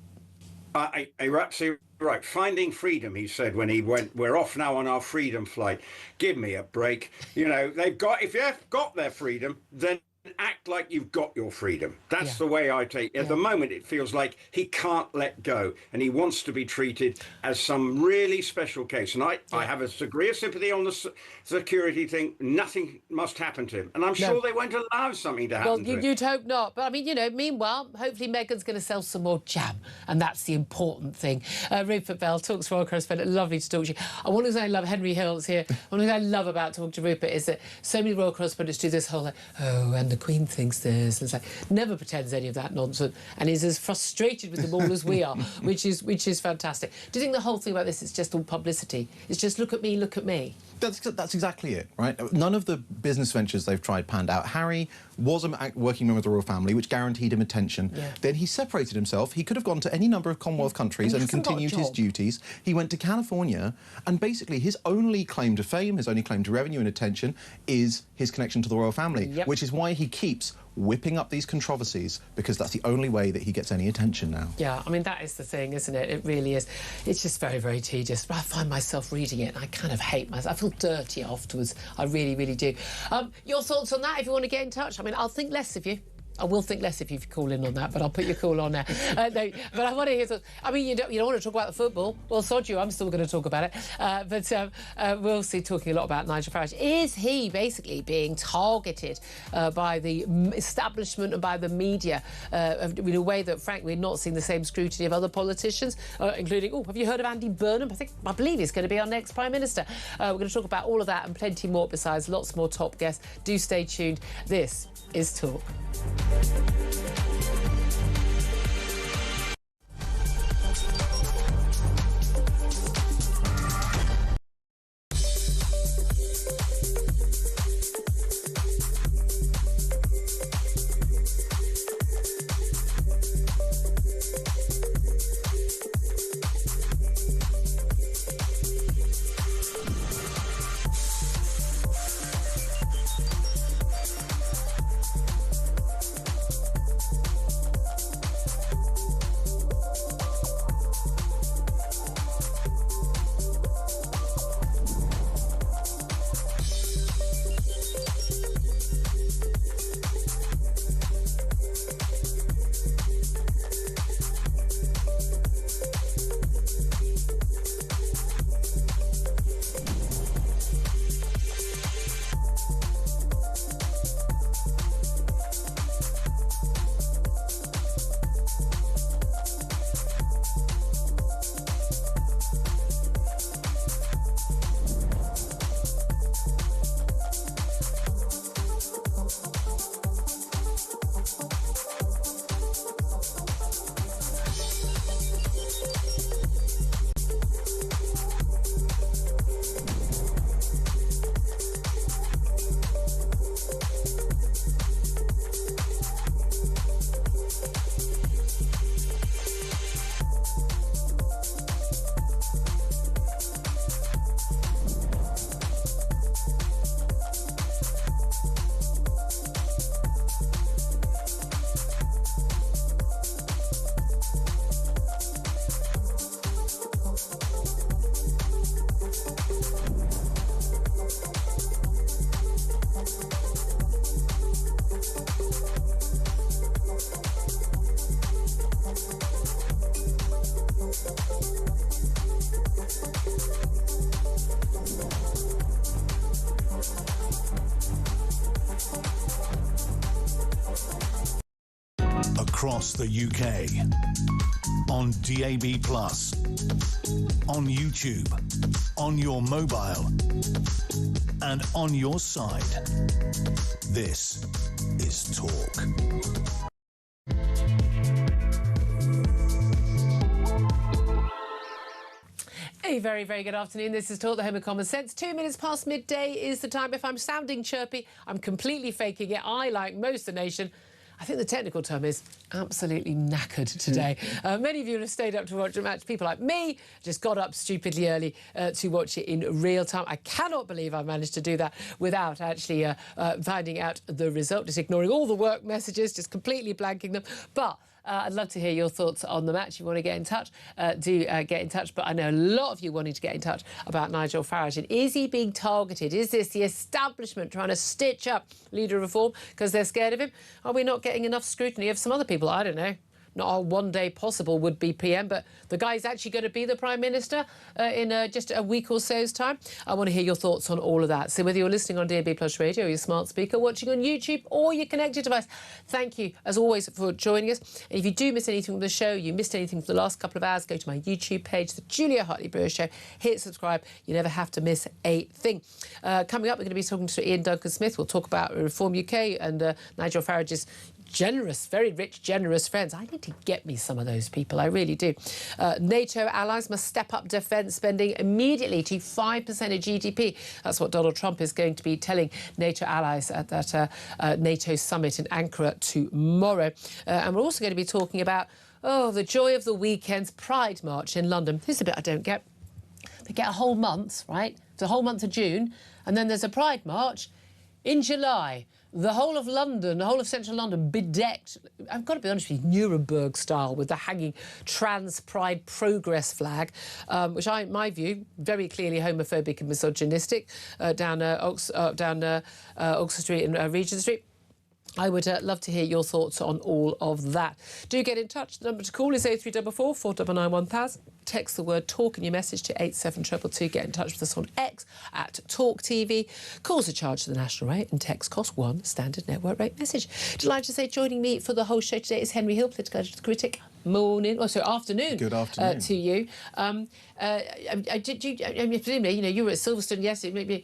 You're absolutely right. Finding freedom, he said when he went, we're off now on our freedom flight. Give me a break. If they've got their freedom, then act like you've got your freedom. That's the way I take it. At the moment, it feels like he can't let go, and he wants to be treated as some really special case. And I have a degree of sympathy on the security thing. Nothing must happen to him, and I'm sure they won't allow something to happen to him. You'd hope not. But I mean, meanwhile, hopefully Meghan's going to sell some more jam, and that's the important thing. Rupert Bell, Talks royal correspondent. Lovely to talk to you. One thing I love, Henry Hill's here. One thing I love about talking to Rupert is that so many royal correspondents do this whole and the Queen thinks this, and it's like, never pretends any of that nonsense, and is as frustrated with them all as we are, which is fantastic. Do you think the whole thing about this is just all publicity? It's just look at me, look at me. That's exactly it, right? None of the business ventures they've tried panned out. Harry was a working member of the royal family, which guaranteed him attention. Yeah. Then he separated himself. He could have gone to any number of Commonwealth countries and continued his duties. He went to California, and basically his only claim to fame, his only claim to revenue and attention is his connection to the royal family, which is why he keeps whipping up these controversies, because that's the only way that he gets any attention now. Yeah, I mean, that is the thing, isn't it? It really is. It's just very, very tedious. I find myself reading it and I kind of hate myself. I feel dirty afterwards. I really, really do. Your thoughts on that, if you want to get in touch? I mean, I'll think less of you. I will think less if you call in on that, but I'll put your call on there. No, but I want to hear thoughts. I mean, you don't want to talk about the football. Well, sod you, I'm still going to talk about it. But we'll see, talking a lot about Nigel Farage. Is he basically being targeted by the establishment and by the media in a way that, frankly, we're not seeing the same scrutiny of other politicians, including, have you heard of Andy Burnham? I believe he's going to be our next Prime Minister. We're going to talk about all of that and plenty more besides, lots more top guests. Do stay tuned. This is Talk. across the UK. On DAB+, on YouTube, on your mobile, and on your side. This is Talk. A very, very good afternoon. This is Talk, the home of common sense. 2 minutes past midday is the time. If I'm sounding chirpy, I'm completely faking it. I, like most of the nation, I think the technical term is absolutely knackered today. Many of you have stayed up to watch the match. People like me just got up stupidly early to watch it in real time. I cannot believe I managed to do that without actually finding out the result, just ignoring all the work messages, just completely blanking them. But I'd love to hear your thoughts on the match. If you want to get in touch, do get in touch. But I know a lot of you wanting to get in touch about Nigel Farage. And is he being targeted? Is this the establishment trying to stitch up leader of reform because they're scared of him? Are we not getting enough scrutiny of some other people? I don't know. Not a one-day possible would-be PM, but the guy's actually going to be the Prime Minister in just a week or so's time. I want to hear your thoughts on all of that. So whether you're listening on DAB Plus Radio, your smart speaker, watching on YouTube or your connected device, thank you, as always, for joining us. And if you do miss anything from the show, you missed anything for the last couple of hours, go to my YouTube page, The Julia Hartley-Brewer Show, hit subscribe. You never have to miss a thing. Coming up, we're going to be talking to Ian Duncan-Smith. We'll talk about Reform UK and Nigel Farage's generous, very rich, generous friends. I need to get me some of those people, I really do. NATO allies must step up defence spending immediately to 5% of GDP. That's what Donald Trump is going to be telling NATO allies at that NATO summit in Ankara tomorrow. And we're also going to be talking about, the joy of the weekend's Pride March in London. Here's the bit I don't get. They get a whole month, right? The whole month of June, and then there's a Pride March in July. The whole of London, the whole of central London, bedecked, I've got to be honest with you, Nuremberg style, with the hanging trans pride progress flag, which in my view, very clearly homophobic and misogynistic, down Oxford Street and Regent Street. I would love to hear your thoughts on all of that. Do get in touch. The number to call is 0344 499 1000. Text the word TALK in your message to 87222. Get in touch with us on X at Talk TV. Calls are charged to the national rate and text cost one standard network rate message. Delighted to say joining me for the whole show today is Henry Hill, political editor critic. Morning, afternoon. Good afternoon to you. Presumably, you were at Silverstone yesterday.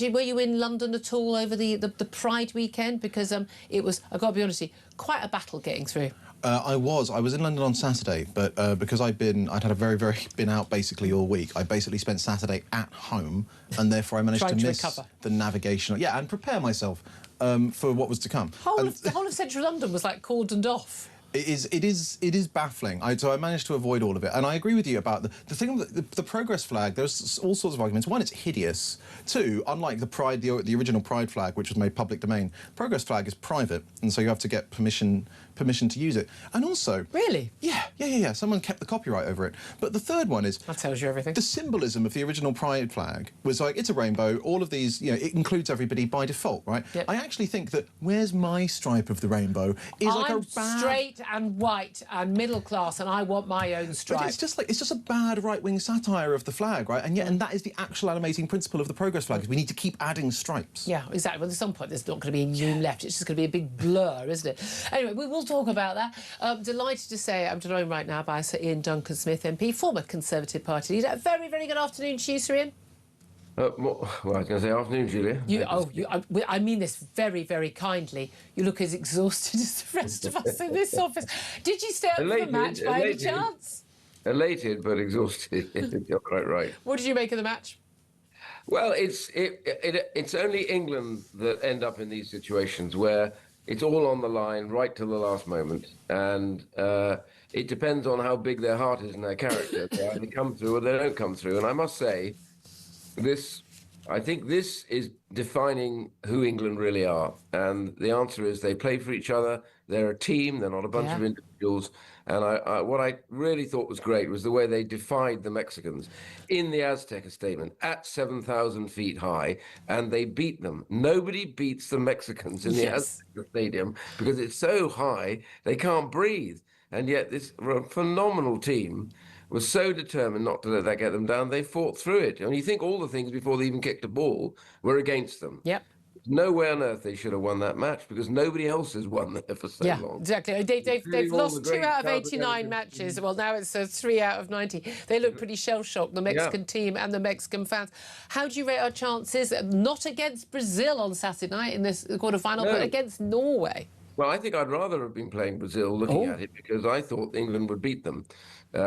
Were you in London at all over the Pride weekend? Because it was, I've got to be honest with you, quite a battle getting through. I was in London on Saturday, but because I'd had a very been out basically all week, I basically spent Saturday at home, and therefore I managed to miss the navigation. Yeah, and prepare myself for what was to come. The whole of central London was like cordoned off. It is baffling. So I managed to avoid all of it, and I agree with you about the thing. The progress flag. There's all sorts of arguments. One, it's hideous. Two, unlike the original Pride flag, which was made public domain, progress flag is private, and so you have to get permission to use it. And also, really, yeah. Someone kept the copyright over it. But the third one is that tells you everything. The symbolism of the original Pride flag was like, it's a rainbow. All of these, it includes everybody by default, right? Yep. I actually think that where's my stripe of the rainbow is like a bad. Straight and white and middle class, and I want my own stripe. But it's just a bad right-wing satire of the flag, right? And that is the actual animating principle of the progress flag. Is we need to keep adding stripes. Yeah, exactly. Well, at some point, there's not going to be any room left. It's just going to be a big blur, isn't it? Anyway, we will talk about that. Delighted to say I'm joined right now by Sir Ian Duncan-Smith, MP, former Conservative Party leader. A very, very good afternoon to you, Sir Ian. Well, I was going to say afternoon, Julia. I mean this very, very kindly. You look as exhausted as the rest of us in this office. Did you stay up for the match by any chance? Elated, but exhausted. You're quite right. What did you make of the match? Well, it's only England that end up in these situations where it's all on the line right till the last moment, and it depends on how big their heart is and their character. They either come through or they don't come through. And I must say, I think this is defining who England really are. And the answer is they play for each other. They're a team. They're not a bunch of individuals. And what I really thought was great was the way they defied the Mexicans in the Azteca statement at 7,000 feet high, and they beat them. Nobody beats the Mexicans in the Azteca Stadium because it's so high they can't breathe. And yet this phenomenal team was so determined not to let that get them down, they fought through it. And you think all the things before they even kicked a ball were against them. Yep. no way on earth they should have won that match because nobody else has won there for so long. Exactly. They've lost 2 out of 89 matches. Well, now it's 3 out of 90. They look pretty shell-shocked, the Mexican team and the Mexican fans. How do you rate our chances? Not against Brazil on Saturday night in this quarter-final, but against Norway. Well, I think I'd rather have been playing Brazil looking at it because I thought England would beat them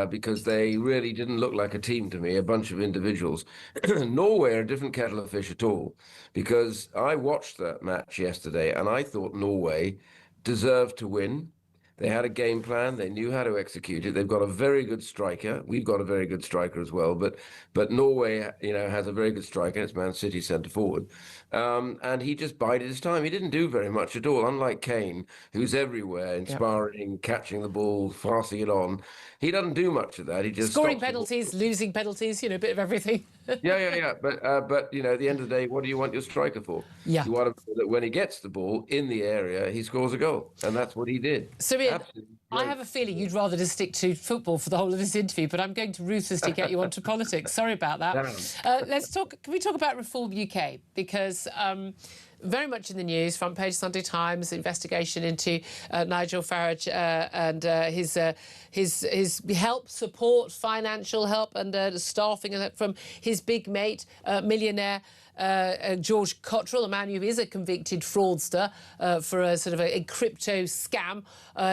because they really didn't look like a team to me, a bunch of individuals. Norway are a different kettle of fish at all because I watched that match yesterday and I thought Norway deserved to win. They had a game plan. They knew how to execute it. They've got a very good striker. We've got a very good striker as well. But Norway, has a very good striker. It's Man City centre forward. And he just bided his time. He didn't do very much at all. Unlike Kane, who's everywhere, inspiring, catching the ball, passing it on. He doesn't do much of that. He just scoring penalties, losing penalties, a bit of everything. Yeah. But at the end of the day, what do you want your striker for? Yeah. You want him that when he gets the ball in the area, he scores a goal. And that's what he did. So I have a feeling you'd rather just stick to football for the whole of this interview, but I'm going to ruthlessly get you onto politics. Sorry about that. Can we talk about Reform UK? Because very much in the news, front page Sunday Times, investigation into Nigel Farage and his help, support, financial help and staffing from his big mate, millionaire George Cottrell, a man who is a convicted fraudster for a sort of a crypto scam.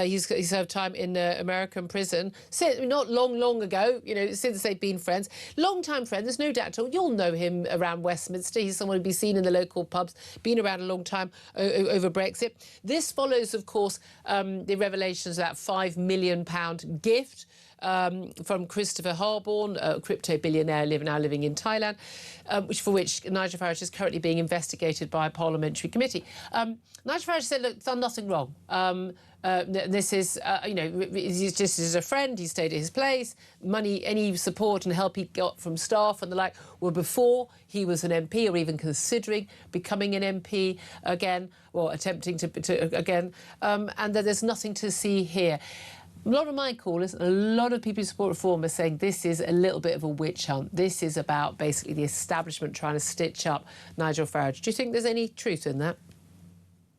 He's served time in American prison. Not long ago, since they've been friends. Long-time friend, there's no doubt at all. You'll know him around Westminster. He's someone who'd be seen in the local pubs, been around a long time over Brexit. This follows, of course, the revelations of that £5 million gift from Christopher Harborne, a crypto billionaire now living in Thailand, for which Nigel Farage is currently being investigated by a parliamentary committee. Nigel Farage said, look, it's done nothing wrong. This is, he's just as a friend, he stayed at his place. Money, any support and help he got from staff and the like were before he was an MP or even considering becoming an MP again, or attempting to again, and that there's nothing to see here. A lot of my callers, a lot of people who support reform are saying this is a little bit of a witch hunt. This is about basically the establishment trying to stitch up Nigel Farage. Do you think there's any truth in that?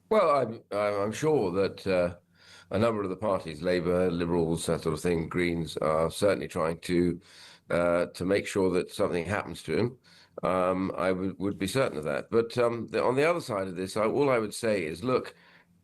Well, I'm sure that a number of the parties, Labour, Liberals, that sort of thing, Greens, are certainly trying to make sure that something happens to him. I would be certain of that. But on the other side of this, all I would say is, look,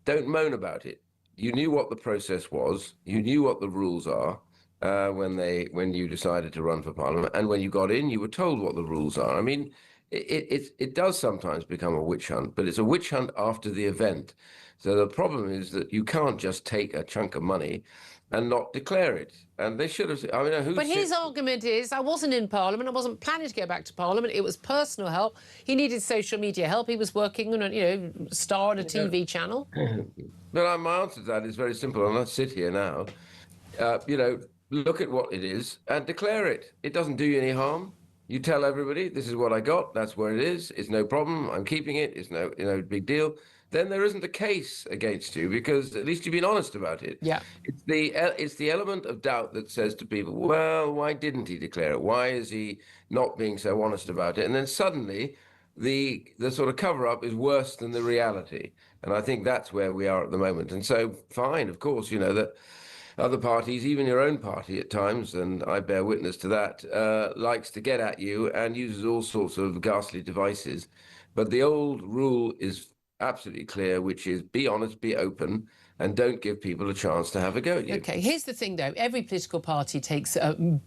don't moan about it. You knew what the process was. You knew what the rules are when you decided to run for Parliament. And when you got in, you were told what the rules are. I mean, it does sometimes become a witch hunt, but it's a witch hunt after the event. So the problem is that you can't just take a chunk of money and not declare it. And they should have... But his argument is, I wasn't in Parliament, I wasn't planning to go back to Parliament, it was personal help. He needed social media help, he was working on a, star on a TV channel. But my answer to that is very simple. I'm not sit here now. Look at what it is and declare it. It doesn't do you any harm. You tell everybody, this is what I got, that's where it is, it's no problem, I'm keeping it, it's no big deal. Then there isn't a case against you because at least you've been honest about it. Yeah. It's the element of doubt that says to people, well, why didn't he declare it? Why is he not being so honest about it? And then suddenly the sort of cover-up is worse than the reality. And I think that's where we are at the moment. And so, fine, of course, that other parties, even your own party at times, and I bear witness to that, likes to get at you and uses all sorts of ghastly devices. But the old rule is absolutely clear, which is be honest, be open, and don't give people a chance to have a go at you. OK, here's the thing, though. Every political party takes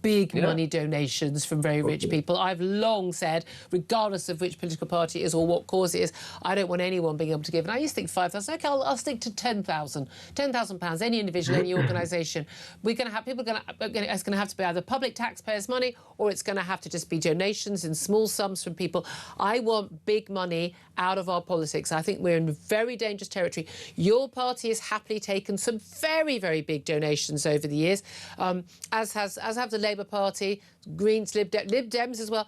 big money donations from very rich people. I've long said, regardless of which political party it is or what cause it is, I don't want anyone being able to give. And I used to think 5,000. OK, I'll stick to 10,000. £10,000, any individual, any organisation. It's going to have to be either public taxpayers' money or it's going to have to just be donations in small sums from people. I want big money out of our politics. I think we're in very dangerous territory. Your party has happily taken some very, very big donations over the years, as have the Labour Party, Greens, Lib Dems as well.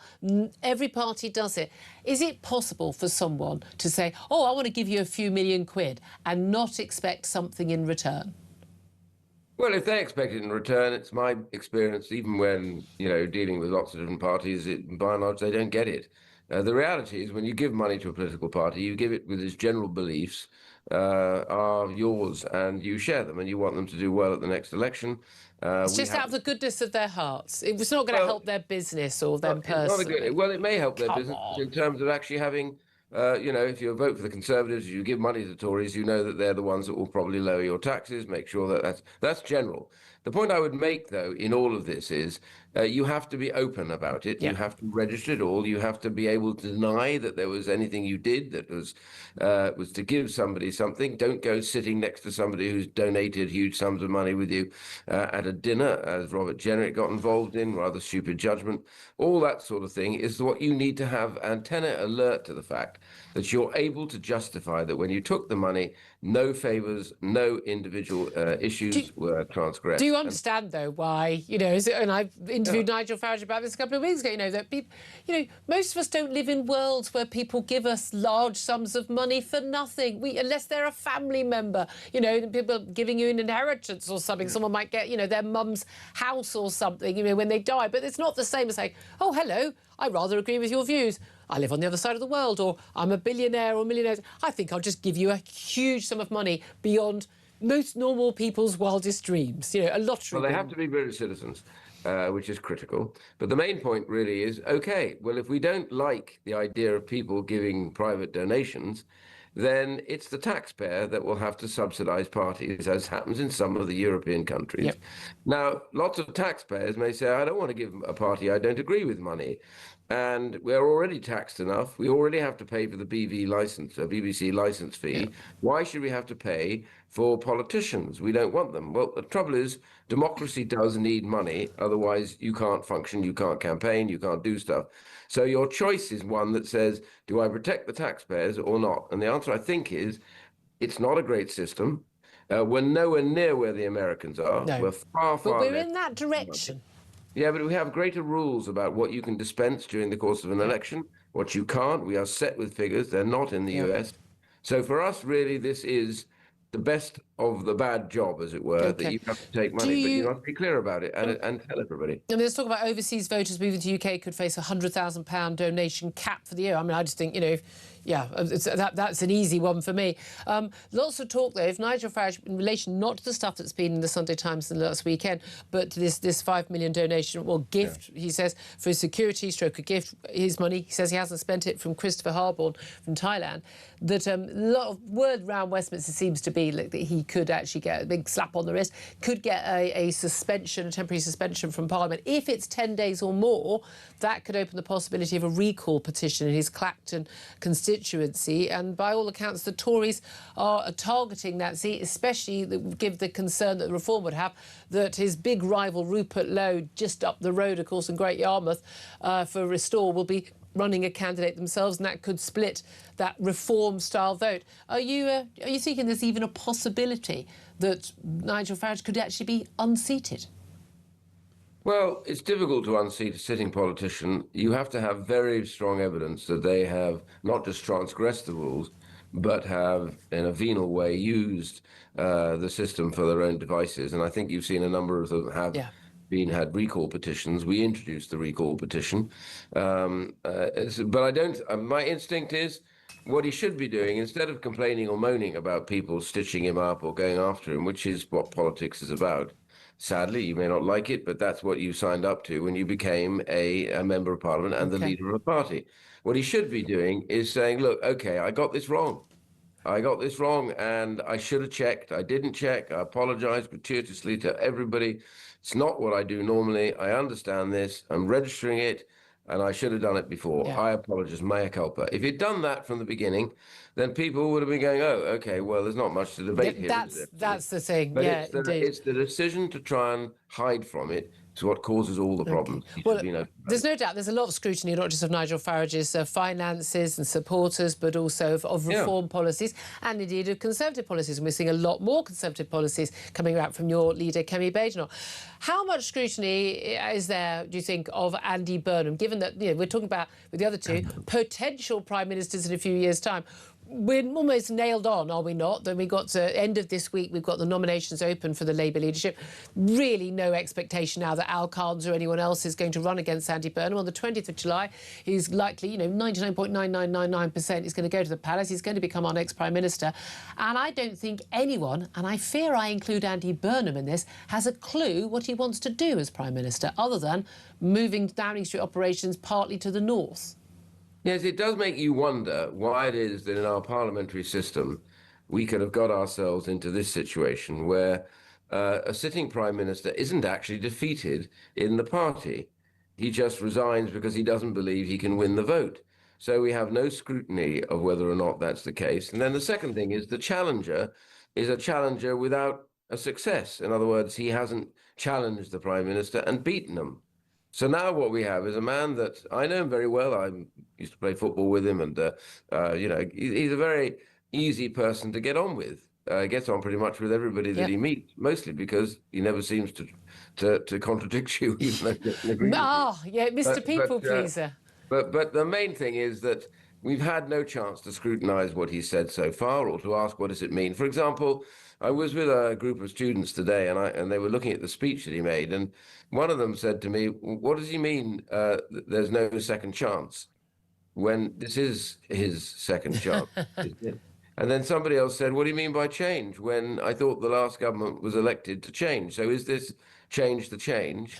Every party does it. Is it possible for someone to say, oh, I want to give you a few million quid and not expect something in return? Well, if they expect it in return, it's my experience, even when, dealing with lots of different parties, by and large, they don't get it. The reality is when you give money to a political party, you give it with its general beliefs are yours and you share them and you want them to do well at the next election. It's just out of the goodness of their hearts. It's not going to help their business or them personally. Well, it may help their business on. in terms of actually having, if you vote for the Conservatives, you give money to the Tories, you know that they're the ones that will probably lower your taxes, make sure that that's general. The point I would make, though, in all of this is you have to be open about it. You have to register it all. You have to be able to deny that there was anything you did that was to give somebody something. Don't go sitting next to somebody who's donated huge sums of money with you at a dinner, as Robert Jenrick got involved in, rather stupid judgment. All that sort of thing is what you need to have antenna alert to the fact that you're able to justify that when you took the money, no favours, no individual issues were transgressed. Do you understand, though, why, and I've interviewed Nigel Farage about this a couple of weeks ago, that people, most of us don't live in worlds where people give us large sums of money for nothing. Unless they're a family member, people giving you an inheritance or something. Someone might get, their mum's house or something, when they die. But it's not the same as saying, oh, hello, I rather agree with your views. I live on the other side of the world, or I'm a billionaire or millionaire. I think I'll just give you a huge sum of money beyond most normal people's wildest dreams. A lottery. Well, they have to be British citizens, which is critical. But the main point really is, OK, well, if we don't like the idea of people giving private donations, then it's the taxpayer that will have to subsidise parties, as happens in some of the European countries. Yep. Now, lots of taxpayers may say, I don't want to give a party I don't agree with money. And we're already taxed enough. We already have to pay for the BBC licence fee. Yeah. Why should we have to pay for politicians? We don't want them. Well, the trouble is, democracy does need money. Otherwise, you can't function, you can't campaign, you can't do stuff. So your choice is one that says, do I protect the taxpayers or not? And the answer, I think, is it's not a great system. We're nowhere near where the Americans are. No. We're far, far But we're in that direction. Yeah, but we have greater rules about what you can dispense during the course of an election, what you can't. We are set with figures. They're not in the US. So for us, really, this is the best of the bad job, as it were, that you have to take money. But you have to be clear about it and tell everybody. I mean, let's talk about overseas voters moving to UK could face a £100,000 donation cap for the year. I mean, I just think, that's an easy one for me. Lots of talk, though, if Nigel Farage, in relation not to the stuff that's been in the Sunday Times in the last weekend, but to this £5 million donation, or gift, he says, for his security stroke a gift, his money, he says he hasn't spent it, from Christopher Harborne from Thailand, that a lot of word around Westminster seems to be that he could actually get a big slap on the wrist, could get a suspension, a temporary suspension from Parliament. If it's 10 days or more, that could open the possibility of a recall petition in his Clacton constituency. And by all accounts, the Tories are targeting that seat, especially give the concern that the Reform would have that his big rival Rupert Lowe, just up the road, of course, in Great Yarmouth, for Restore, will be running a candidate themselves, and that could split that Reform-style vote. Are you thinking there's even a possibility that Nigel Farage could actually be unseated? Well, it's difficult to unseat a sitting politician. You have to have very strong evidence that they have not just transgressed the rules, but have, in a venal way, used the system for their own devices. And I think you've seen a number of them have had recall petitions. We introduced the recall petition. But I don't... my instinct is what he should be doing, instead of complaining or moaning about people stitching him up or going after him, which is what politics is about. Sadly, you may not like it, but that's what you signed up to when you became a member of Parliament and the leader of a party. What he should be doing is saying, look, OK, I got this wrong. I got this wrong and I should have checked. I didn't check. I apologise gratuitously to everybody. It's not what I do normally. I understand this. I'm registering it and I should have done it before. Yeah. I apologise, mea culpa. If he'd done that from the beginning, then people would have been going, oh, OK, well, there's not much to debate here. That's the thing, but yeah, it's the decision to try and hide from it is what causes all the problems. Well, there's no doubt there's a lot of scrutiny, not just of Nigel Farage's finances and supporters, but also of reform policies and indeed of Conservative policies. And we're seeing a lot more Conservative policies coming out from your leader, Kemi Badenoch. How much scrutiny is there, do you think, of Andy Burnham, given that we're talking about, with the other two, potential prime ministers in a few years' time? we're almost nailed on, are we not? Then we got to end of this week, we've got the nominations open for the Labour leadership. Really no expectation now that Al Carnes or anyone else is going to run against Andy Burnham. On the 20th of July, he's likely, 99.9999% is going to go to the palace. He's going to become our next Prime Minister. And I don't think anyone, and I fear I include Andy Burnham in this, has a clue what he wants to do as Prime Minister, other than moving Downing Street operations partly to the north. Yes, it does make you wonder why it is that in our parliamentary system we could have got ourselves into this situation where a sitting Prime Minister isn't actually defeated in the party. He just resigns because he doesn't believe he can win the vote. So we have no scrutiny of whether or not that's the case. And then the second thing is the challenger is a challenger without a success. In other words, he hasn't challenged the Prime Minister and beaten him. So now what we have is a man that I know him very well. I used to play football with him, and he's a very easy person to get on with. Gets on pretty much with everybody that he meets, mostly because he never seems to contradict you. Even though he doesn't agree with you. Mr. People Pleaser. But the main thing is that we've had no chance to scrutinise what he said so far, or to ask what does it mean. For example, I was with a group of students today, and they were looking at the speech that he made, and one of them said to me, "What does he mean? There's no second chance, when this is his second chance." And then somebody else said, "What do you mean by change? When I thought the last government was elected to change. So is this change the change?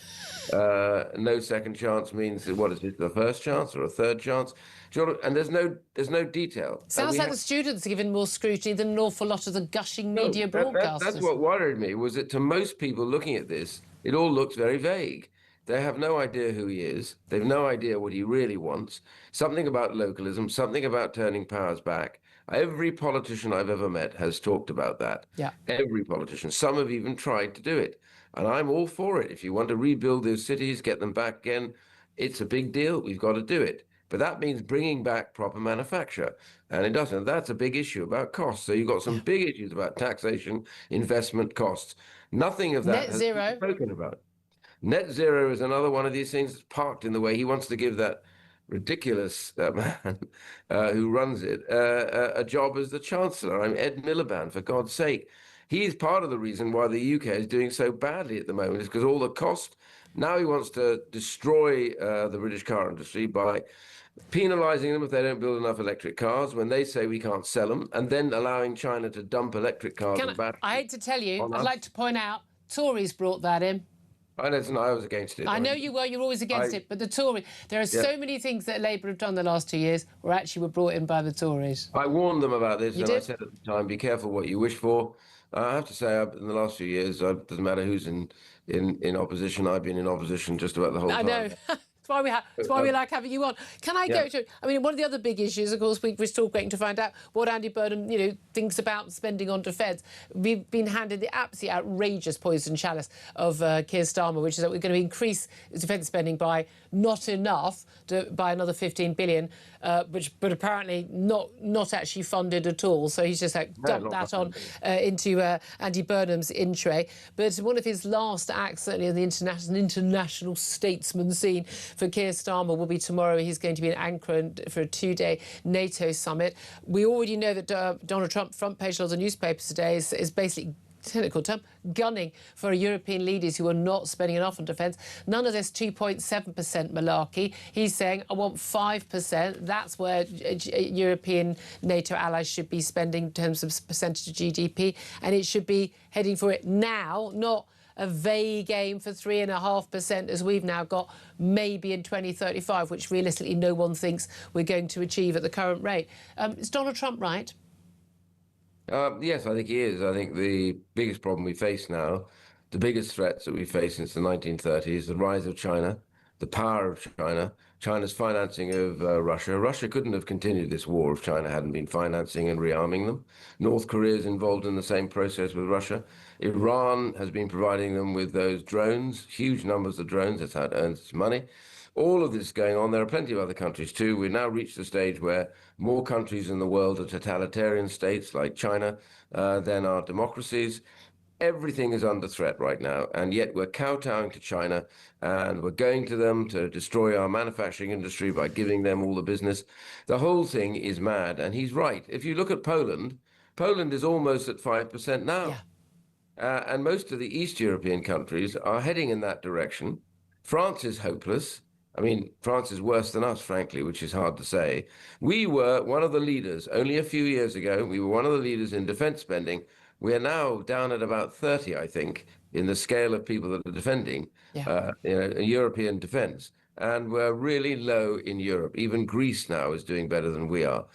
No second chance means that, what is it, the first chance or a third chance?" And there's no detail. Sounds like the students are given more scrutiny than an awful lot of the gushing media broadcasters. That's what worried me, was that to most people looking at this, it all looks very vague. They have no idea who he is. They've no idea what he really wants. Something about localism, something about turning powers back. Every politician I've ever met has talked about that. Yeah. Every politician. Some have even tried to do it. And I'm all for it. If you want to rebuild those cities, get them back again, it's a big deal. We've got to do it. But that means bringing back proper manufacture. And it doesn't. That's a big issue about costs. So you've got some big issues about taxation, investment, costs. Nothing of that has been spoken about. Net zero is another one of these things that's parked in the way. He wants to give that ridiculous man who runs it a job as the Chancellor. I'm Ed Miliband, for God's sake. He's part of the reason why the UK is doing so badly at the moment, is because all the cost. Now he wants to destroy the British car industry by penalising them if they don't build enough electric cars when they say we can't sell them, and then allowing China to dump electric cars and batteries. I hate to tell you, I'd like to point out, Tories brought that in. I was against it. I know you were. You're always against it. But the Tories, there are so many things that Labour have done the last 2 years were brought in by the Tories. I warned them about this, I said at the time, be careful what you wish for. I have to say, in the last few years, it doesn't matter who's in opposition. I've been in opposition just about the whole time. I know. That's why we like having you on. Can I go to? I mean, one of the other big issues, of course, we're still waiting to find out what Andy Burnham, thinks about spending on defence. We've been handed the absolutely outrageous poison chalice of Keir Starmer, which is that we're going to increase defence spending by not enough by another 15 billion, but apparently not actually funded at all. So he's just dumped that on into Andy Burnham's in tray. But one of his last acts, certainly in the international statesman scene, for Keir Starmer will be tomorrow. He's going to be in Ankara for a 2-day NATO summit. We already know that Donald Trump, front page of the newspapers today, is basically, technical term, gunning for European leaders who are not spending enough on defence. None of this 2.7% malarkey. He's saying, I want 5%. That's where European NATO allies should be spending in terms of percentage of GDP. And it should be heading for it now, not a vague aim for 3.5%, as we've now got, maybe in 2035, which realistically no one thinks we're going to achieve at the current rate. Is Donald Trump right? Yes, I think he is. I think the biggest problem we face now, the biggest threats that we face since the 1930s, the rise of China, the power of China, China's financing of Russia. Russia couldn't have continued this war if China hadn't been financing and rearming them. North Korea is involved in the same process with Russia. Iran has been providing them with those drones, huge numbers of drones. That's how it earns its money. All of this is going on. There are plenty of other countries too. We've now reached the stage where more countries in the world are totalitarian states like China than are democracies. Everything is under threat right now, and yet we're kowtowing to China, and we're going to them to destroy our manufacturing industry by giving them all the business. The whole thing is mad, and he's right. If you look at Poland, Poland is almost at 5% now. Yeah. And most of the East European countries are heading in that direction. France is hopeless. I mean, France is worse than us, frankly, which is hard to say. We were one of the leaders only a few years ago. We were one of the leaders in defense spending. We are now down at about 30, I think, in the scale of people that are defending European defense. And we're really low in Europe. Even Greece now is doing better than we are.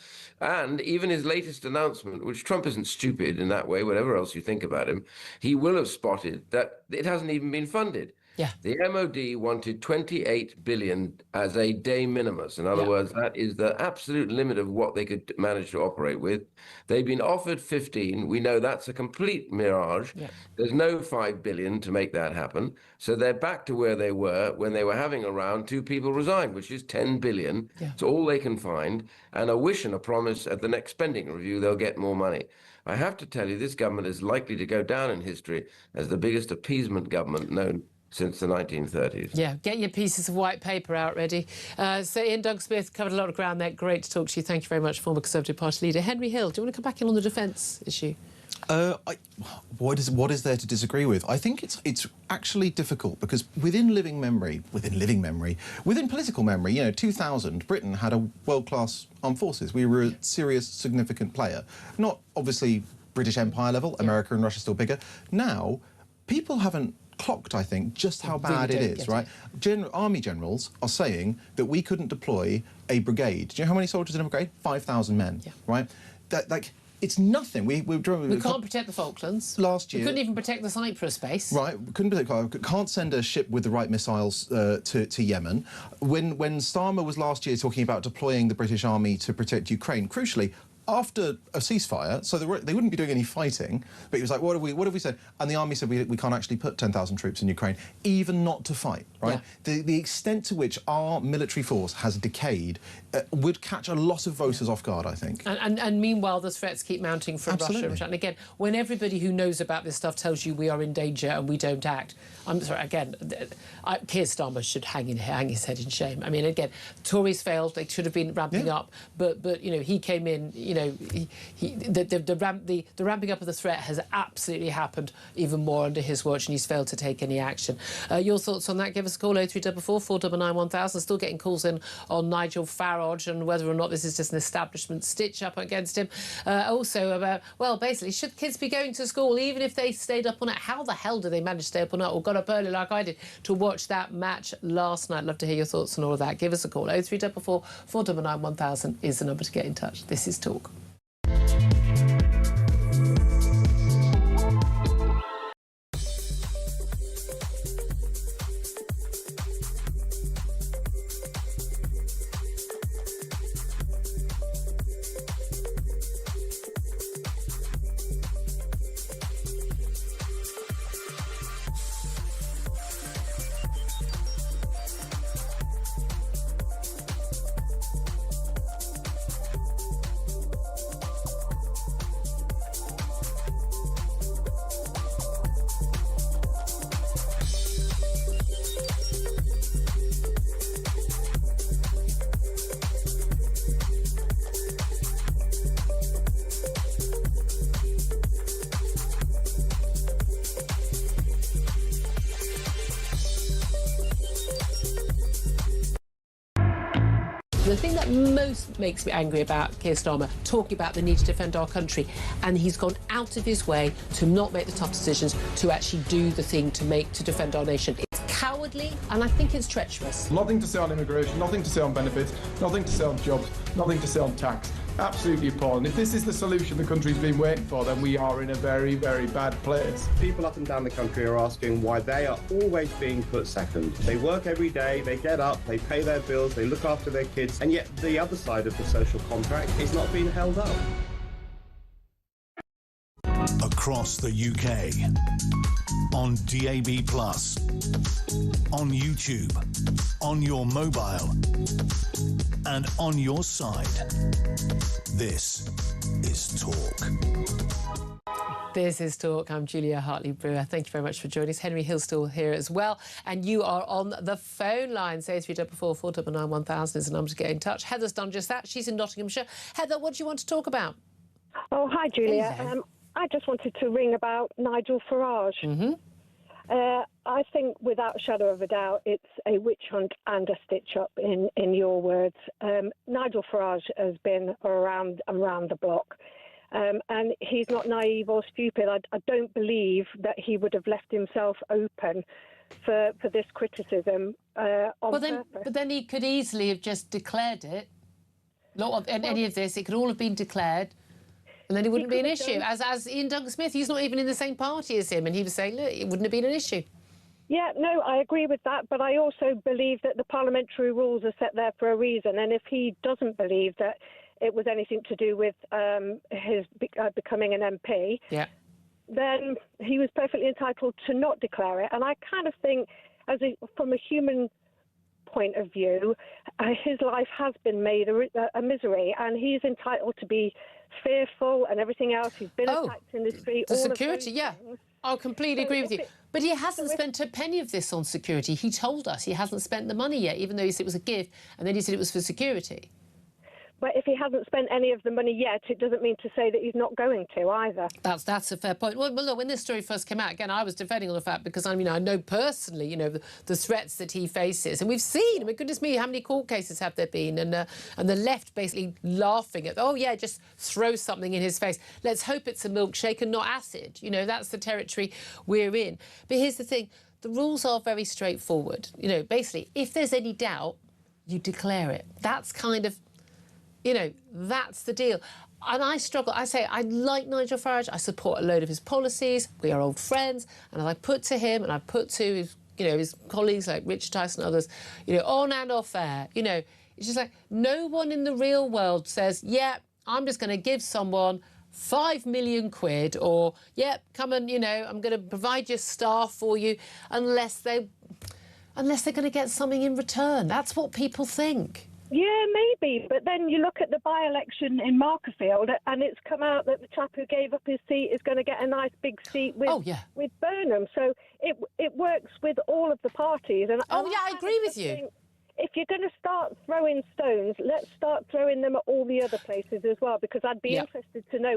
And even his latest announcement, which Trump isn't stupid in that way, whatever else you think about him, he will have spotted that it hasn't even been funded. Yeah. The MOD wanted 28 billion as a de minimis. In other words, that is the absolute limit of what they could manage to operate with. They've been offered 15. We know that's a complete mirage. Yeah. There's no 5 billion to make that happen. So they're back to where they were when they were having around 2 people resign, which is 10 billion. Yeah. It's all they can find. And a wish and a promise at the next spending review, they'll get more money. I have to tell you, this government is likely to go down in history as the biggest appeasement government known since the 1930s. Yeah, get your pieces of white paper out ready. So Ian Doug-Smith covered a lot of ground there. Great to talk to you. Thank you very much, former Conservative Party leader. Henry Hill, do you want to come back in on the defence issue? What is there to disagree with? I think it's actually difficult because within political memory, you know, 2000, Britain had a world-class armed forces. We were a serious, significant player. Not obviously British Empire level, America and Russia still bigger. Now, people haven't clocked, I think, just how bad it is, right? Army generals are saying that we couldn't deploy a brigade. Do you know how many soldiers in a brigade? 5,000 men, right? That, like, it's nothing. We can't protect the Falklands. Last year. We couldn't even protect the Cyprus base. Right, can't send a ship with the right missiles to Yemen. When Starmer was last year talking about deploying the British Army to protect Ukraine, crucially, after a ceasefire, so they wouldn't be doing any fighting, but he was like, what have we said? And the army said, we can't actually put 10,000 troops in Ukraine, even not to fight, right? Yeah. The extent to which our military force has decayed would catch a lot of voters off guard, I think. And meanwhile, the threats keep mounting from Russia and China. And again, when everybody who knows about this stuff tells you we are in danger and we don't act, I'm sorry, again, Keir Starmer should hang his head in shame. I mean, again, Tories failed, they should have been ramping up, but you know, he came in, you know, the ramping up of the threat has absolutely happened even more under his watch, and he's failed to take any action. Your thoughts on that? Give us a call, 0344 499 1000. Still getting calls in on Nigel Farage and whether or not this is just an establishment stitch up against him. Also about, well, basically, should kids be going to school even if they stayed up all night? How the hell do they manage to stay up all night or got up early like I did to watch that match last night? Love to hear your thoughts on all of that. Give us a call. 0344 499 1000 is the number to get in touch. This is Talk. The thing that most makes me angry about Keir Starmer talking about the need to defend our country, and he's gone out of his way to not make the tough decisions to actually do the thing to defend our nation. It's cowardly, and I think it's treacherous. Nothing to say on immigration, nothing to say on benefits, nothing to say on jobs, nothing to say on tax. Absolutely appalling. If this is the solution the country's been waiting for, then we are in a very, very bad place. People up and down the country are asking why they are always being put second. They work every day, they get up, they pay their bills, they look after their kids, and yet the other side of the social contract is not being held up. Across the UK, on DAB+, on YouTube, on your mobile, and on your side. This is Talk. This is Talk. I'm Julia Hartley-Brewer. Thank you very much for joining us. Henry Hillstall here as well. And you are on the phone line. Say 344 499 1000 is the number to get in touch. Heather's done just that. She's in Nottinghamshire. Heather, what do you want to talk about? Oh, hi, Julia. I just wanted to ring about Nigel Farage. Mm-hmm. I think, without a shadow of a doubt, it's a witch hunt and a stitch-up, in your words. Nigel Farage has been around the block. And he's not naive or stupid. I don't believe that he would have left himself open for this criticism on purpose. But then he could easily have just declared it. Not any of this. It could all have been declared, and then it wouldn't be an issue. As Ian Duncan-Smith, he's not even in the same party as him, and he was saying, look, it wouldn't have been an issue. Yeah, no, I agree with that, but I also believe that the parliamentary rules are set there for a reason, and if he doesn't believe that it was anything to do with his becoming an MP, then he was perfectly entitled to not declare it. And I kind of think, from a human point of view, his life has been made a misery, and he's entitled to be fearful and everything else. He's been attacked in the street. The security, I completely agree with you. But he hasn't spent a penny of this on security. He told us he hasn't spent the money yet, even though he said it was a gift, and then he said it was for security. But if he hasn't spent any of the money yet, it doesn't mean to say that he's not going to either. That's a fair point. Well, look, when this story first came out, again, I was defending on the fact because, I mean, I know personally, the threats that he faces. And we've seen, I mean, goodness me, how many court cases have there been? And the left basically laughing at, oh, yeah, just throw something in his face. Let's hope it's a milkshake and not acid. That's the territory we're in. But here's the thing. The rules are very straightforward. Basically, if there's any doubt, you declare it. That's kind of... that's the deal. And I struggle. I say I like Nigel Farage. I support a load of his policies. We are old friends. And I put to him and I put to his, his colleagues like Richard Tyson and others, on and off air. It's just like no one in the real world says, yeah, I'm just going to give someone 5 million quid or, yeah, come and, I'm going to provide your staff for you unless they're going to get something in return. That's what people think. Yeah, maybe. But then you look at the by-election in Markerfield and it's come out that the chap who gave up his seat is going to get a nice big seat with Burnham. So it works with all of the parties. And I agree with you. If you're going to start throwing stones, let's start throwing them at all the other places as well, because I'd be interested to know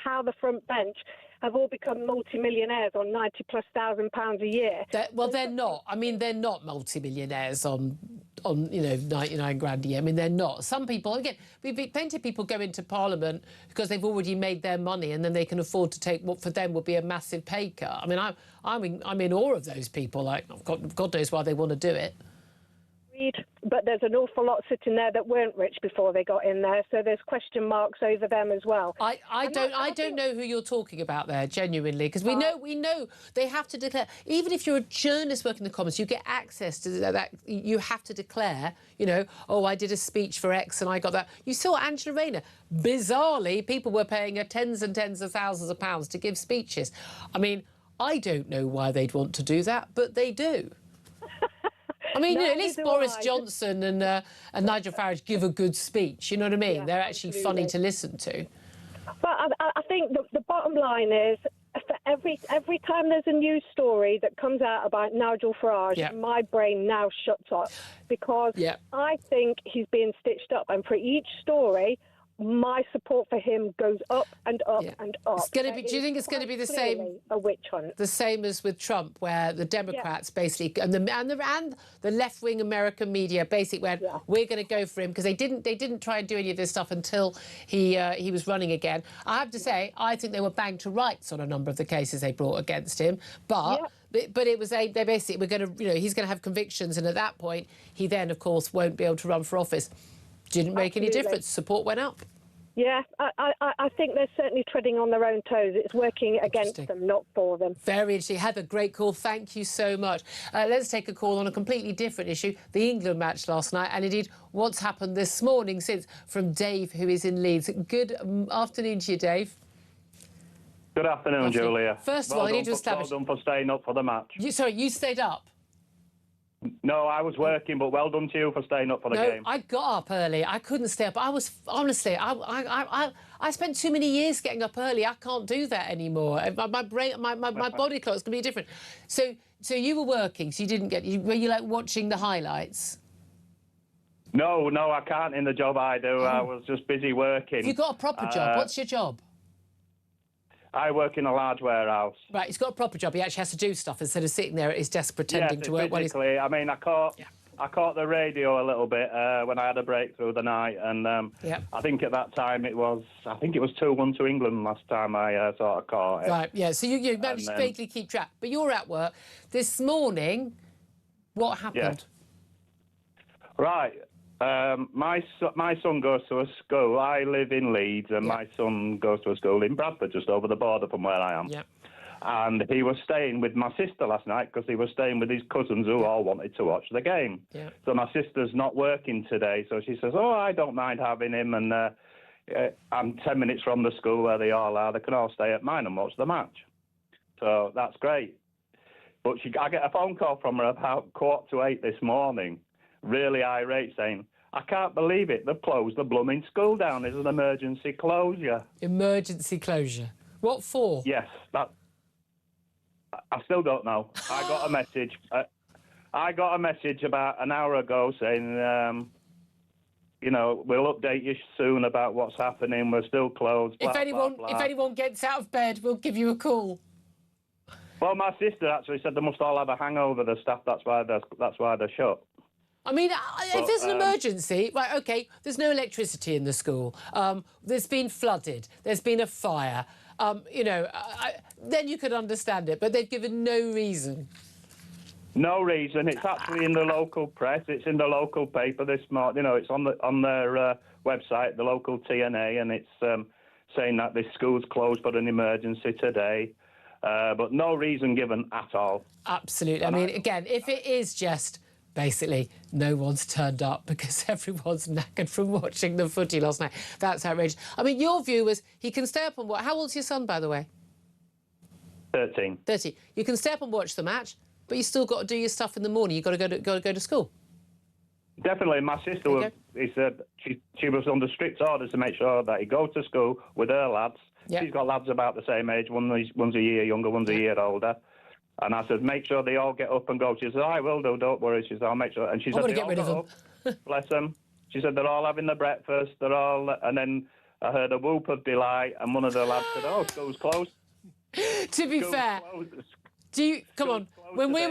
how the front bench have all become multi-millionaires on 90+ thousand pounds a year. They're not. I mean, they're not multi-millionaires on 99 grand a year. I mean, they're not. Some people, again, plenty of people go into Parliament because they've already made their money and then they can afford to take what for them would be a massive pay cut. I mean, I'm in awe of those people. Like, God knows why they want to do it. But there's an awful lot sitting there that weren't rich before they got in there, so there's question marks over them as well. I don't know who you're talking about there, genuinely, because we know they have to declare. Even if you're a journalist working in the Commons, you get access to that. You have to declare, I did a speech for X and I got that. You saw Angela Rayner. Bizarrely, people were paying her tens and tens of thousands of pounds to give speeches. I mean, I don't know why they'd want to do that, but they do. I mean, at least Boris Johnson and Nigel Farage give a good speech. You know what I mean? Yeah, they're actually funny to listen to. But I think the bottom line is, for every time there's a news story that comes out about Nigel Farage, my brain now shuts off because I think he's being stitched up. And for each story, my support for him goes up and up and up. Do you think it's going to be the same? A witch hunt. The same as with Trump, where the Democrats basically and the left-wing American media basically went, we're going to go for him because they didn't try and do any of this stuff until he was running again. I have to say, I think they were banged to rights on a number of the cases they brought against him, but it was they basically were going to he's going to have convictions, and at that point he then of course won't be able to run for office. Didn't make any difference. Support went up. Yeah, I think they're certainly treading on their own toes. It's working against them, not for them. Very interesting. Heather, great call. Thank you so much. Let's take a call on a completely different issue, the England match last night, and indeed what's happened this morning since, from Dave, who is in Leeds. Good afternoon to you, Dave. Good afternoon, Julia. First of all, I need to establish... Well done for staying up for the match. You stayed up? No, I was working, but well done to you for staying up for the game. I got up early. I couldn't stay up. I was honestly, I spent too many years getting up early. I can't do that anymore. My brain, my body clock's gonna be different. So you were working. So you didn't get. Were you like watching the highlights? No, I can't in the job I do. I was just busy working. Have you got a proper job? What's your job? I work in a large warehouse. Right, he's got a proper job. He actually has to do stuff instead of sitting there at his desk pretending to work. Physically, I mean, I caught the radio a little bit when I had a break through the night, and I think at that time it was 2-1 to England last time I sort of caught it. Right, yeah. So you managed to vaguely keep track, but you're at work this morning. What happened? Yeah. Right. My son goes to a school. I live in Leeds, and my son goes to a school in Bradford, just over the border from where I am. Yeah. And he was staying with my sister last night because he was staying with his cousins who all wanted to watch the game. Yeah. So my sister's not working today, so she says, "Oh, I don't mind having him, and I'm 10 minutes from the school where they all are. They can all stay at mine and watch the match." So that's great. But I get a phone call from her about 7:45 this morning, really irate, saying, "I can't believe it. They've closed the blooming school down. It's an emergency closure." Emergency closure. What for? Yes, I still don't know. I got a message. I got a message about an hour ago saying, we'll update you soon about what's happening. We're still closed. Blah, if anyone gets out of bed, we'll give you a call. Well, my sister actually said they must all have a hangover. The staff. That's why they're shut. I mean, if there's an emergency, right, OK, there's no electricity in the school, there's been flooded, there's been a fire, then you could understand it, but they've given no reason. No reason. It's actually in the local press. It's in the local paper this morning. It's on their website, the local TNA, and it's saying that this school's closed for an emergency today, but no reason given at all. Absolutely. I mean, again, if it is just... basically, no one's turned up because everyone's knackered from watching the footy last night. That's outrageous. I mean, your view was he can stay up and watch... How old's your son, by the way? 13. 13. You can stay up and watch the match, but you still got to do your stuff in the morning. You've got to go to school. Definitely. My sister he said she was under strict orders to make sure that he goes to school with her lads. Yep. She's got lads about the same age. One's a year younger, one's a year older. And I said, make sure they all get up and go. She said, I will do, don't worry. She said, I'll make sure. And she said, I'm going to get rid of them. Bless them. She said, they're all having their breakfast. They're all... And then I heard a whoop of delight, and one of the lads said, oh, school's closed. To be fair, when we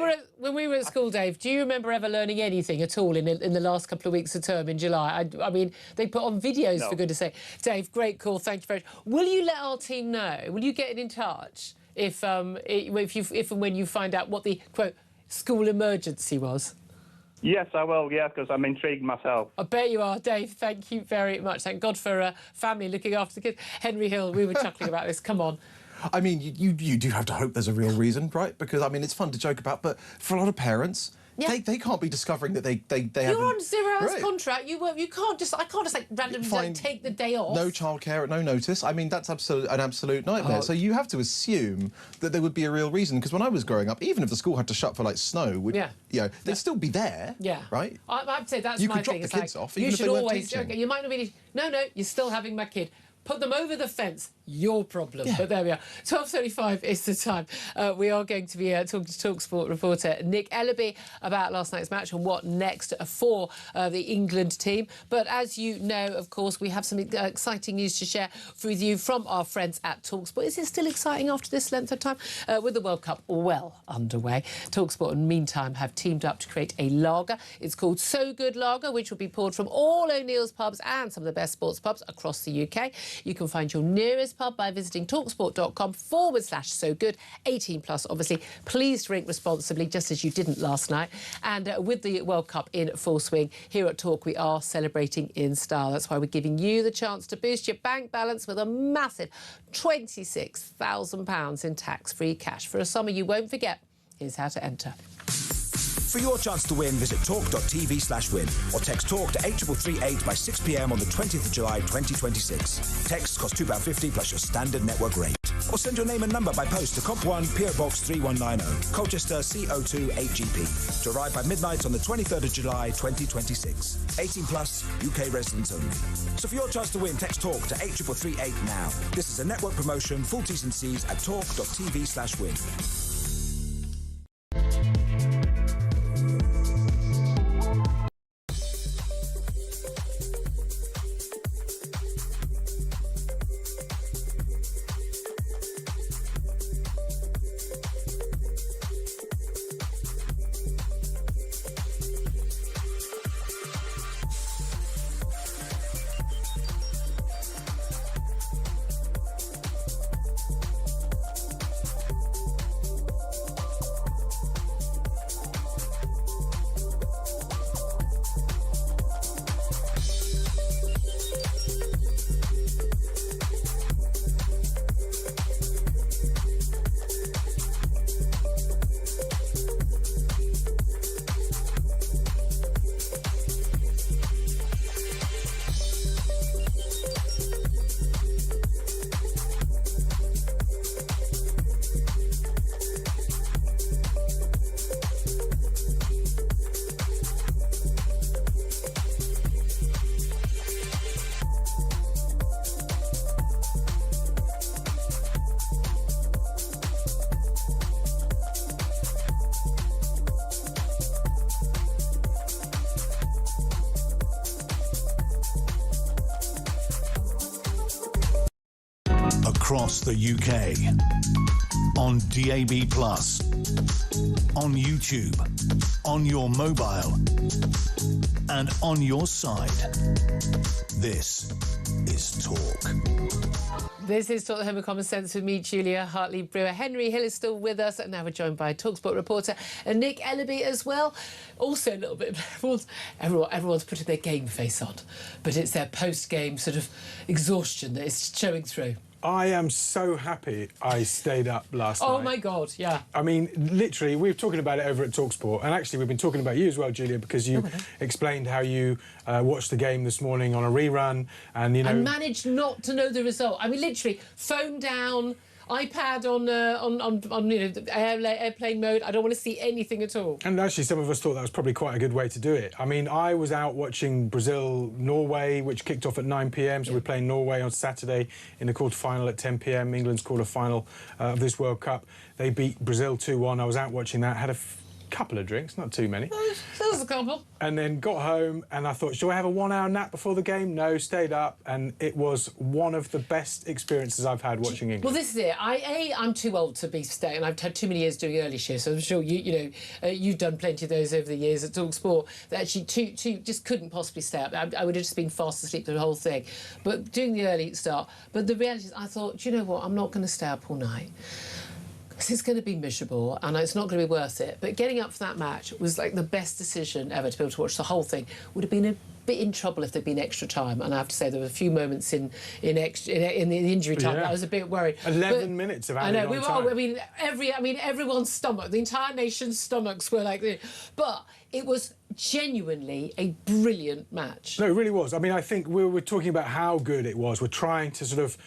were at school, Dave, do you remember ever learning anything at all in the last couple of weeks of term in July? I mean, they put on videos, for goodness sake. Dave, great call. Thank you very much. Will you let our team know? Will you get in touch if and when you find out what the, quote, school emergency was? Yes, I will, yeah, because I'm intrigued myself. I bet you are, Dave. Thank you very much. Thank God for family looking after the kids. Henry Hill, we were chuckling about this. Come on. I mean, you do have to hope there's a real reason, right? Because, I mean, it's fun to joke about, but for a lot of parents... Yeah. They can't be discovering that they You're on 0 hours contract. I can't just like randomly take the day off. No childcare at no notice. I mean, that's an absolute nightmare. So you have to assume that there would be a real reason. Because when I was growing up, even if the school had to shut for like snow, they'd still be there. Yeah. Right. I'd say that's you my thing. You could drop the kids off. You even should if they always. weren't Okay, you might not be. No, you're still having my kid. Put them over the fence. Your problem. Yeah. But there we are. 12:35 is the time. We are going to be talking to TalkSport reporter Nick Ellaby about last night's match and what next for the England team. But as you know, of course, we have some exciting news to share with you from our friends at TalkSport. Is it still exciting after this length of time? With the World Cup well underway, TalkSport, in the meantime, have teamed up to create a lager. It's called So Good Lager, which will be poured from all O'Neill's pubs and some of the best sports pubs across the UK. You can find your nearest pub by visiting talksport.com/so-good. 18+, obviously. Please drink responsibly, just as you didn't last night. And with the World Cup in full swing, here at Talk, we are celebrating in style. That's why we're giving you the chance to boost your bank balance with a massive £26,000 in tax-free cash for a summer you won't forget. Here's how to enter. For your chance to win, visit talk.tv/win or text TALK to 8338 by 6 p.m. on the 20th of July 2026. Texts cost £2.50 plus your standard network rate. Or send your name and number by post to Comp1 PO Box 3190, Colchester CO2 8GP. To arrive by midnight on the 23rd of July 2026. 18 plus, UK residents only. So for your chance to win, text TALK to 8338 now. This is a network promotion. Full T's and C's at talk.tv/win. Across the UK, on DAB+, on YouTube, on your mobile, and on your side. This is Talk. This is Talk the Home of Common Sense with me, Julia Hartley-Brewer. Henry Hill is still with us, and now we're joined by TalkSport reporter and Nick Ellaby as well. Also a little bit, everyone's putting their game face on, but it's their post-game sort of exhaustion that is showing through. I am so happy I stayed up last night. Oh, my God, yeah. I mean, literally, we were talking about it over at TalkSport, and actually we've been talking about you as well, Julia, because you explained how you watched the game this morning on a rerun, and, you know... And managed not to know the result. I mean, literally, phone down, iPad on you know, airplane mode. I don't want to see anything at all. And actually, some of us thought that was probably quite a good way to do it. I mean, I was out watching Brazil-Norway, which kicked off at 9 p.m, so we're playing Norway on Saturday in the quarter-final at 10 p.m, England's quarter-final of this World Cup. They beat Brazil 2-1. I was out watching that, had a couple of drinks, not too many. That was a couple. And then got home and I thought, should I have a 1 hour nap before the game? No, stayed up, and it was one of the best experiences I've had watching England. Well, this is it. I'm too old to be staying, and I've had too many years doing early shifts, so I'm sure you've done plenty of those over the years at TalkSport, that actually just couldn't possibly stay up. I would have just been fast asleep the whole thing. But doing the early start. But the reality is, I thought, do you know what? I'm not going to stay up all night. Because it's going to be miserable and it's not going to be worth it. But getting up for that match was like the best decision ever, to be able to watch the whole thing. Would have been a bit in trouble if there'd been extra time, and I have to say there were a few moments in the injury time that I was a bit worried. 11 minutes of added on time. I mean, everyone's stomach, the entire nation's stomachs were like this. But it was genuinely a brilliant match. No, it really was. I mean, I think we were talking about how good it was. We're trying to sort of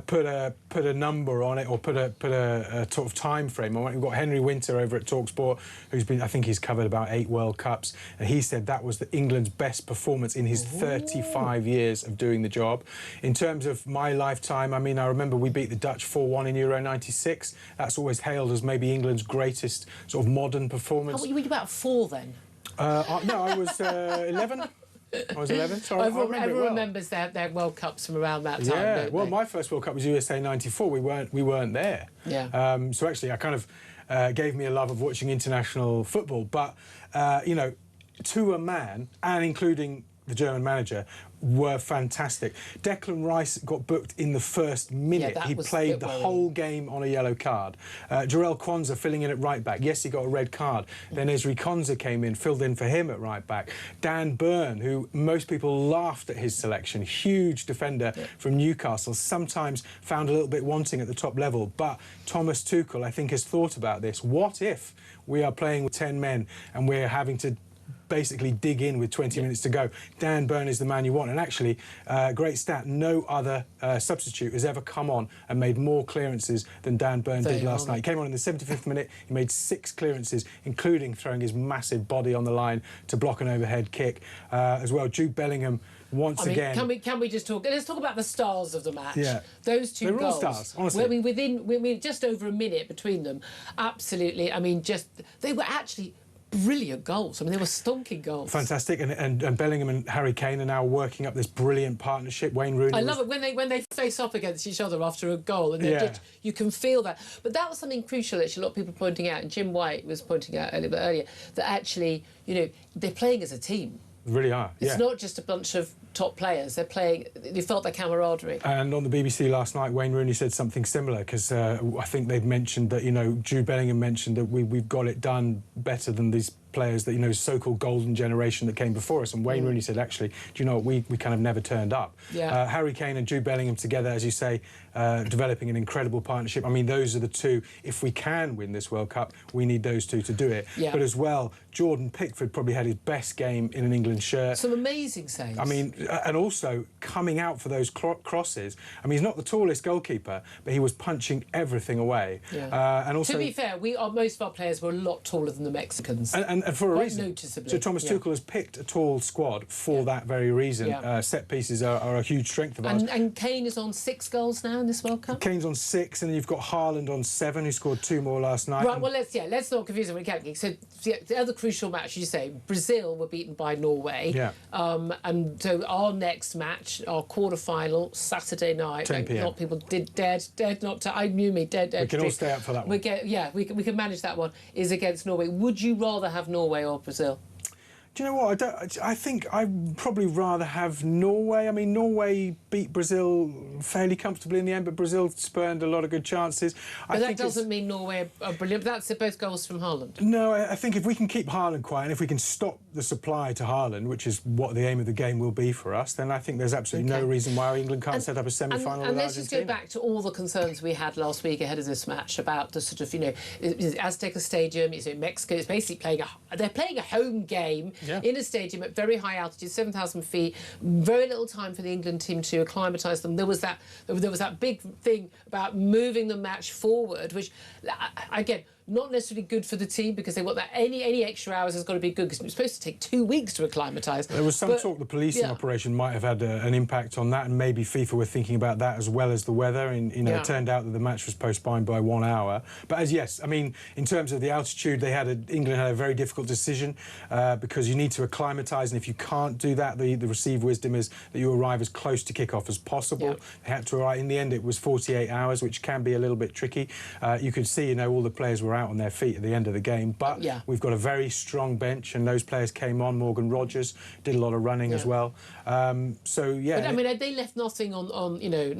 put a number on it, or put a sort of time frame on it. We've got Henry Winter over at TalkSport, who's been, I think he's covered about 8 World Cups, and he said that was England's best performance in his 35 years of doing the job. In terms of my lifetime, I mean, I remember we beat the Dutch 4-1 in Euro '96. That's always hailed as maybe England's greatest sort of modern performance. Were you about 4 then? No, I was 11. I was 11. Sorry, everyone remembers their World Cups from around that time. Yeah, well, my first World Cup was USA '94. We weren't there. Yeah. So actually, I kind of gave me a love of watching international football. But you know, to a man, and including the German manager, were fantastic. Declan Rice got booked in the first minute. He played the whole game on a yellow card. Jarell Quansah filling in at right back. Yes, he got a red card. Then Ezri Konsa came in, filled in for him at right back. Dan Burn, who most people laughed at his selection, huge defender from Newcastle, sometimes found a little bit wanting at the top level. But Thomas Tuchel, I think, has thought about this. What if we are playing with 10 men and we're having to basically dig in with 20 minutes to go? Dan Burn is the man you want. And actually, great stat, no other substitute has ever come on and made more clearances than Dan Burn did last night. He came on in the 75th minute, he made 6 clearances, including throwing his massive body on the line to block an overhead kick. As well, Jude Bellingham, once again... Can we just talk... Let's talk about the stars of the match. Yeah. Those two goals. They were all stars, honestly. Within just over a minute between them, absolutely, I mean, they were actually... brilliant goals. I mean, they were stonking goals. Fantastic, and Bellingham and Harry Kane are now working up this brilliant partnership. Wayne Rooney. I love it when they face off against each other after a goal, and you can feel that. But that was something crucial. Actually, a lot of people pointing out, and Jim White was pointing out a little bit earlier, that actually, you know, they're playing as a team. They really are. It's not just a bunch of top players. They're playing. You felt their camaraderie. And on the BBC last night, Wayne Rooney said something similar, because I think they've mentioned that, you know, Jude Bellingham mentioned that we've got it done better than these players that, you know, so-called golden generation that came before us. And Wayne Rooney said, actually, do you know what, we kind of never turned up. Yeah. Harry Kane and Jude Bellingham together, as you say, developing an incredible partnership. I mean, those are the two. If we can win this World Cup, we need those two to do it. Yeah. But as well, Jordan Pickford probably had his best game in an England shirt. Some amazing saves. I mean, and also coming out for those crosses. I mean, he's not the tallest goalkeeper, but he was punching everything away. Yeah. And also, to be fair, most of our players were a lot taller than the Mexicans. And for a quite reason. Noticeably. So Thomas Tuchel has picked a tall squad for that very reason. Yeah. Set pieces are a huge strength of ours. And Kane is on 6 goals now in this World Cup. Kane's on 6, and then you've got Haaland on 7, who scored 2 more last night. Right. Well, let's not confuse it with Kane. So the other crucial match, you say, Brazil were beaten by Norway. Yeah. And so our next match, our quarter-final, Saturday night. 10 p.m. A lot of people dared not to. I knew me. Dared. We can all stay up for that one. We can manage that one. Is against Norway. Would you rather have Norway or Brazil? Do you know what? I think I'd probably rather have Norway. I mean, Norway beat Brazil fairly comfortably in the end, but Brazil spurned a lot of good chances. But that doesn't mean Norway are brilliant. That's both goals from Haaland. No, I think if we can keep Haaland quiet, and if we can stop the supply to Haaland, which is what the aim of the game will be for us, then I think there's absolutely no reason why England can't set up a semi-final with Argentina. And let's just go back to all the concerns we had last week ahead of this match about the sort of, you know, Azteca Stadium, you know, Mexico is basically they're playing a home game in a stadium at very high altitude, 7,000 feet, very little time for the England team to acclimatise them. There was that big thing about moving the match forward, which, again, not necessarily good for the team, because they want that any extra hours has got to be good, because it was supposed to take 2 weeks to acclimatise. There was some talk the policing operation might have had an impact on that, and maybe FIFA were thinking about that as well as the weather. And you know, it turned out that the match was postponed by 1 hour. But I mean, in terms of the altitude, England had a very difficult decision, because you need to acclimatise, and if you can't do that, the received wisdom is that you arrive as close to kick-off as possible. Yeah. They had to arrive. In the end, it was 48 hours, which can be a little bit tricky. You could see, you know, all the players were out on their feet at the end of the game, but we've got a very strong bench, and those players came on. Morgan Rogers did a lot of running as well. But I mean, they left nothing on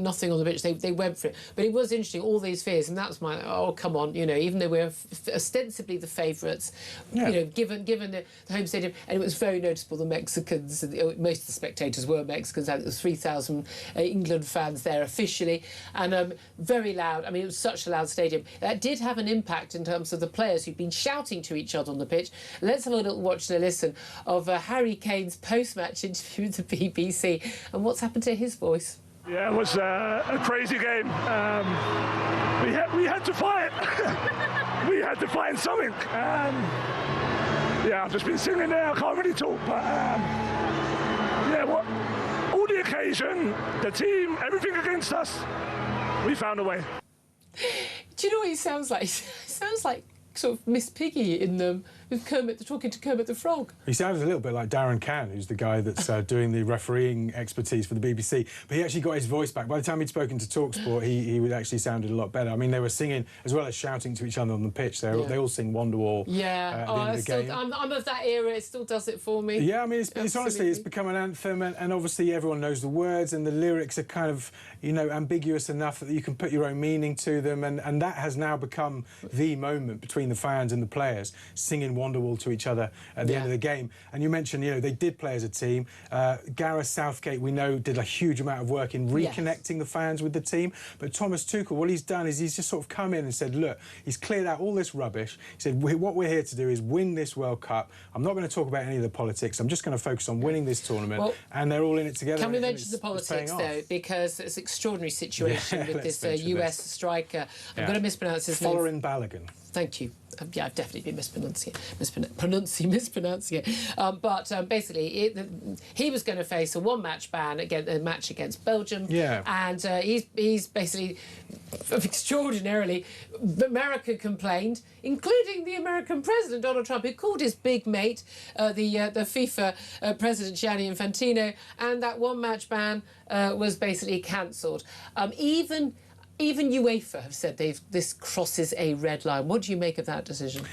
nothing on the pitch. They went for it. But it was interesting, all these fears, and that's come on, you know, even though we're ostensibly the favourites, you know, given the home stadium, and it was very noticeable. The Mexicans, most of the spectators were Mexicans. I think there was 3,000 England fans there officially, and very loud. I mean, it was such a loud stadium. That did have an impact in terms of the players who've been shouting to each other on the pitch. Let's have a little watch and a listen of Harry Kane's post-match interview with the BBC and what's happened to his voice. Yeah, it was a crazy game. We had to fight. We had to find something. I've just been singing there. I can't really talk, but all the occasion, the team, everything against us, we found a way. Do you know what he sounds like? He sounds like sort of Miss Piggy in the with Kermit, talking to Kermit the Frog. He sounds a little bit like Darren Cann, who's the guy that's doing the refereeing expertise for the BBC. But he actually got his voice back. By the time he'd spoken to TalkSport, he actually sounded a lot better. I mean, they were singing, as well as shouting to each other on the pitch. They all sing Wonderwall at the end of the game. I'm of that era. It still does it for me. Yeah, I mean, it's honestly, it's become an anthem, and obviously everyone knows the words, and the lyrics are kind of, you know, ambiguous enough that you can put your own meaning to them, and that has now become the moment between the fans and the players, singing Wonderwall to each other at the end of the game. And you mentioned, you know, they did play as a team. Gareth Southgate, we know, did a huge amount of work in reconnecting the fans with the team. But Thomas Tuchel, what he's done is he's just sort of come in and said, look, he's cleared out all this rubbish. He said, what we're here to do is win this World Cup. I'm not going to talk about any of the politics. I'm just going to focus on winning this tournament. And they're all in it together. Can we mention the politics, though? Because it's an extraordinary situation with this US striker. I'm going to mispronounce his name. Folarin Balogun. Thank you. Yeah, I've definitely been mispronouncing it. But basically, he was going to face a one-match ban against Belgium. Yeah. And he's basically, extraordinarily, America complained, including the American president, Donald Trump, who called his big mate, the FIFA president, Gianni Infantino, and that one-match ban was basically cancelled. Even UEFA have said this crosses a red line. What do you make of that decision?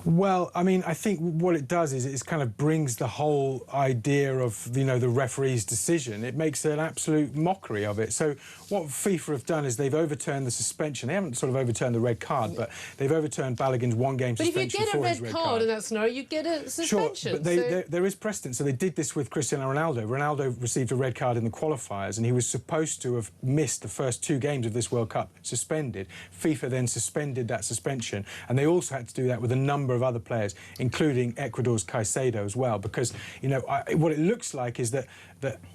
Well, I mean, I think what it does is it kind of brings the whole idea of, you know, the referee's decision. It makes an absolute mockery of it. So what FIFA have done is they've overturned the suspension. They haven't sort of overturned the red card, but they've overturned Balogun's one-game suspension. But if you get a red card in that scenario, you get a suspension. Sure, but there is precedent. So they did this with Cristiano Ronaldo. Ronaldo received a red card in the qualifiers, and he was supposed to have missed the first 2 games of this World Cup, suspended. FIFA then suspended that suspension, and they also had to do that with a number of other players, including Ecuador's Caicedo as well, because, you know, what it looks like is that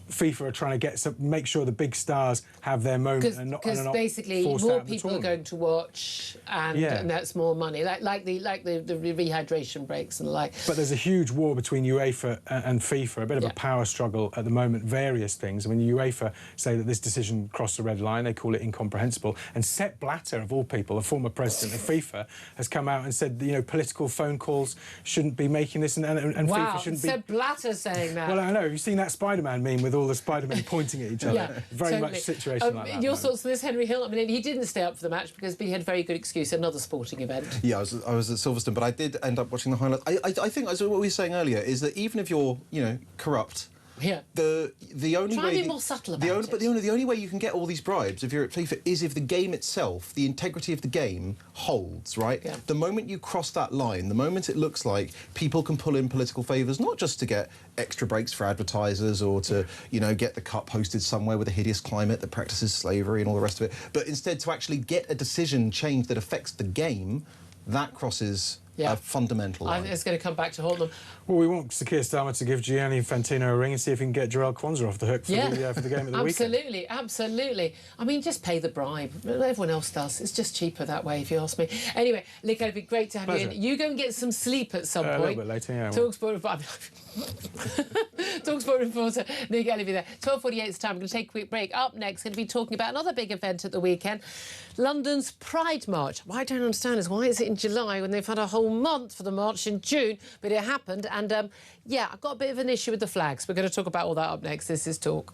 FIFA are trying to make sure the big stars have their moment and not basically more people are going to watch, and that's more money, like the rehydration breaks and the like. But there's a huge war between UEFA and FIFA, a bit of a power struggle at the moment, various things. I mean, UEFA say that this decision crossed the red line. They call it incomprehensible. And Sepp Blatter, of all people, the former president of FIFA, has come out and said that, you know, political phone calls shouldn't be making this, and FIFA shouldn't be... Sepp Blatter saying that. Well, I know. You've seen that Spider-Man meme with all the Spider-Men pointing at each other. Very much a situation like that. Your thoughts on this, Henry Hill? I mean, he didn't stay up for the match because he had a very good excuse, another sporting event. Yeah, I was at Silverstone, but I did end up watching the highlights. I think, as what we were saying earlier, is that even if you're, you know, corrupt... Yeah. The only Try way to be more subtle about it. But the only way you can get all these bribes if you're at FIFA is if the game itself, the integrity of the game, holds, right? Yeah. The moment you cross that line, the moment it looks like people can pull in political favours, not just to get extra breaks for advertisers or to, you know, get the cup hosted somewhere with a hideous climate that practices slavery and all the rest of it, but instead to actually get a decision changed that affects the game, that crosses a fundamental line. I think it's going to come back to haunt them. Well, we want Sakir Starmer to give Gianni Infantino a ring and see if he can get Jarrell Kwanzaa off the hook for the game of the weekend. Absolutely. I mean, just pay the bribe. Everyone else does. It's just cheaper that way, if you ask me. Anyway, Lico, it'd be great to have you in. You go and get some sleep at some point. A little bit later, yeah. TalkSport reporter Nick Ellerby there. 12:48 is the time. We're going to take a quick break. Up next, going to be talking about another big event at the weekend, London's Pride March. What I don't understand is why is it in July when they've had a whole month for the march in June, but it happened. And, yeah, I've got a bit of an issue with the flags. We're going to talk about all that up next. This is Talk.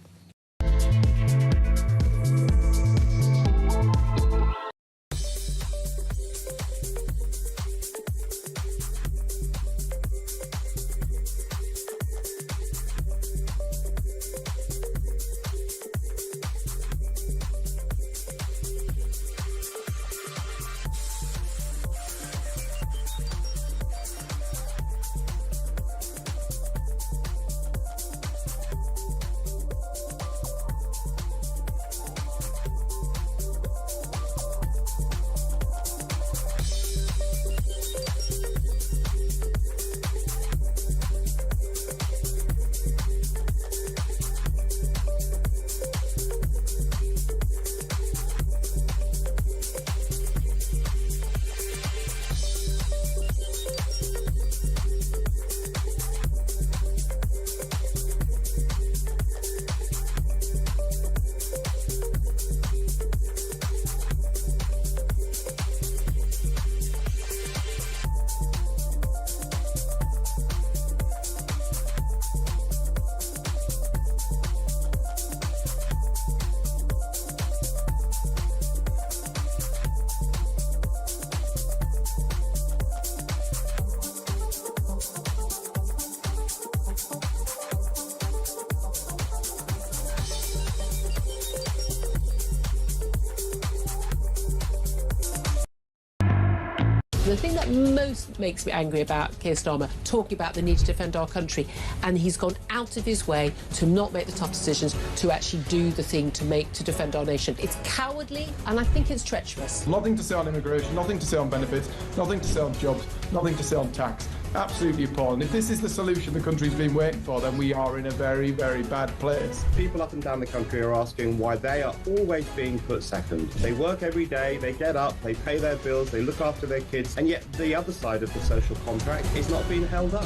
The thing that most makes me angry about Keir Starmer talking about the need to defend our country, and he's gone out of his way to not make the tough decisions, to actually do the thing to defend our nation. It's cowardly, and I think it's treacherous. Nothing to say on immigration, nothing to say on benefits, nothing to say on jobs, nothing to say on tax. Absolutely appalling. If this is the solution the country's been waiting for, then we are in a very, very bad place. People up and down the country are asking why they are always being put second. They work every day, they get up, they pay their bills, they look after their kids, and yet the other side of the social contract is not being held up.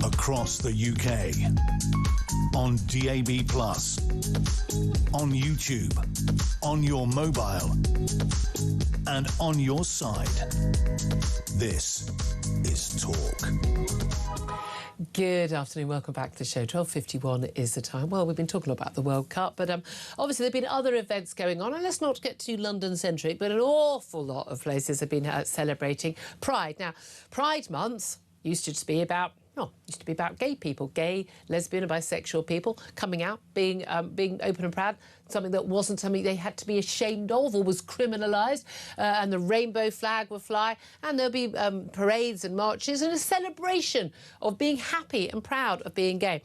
Across the UK, on DAB+, on YouTube, on your mobile, and on your side. This is Talk. Good afternoon, welcome back to the show. 12:51 is the time. Well, we've been talking about the World Cup, but obviously there have been other events going on, and let's not get too London-centric, but an awful lot of places have been celebrating Pride. Now, Pride Month used to be about gay people, gay, lesbian and bisexual people coming out, being open and proud, something that wasn't something they had to be ashamed of or was criminalised, and the rainbow flag will fly, and there'll be parades and marches and a celebration of being happy and proud of being gay.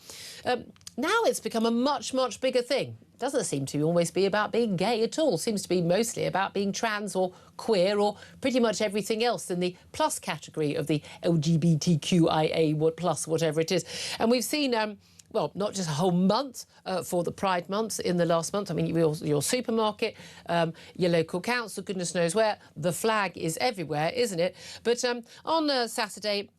Now it's become a much, much bigger thing. It doesn't seem to always be about being gay at all. It seems to be mostly about being trans or queer or pretty much everything else in the plus category of the LGBTQIA plus, whatever it is. And we've seen well, not just a whole month for the Pride Month in the last month. I mean, your supermarket, your local council, goodness knows where, the flag is everywhere, isn't it? But on Saturday,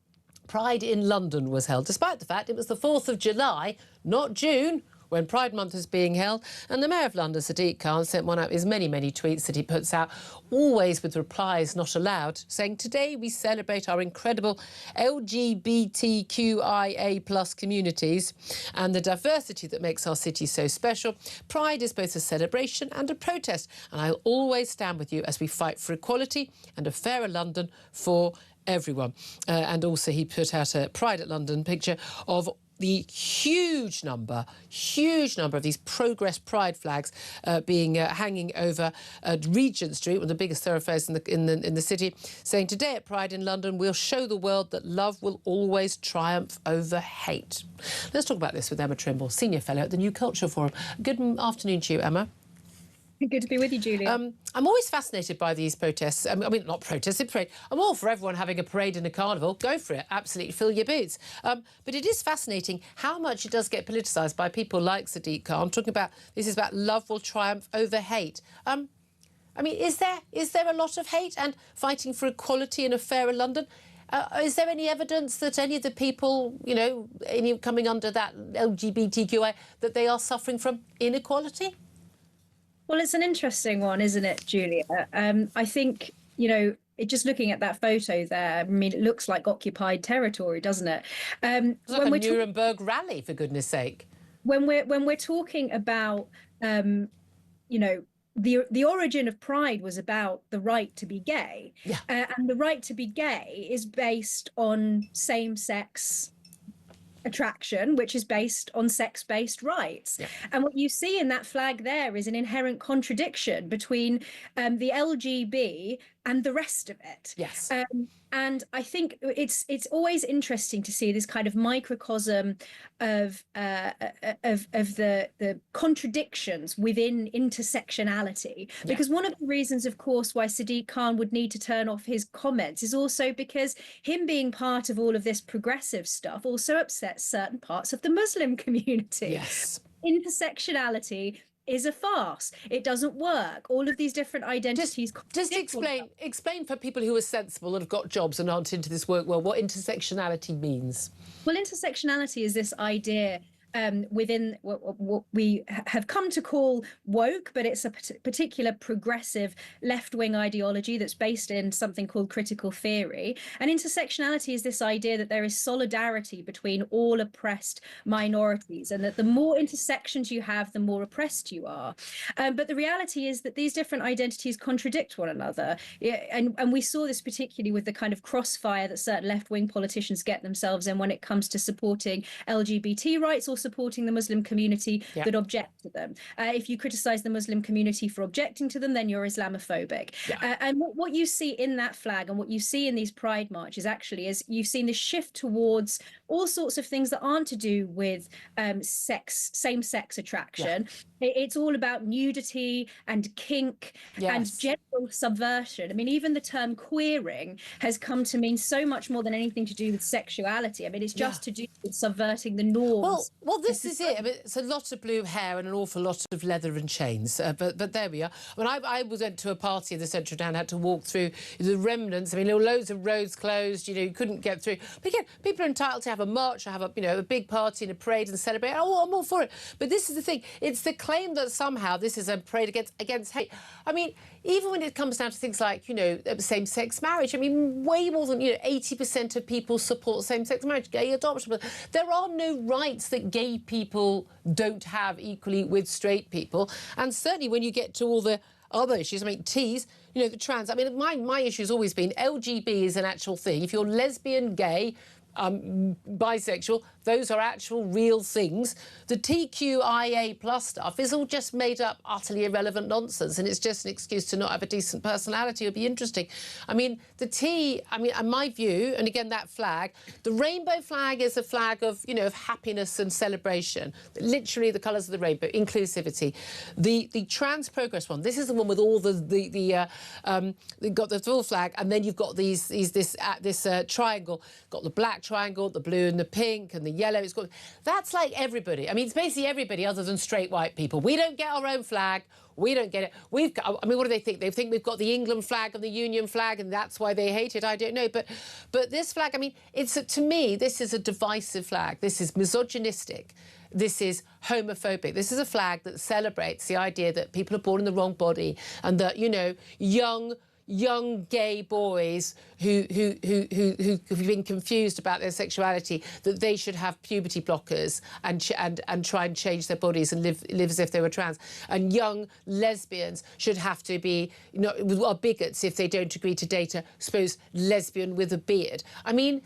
Pride in London was held, despite the fact it was the 4th of July, not June, when Pride Month is being held. And the Mayor of London, Sadiq Khan, sent one out of his many, many tweets that he puts out, always with replies not allowed, saying, today we celebrate our incredible LGBTQIA plus communities and the diversity that makes our city so special. Pride is both a celebration and a protest, and I'll always stand with you as we fight for equality and a fairer London for everyone. And also he put out a Pride at London picture of the huge number of these Progress Pride flags being hanging over Regent Street, one of the biggest thoroughfares in the city, saying, today at Pride in London, we'll show the world that love will always triumph over hate. Let's talk about this with Emma Trimble, Senior Fellow at the New Culture Forum. Good afternoon to you, Emma. Good to be with you, Julia. I'm always fascinated by these protests. I mean, not protests, it's parade. I'm all for everyone having a parade and a carnival. Go for it. Absolutely, fill your boots. But it is fascinating how much it does get politicised by people like Sadiq Khan, talking about this is about love will triumph over hate. I mean, is there a lot of hate and fighting for equality in a fairer London? Is there any evidence that any of the people, you know, coming under that LGBTQI, that they are suffering from inequality? Well, it's an interesting one, isn't it, Julia? I think, you know, just looking at that photo there, I mean, it looks like occupied territory, doesn't it? It's like a Nuremberg rally, for goodness sake. When we're talking about, you know, the origin of Pride was about the right to be gay, and the right to be gay is based on same-sex attraction, which is based on sex-based rights. And what you see in that flag there is an inherent contradiction between the LGB and the rest of it. Yes. And I think it's always interesting to see this kind of microcosm of the contradictions within intersectionality. Because one of the reasons, of course, why Sadiq Khan would need to turn off his comments is also because him being part of all of this progressive stuff also upsets certain parts of the Muslim community. Yes. Intersectionality is a farce. It doesn't work. All of these different identities. Just explain for people who are sensible and have got jobs and aren't into this work well what intersectionality means. Well, intersectionality is this idea within what we have come to call woke, but it's a particular progressive left-wing ideology that's based in something called critical theory. And intersectionality is this idea that there is solidarity between all oppressed minorities, and that the more intersections you have, the more oppressed you are. But the reality is that these different identities contradict one another. And we saw this particularly with the kind of crossfire that certain left-wing politicians get themselves in when it comes to supporting LGBT rights or supporting the Muslim community that object to them. If you criticize the Muslim community for objecting to them, then you're Islamophobic. And what you see in that flag and what you see in these pride marches actually is you've seen this shift towards all sorts of things that aren't to do with same-sex attraction. It's all about nudity and kink and general subversion. I mean, even the term queering has come to mean so much more than anything to do with sexuality. I mean, it's just to do with subverting the norms. Well, this is it. I mean, it's a lot of blue hair and an awful lot of leather and chains. But there we are. When I went to a party in the centre of town, had to walk through the remnants. I mean, there were loads of roads closed. You know, you couldn't get through. But again, people are entitled to have a march or have a big party and a parade and celebrate. Oh, I'm all for it. But this is the thing. It's the claim that somehow this is a parade against hate. I mean, even when it comes down to things like, same-sex marriage, I mean, way more than, 80% of people support same-sex marriage, gay adoption. But there are no rights that gay people don't have equally with straight people. And certainly when you get to all the other issues, I mean, T's, the trans, I mean, my issue has always been LGB is an actual thing. If you're lesbian, gay, bisexual, those are actual real things. The TQIA plus stuff is all just made up, utterly irrelevant nonsense, and it's just an excuse to not have a decent personality or be interesting. I mean, in my view, and again, that flag, the rainbow flag is a flag of, of happiness and celebration. Literally the colours of the rainbow, inclusivity. The trans progress one, this is the one with all you've got the full flag, and then you've got this triangle, got the black triangle, the blue and the pink and the yellow. That's like everybody. I mean, it's basically everybody other than straight white people. We don't get our own flag. We don't get it. I mean, what do they think? They think we've got the England flag and the Union flag, and that's why they hate it. I don't know. But this flag, I mean, to me, this is a divisive flag. This is misogynistic. This is homophobic. This is a flag that celebrates the idea that people are born in the wrong body and that, young gay boys who've been confused about their sexuality, that they should have puberty blockers and try and change their bodies and live as if they were trans. And young lesbians should have to be, are bigots if they don't agree to date a supposed lesbian with a beard. I mean,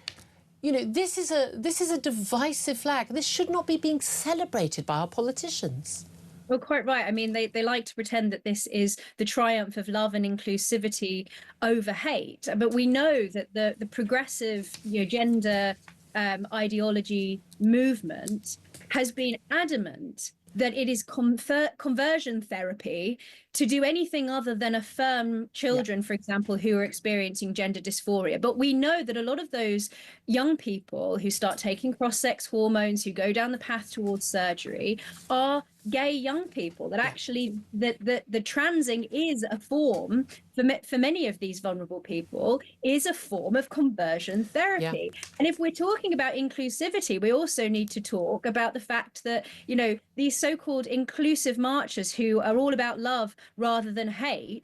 this is a divisive flag. This should not be being celebrated by our politicians. Well, quite right. I mean, they like to pretend that this is the triumph of love and inclusivity over hate. But we know that the progressive gender ideology movement has been adamant that it is conversion therapy to do anything other than affirm children, for example, who are experiencing gender dysphoria. But we know that a lot of those young people who start taking cross-sex hormones, who go down the path towards surgery, are gay young people, that actually the transing is a form for many of these vulnerable people, is a form of conversion therapy. And if we're talking about inclusivity, we also need to talk about the fact that these so-called inclusive marchers who are all about love rather than hate